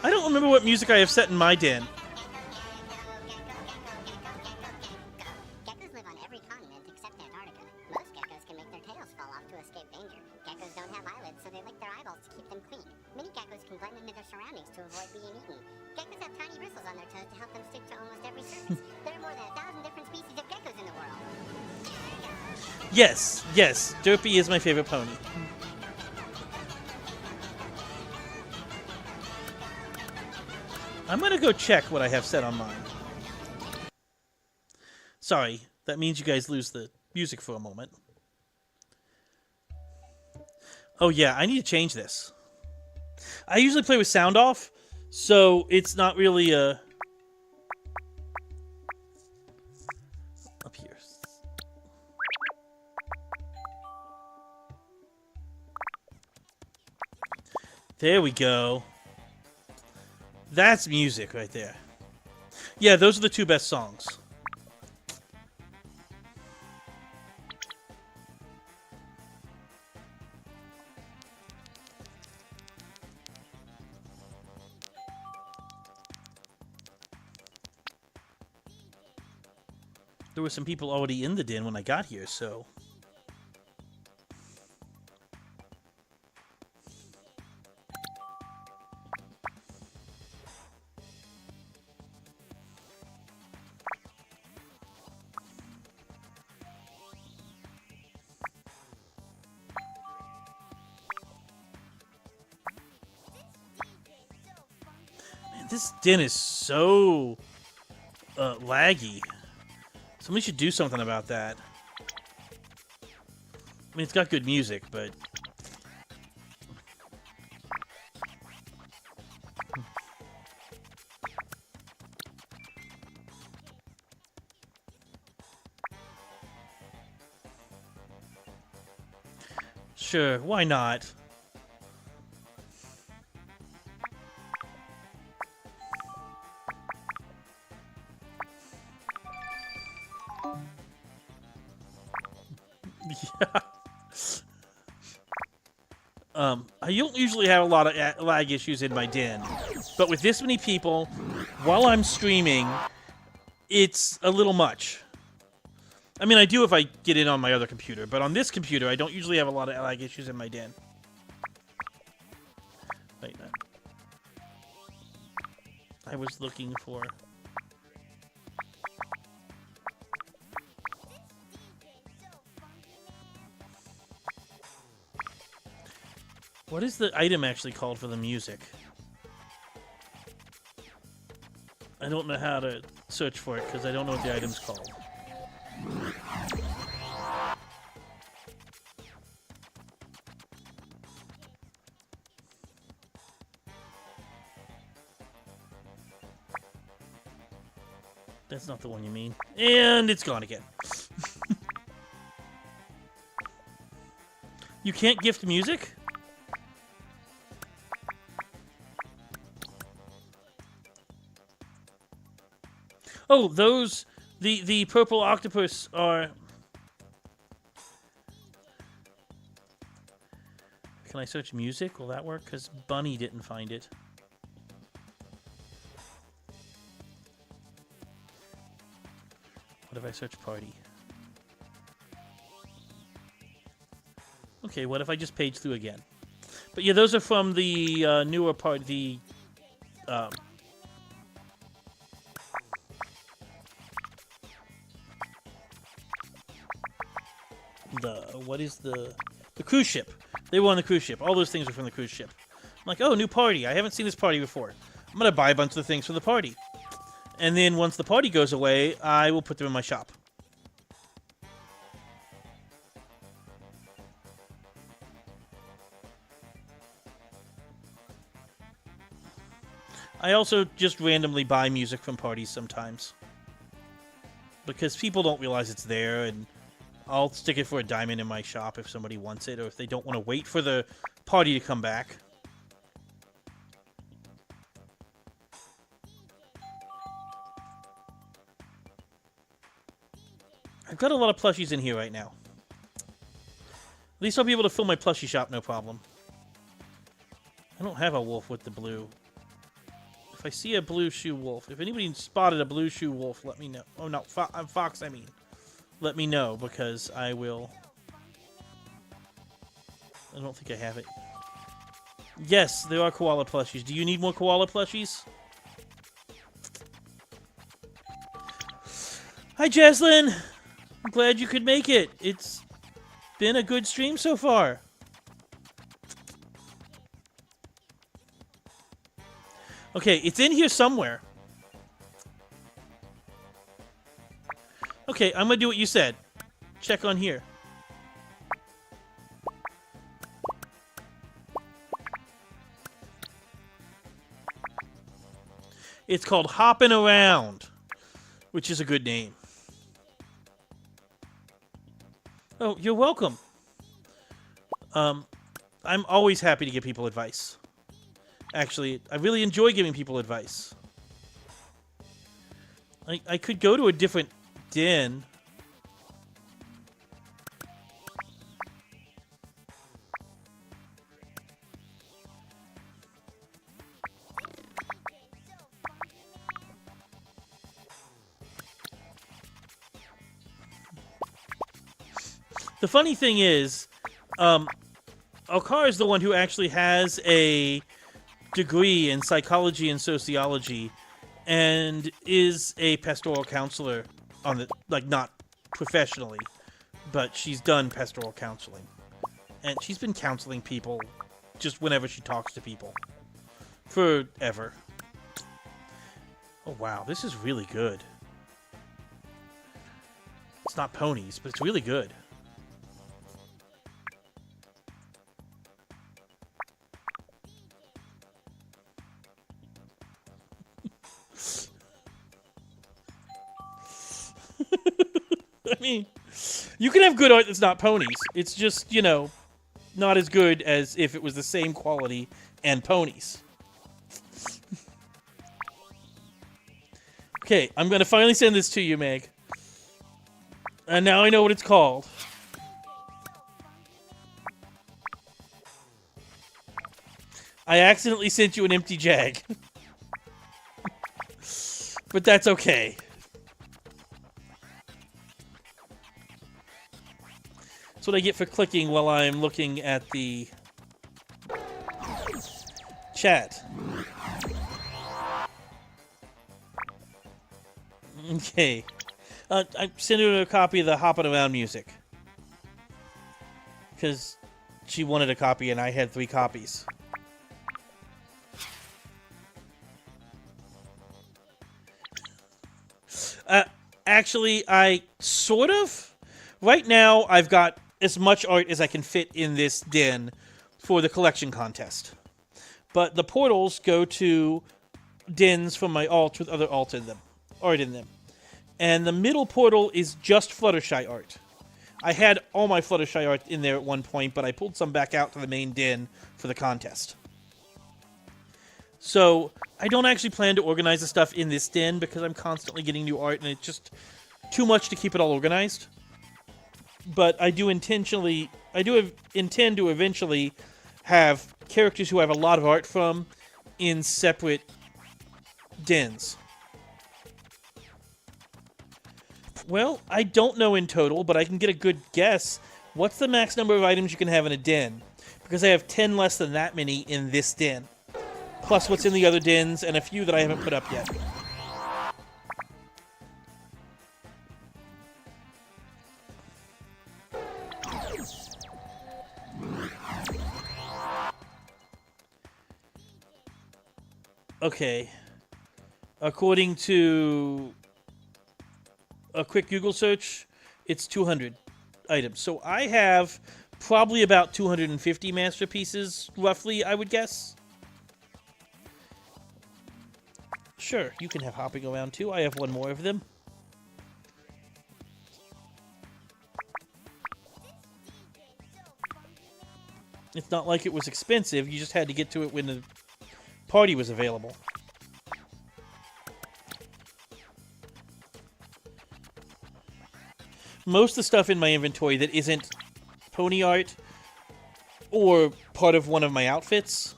I don't remember what music I have set in my den. Yes, yes, Derpy is my favorite pony. I'm gonna go check what I have set on mine. Sorry, that means you guys lose the music for a moment. Oh yeah, I need to change this. I usually play with sound off, so it's not really a... Up here. There we go. That's music right there. Yeah, those are the two best songs. There were some people already in the den when I got here, so... Man, this den is so... laggy. Somebody should do something about that. I mean, it's got good music, but... Sure, why not? Yeah. I don't usually have a lot of lag issues in my den, but with this many people, while I'm streaming, it's a little much. I mean, I do if I get in on my other computer, but on this computer, I don't usually have a lot of lag issues in my den. Wait, no. I was looking for... What is the item actually called for the music? I don't know how to search for it because I don't know what the item's called. That's not the one you mean. And it's gone again. You can't gift music? Oh, those... The purple octopus are... Can I search music? Will that work? Because Bunny didn't find it. What if I search party? Okay, what if I just page through again? But yeah, those are from the newer part, the what is the cruise ship? They were on the cruise ship. All those things are from the cruise ship. I'm like, oh, new party. I haven't seen this party before. I'm gonna buy a bunch of the things for the party. And then once the party goes away, I will put them in my shop. I also just randomly buy music from parties sometimes. Because people don't realize it's there, and I'll stick it for a diamond in my shop if somebody wants it, or if they don't want to wait for the party to come back. I've got a lot of plushies in here right now. At least I'll be able to fill my plushie shop, no problem. I don't have a wolf with the blue. If I see a blue shoe wolf, if anybody spotted a blue shoe wolf, let me know. Oh, no, I'm fox, I mean. Let me know, because I will... I don't think I have it. Yes, there are koala plushies. Do you need more koala plushies? Hi, Jaslyn! I'm glad you could make it. It's been a good stream so far. Okay, it's in here somewhere. Okay, I'm gonna do what you said. Check on here. It's called Hoppin' Around, which is a good name. Oh, you're welcome. I'm always happy to give people advice. Actually, I really enjoy giving people advice. I could go to a different den. The funny thing is, Alcar is the one who actually has a degree in psychology and sociology and is a pastoral counselor on the, like, not professionally, but she's done pastoral counseling. And she's been counseling people just whenever she talks to people. Forever. Oh, wow. This is really good. It's not ponies, but it's really good. I mean, you can have good art that's not ponies. It's just, you know, not as good as if it was the same quality and ponies. Okay, I'm going to finally send this to you, Meg. And now I know what it's called. I accidentally sent you an empty jag. But that's okay. That's what I get for clicking while I'm looking at the chat. Okay. I sent her a copy of the Hoppin' Around music. Because she wanted a copy, and I had 3 copies. Actually, I sort of. Right now, I've got as much art as I can fit in this den for the collection contest. But the portals go to dens from my alt with other art in them. And the middle portal is just Fluttershy art. I had all my Fluttershy art in there at one point, but I pulled some back out to the main den for the contest. So, I don't actually plan to organize the stuff in this den because I'm constantly getting new art and it's just too much to keep it all organized. But I do intend to eventually have characters who I have a lot of art from in separate dens. Well, I don't know in total, but I can get a good guess. What's the max number of items you can have in a den? Because I have 10 less than that many in this den. Plus what's in the other dens, and a few that I haven't put up yet. Okay. According to a quick Google search, it's 200 items. So I have probably about 250 masterpieces, roughly, I would guess. Sure, you can have hopping around too. I have one more of them. It's not like it was expensive. You just had to get to it when the party was available. Most of the stuff in my inventory that isn't pony art or part of one of my outfits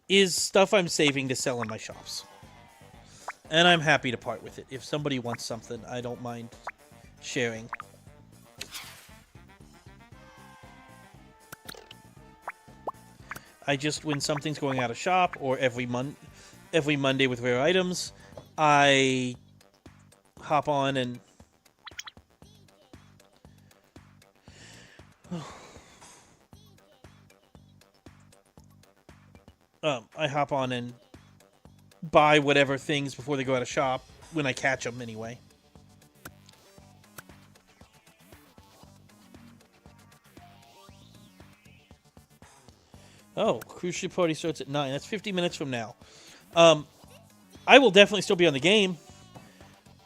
is stuff I'm saving to sell in my shops. And I'm happy to part with it. If somebody wants something, I don't mind sharing. I just, when something's going out of shop, or every Monday with rare items, I hop on and buy whatever things before they go out of shop, when I catch them anyway. Oh, cruise ship party starts at 9. That's 50 minutes from now. I will definitely still be on the game.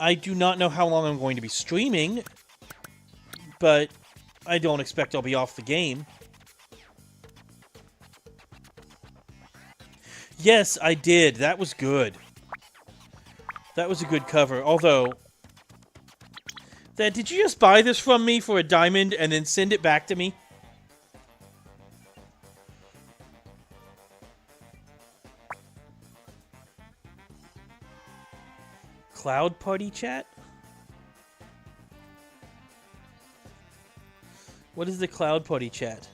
I do not know how long I'm going to be streaming, but I don't expect I'll be off the game. Yes, I did. That was good. That was a good cover. Although, did you just buy this from me for a diamond and then send it back to me? Cloud party chat? What is the cloud party chat?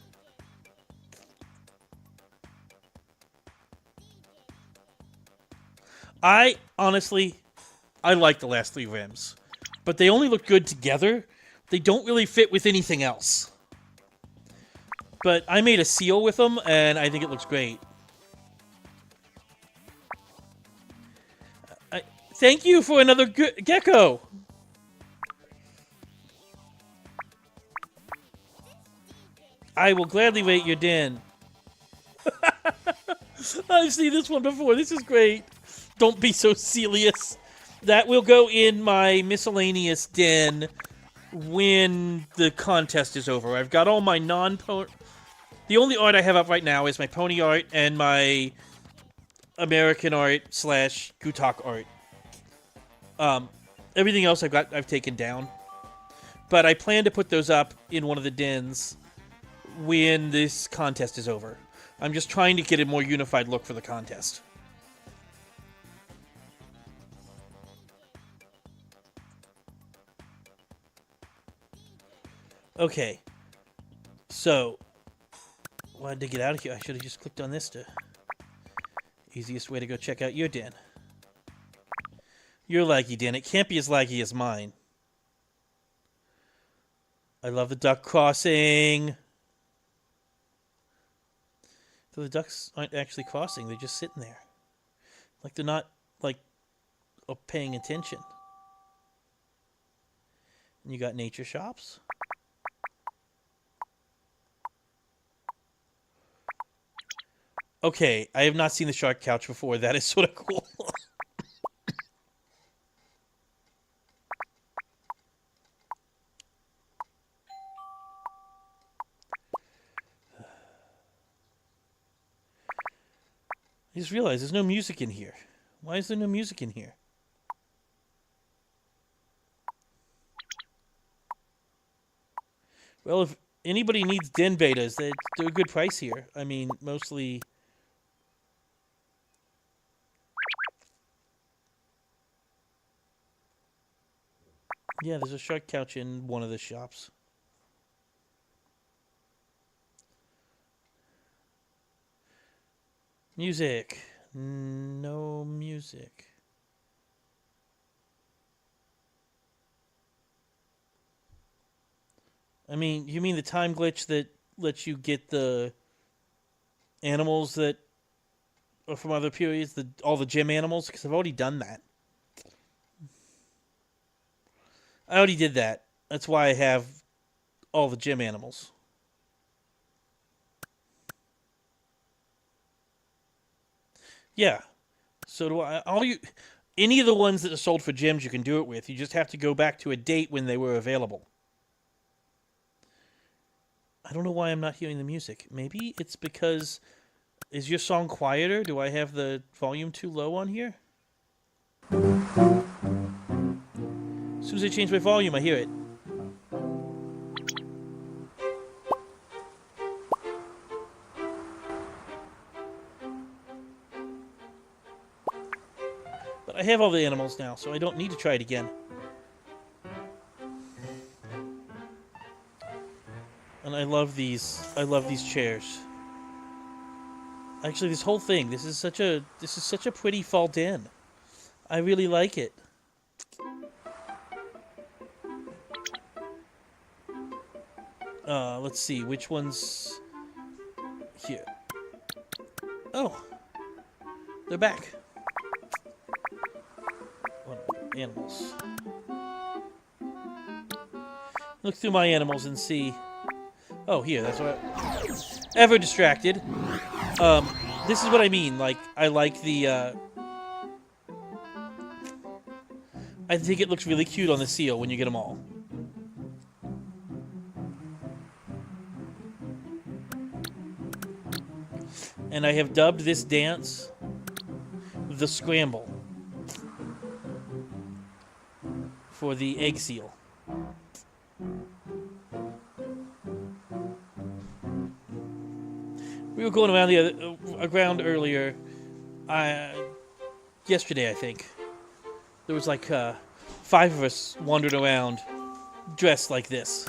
Honestly, I like the last 3 rims. But they only look good together. They don't really fit with anything else. But I made a seal with them, and I think it looks great. Thank you for another gecko! I will gladly rate your den. I've seen this one before. This is great. Don't be so serious. That will go in my miscellaneous den when the contest is over. I've got all my non-pony... The only art I have up right now is my pony art and my American art / Gutak art. Everything else I've taken down. But I plan to put those up in one of the dens when this contest is over. I'm just trying to get a more unified look for the contest. Okay. So, wanted to get out of here. I should have just clicked on this to... Easiest way to go check out your den. Your laggy den. It can't be as laggy as mine. I love the duck crossing. So the ducks aren't actually crossing, they're just sitting there. Like they're not, like, paying attention. And you got nature shops. Okay, I have not seen the shark couch before. That is sort of cool. I just realized there's no music in here. Why is there no music in here? Well, if anybody needs den betas, they're a good price here. I mean, mostly... Yeah, there's a shark couch in one of the shops. Music. No music. I mean, you mean the time glitch that lets you get the animals that are from other periods, all the gym animals? Because I've already done that. I already did that. That's why I have all the gym animals. Yeah. So do I. Any of the ones that are sold for gyms, you can do it with. You just have to go back to a date when they were available. I don't know why I'm not hearing the music. Maybe it's because... Is your song quieter? Do I have the volume too low on here? As soon as I change my volume, I hear it. But I have all the animals now, so I don't need to try it again. And I love these chairs. Actually, this whole thing, this is such a pretty fall den. I really like it. Let's see, which one's here? Oh, they're back. Animals. Look through my animals and see. Oh, here, that's what ever distracted. This is what I mean. Like, I like the, I think it looks really cute on the seal when you get them all. And I have dubbed this dance the Scramble for the egg seal. We were going around earlier, yesterday I think. There was like 5 of us wandering around dressed like this.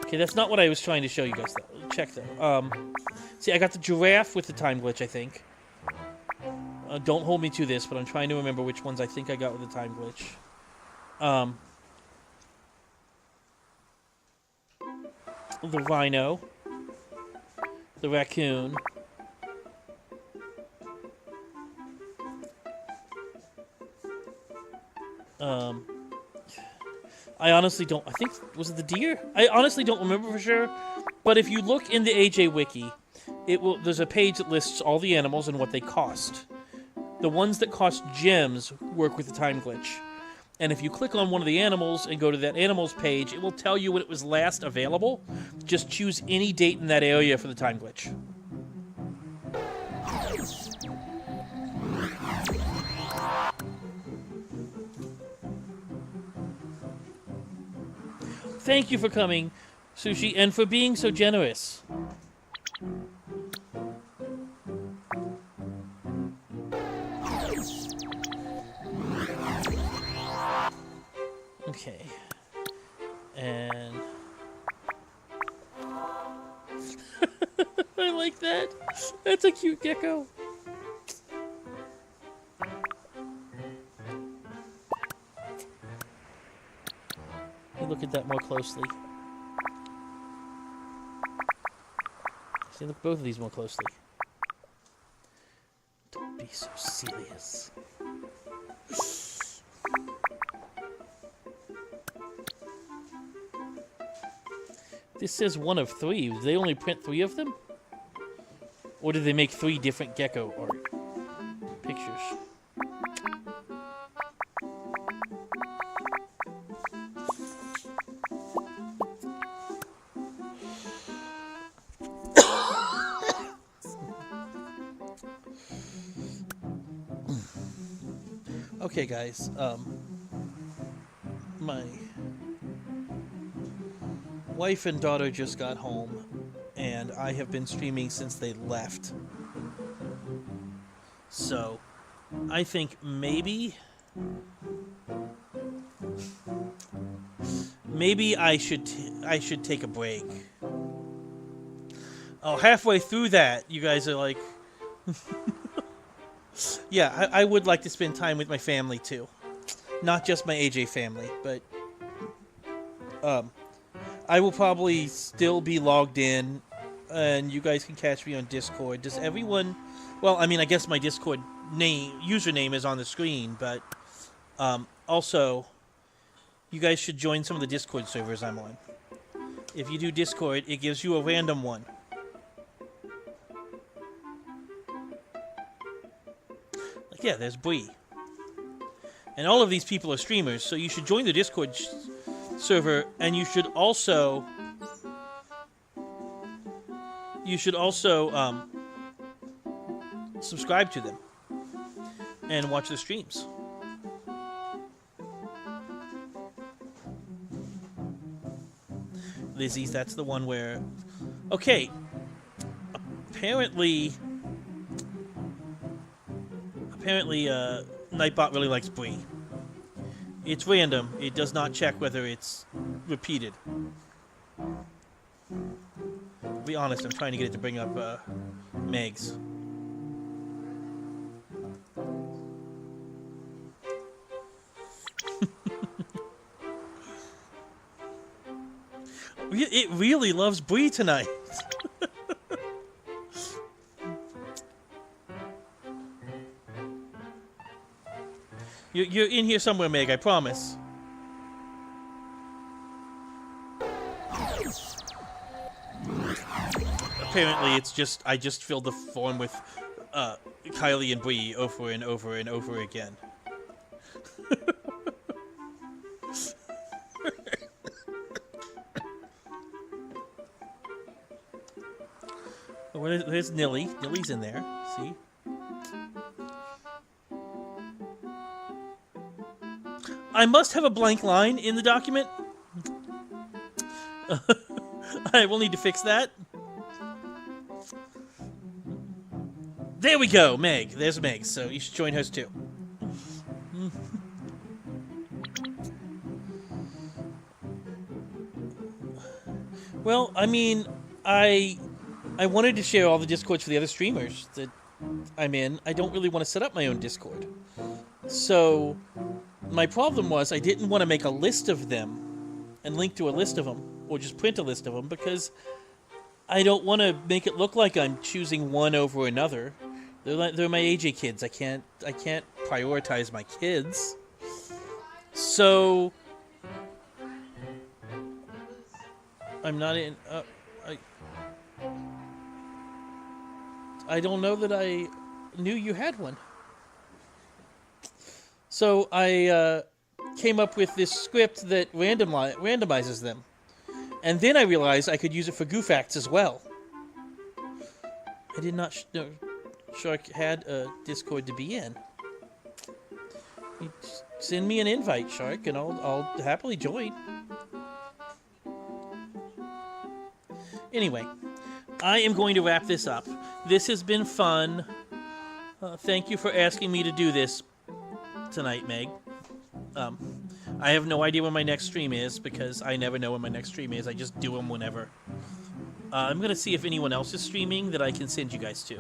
Okay, that's not what I was trying to show you guys though. Check though. See, I got the giraffe with the time glitch, I think. Don't hold me to this, but I'm trying to remember which ones I think I got with the time glitch. The rhino, the raccoon, I honestly don't, I think, was it the deer? I honestly don't remember for sure, but if you look in the AJ Wiki, there's a page that lists all the animals and what they cost. The ones that cost gems work with the time glitch. And if you click on one of the animals and go to that animals page, it will tell you when it was last available. Just choose any date in that area for the time glitch. Thank you for coming, Sushi, and for being so generous. Okay. And... I like that. That's a cute gecko. Let me look at that more closely. See, look at both of these more closely. Don't be so serious. This says 1 of 3. Did they only print 3 of them? Or did they make 3 different gecko art pictures? Okay, guys. My wife and daughter just got home, and I have been streaming since they left. So, I think maybe I should take a break. Oh, halfway through that, you guys are like, yeah, I would like to spend time with my family too, not just my AJ family, but I will probably still be logged in, and you guys can catch me on Discord. Does everyone... Well, I mean, I guess my Discord username is on the screen, but also, you guys should join some of the Discord servers I'm on. If you do Discord, it gives you a random one. Like, yeah, there's Bree. And all of these people are streamers, so you should join the Discord server, and you should also subscribe to them and watch the streams. Lizzie's, that's the one where... Okay. Apparently, Nightbot really likes Bree. It's random. It does not check whether it's repeated. To be honest, I'm trying to get it to bring up Megs. It really loves Bree tonight. You're in here somewhere, Meg, I promise. Apparently, it's just... I just filled the form with Kylie and Bree over and over and over again. There's Nilly. Nilly's in there. See? I must have a blank line in the document. I will need to fix that. There we go, Meg. There's Meg, so you should join hers too. Well, I mean, I wanted to share all the Discords for the other streamers that I'm in. I don't really want to set up my own Discord. So, my problem was I didn't want to make a list of them and link to a list of them, or just print a list of them, because I don't want to make it look like I'm choosing one over another. They're my AJ kids. I can't prioritize my kids. So I'm not in. I don't know that I knew you had one. So I came up with this script that randomizes them. And then I realized I could use it for GuFacts as well. I did not know Shark had a Discord to be in. You send me an invite, Shark, and I'll happily join. Anyway, I am going to wrap this up. This has been fun. Thank you for asking me to do this tonight, Meg. I have no idea when my next stream is, because I never know when my next stream is. I just do them whenever. I'm going to see if anyone else is streaming that I can send you guys to.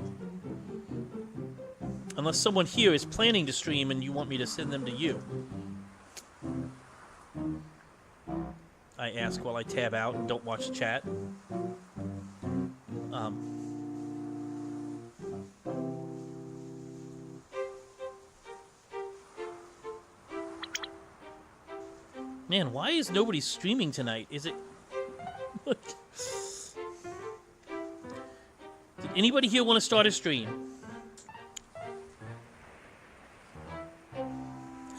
Unless someone here is planning to stream and you want me to send them to you. I ask while I tab out and don't watch the chat. Man, why is nobody streaming tonight? Is it... Did anybody here want to start a stream?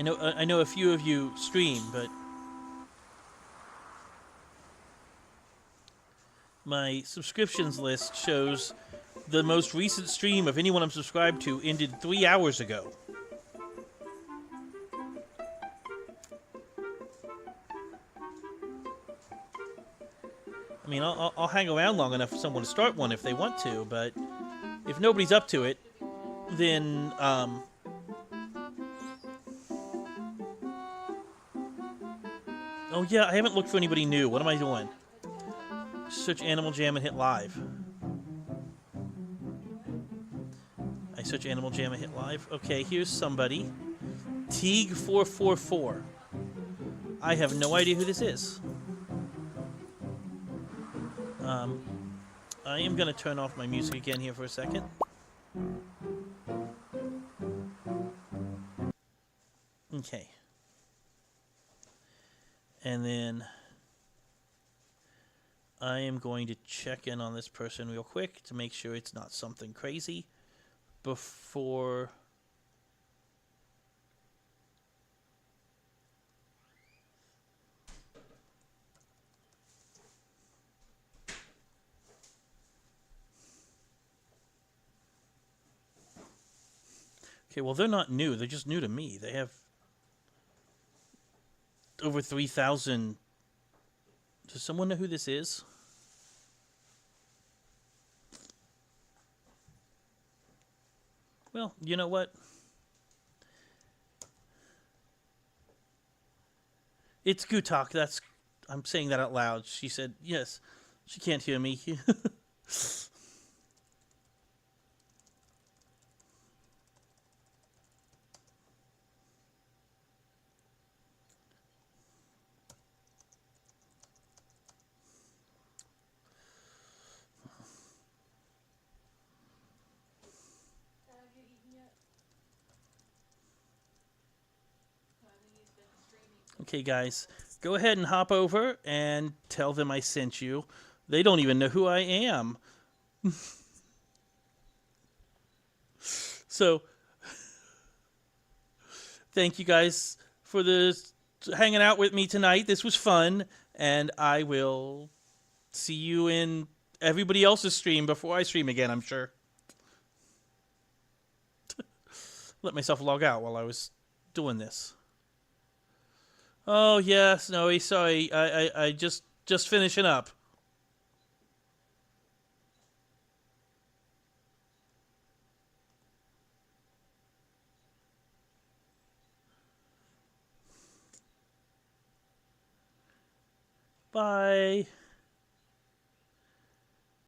I know a few of you stream, but my subscriptions list shows the most recent stream of anyone I'm subscribed to ended 3 hours ago. I mean, I'll hang around long enough for someone to start one if they want to, but if nobody's up to it, then, oh yeah, I haven't looked for anybody new. What am I doing? Search Animal Jam and hit live. I search Animal Jam and hit live. Okay, here's somebody. Teague444. I have no idea who this is. I am going to turn off my music again here for a second. Okay. And then I am going to check in on this person real quick to make sure it's not something crazy before... Okay, well, they're not new. They're just new to me. They have over 3,000. Does someone know who this is? Well, you know what? It's Gutak. That's... I'm saying that out loud. She said, yes. She can't hear me. Okay, guys, go ahead and hop over and tell them I sent you. They don't even know who I am. So, thank you guys for hanging out with me tonight. This was fun, and I will see you in everybody else's stream before I stream again, I'm sure. Let myself log out while I was doing this. Oh, yes, Snowy, sorry. I just finishing up. Bye.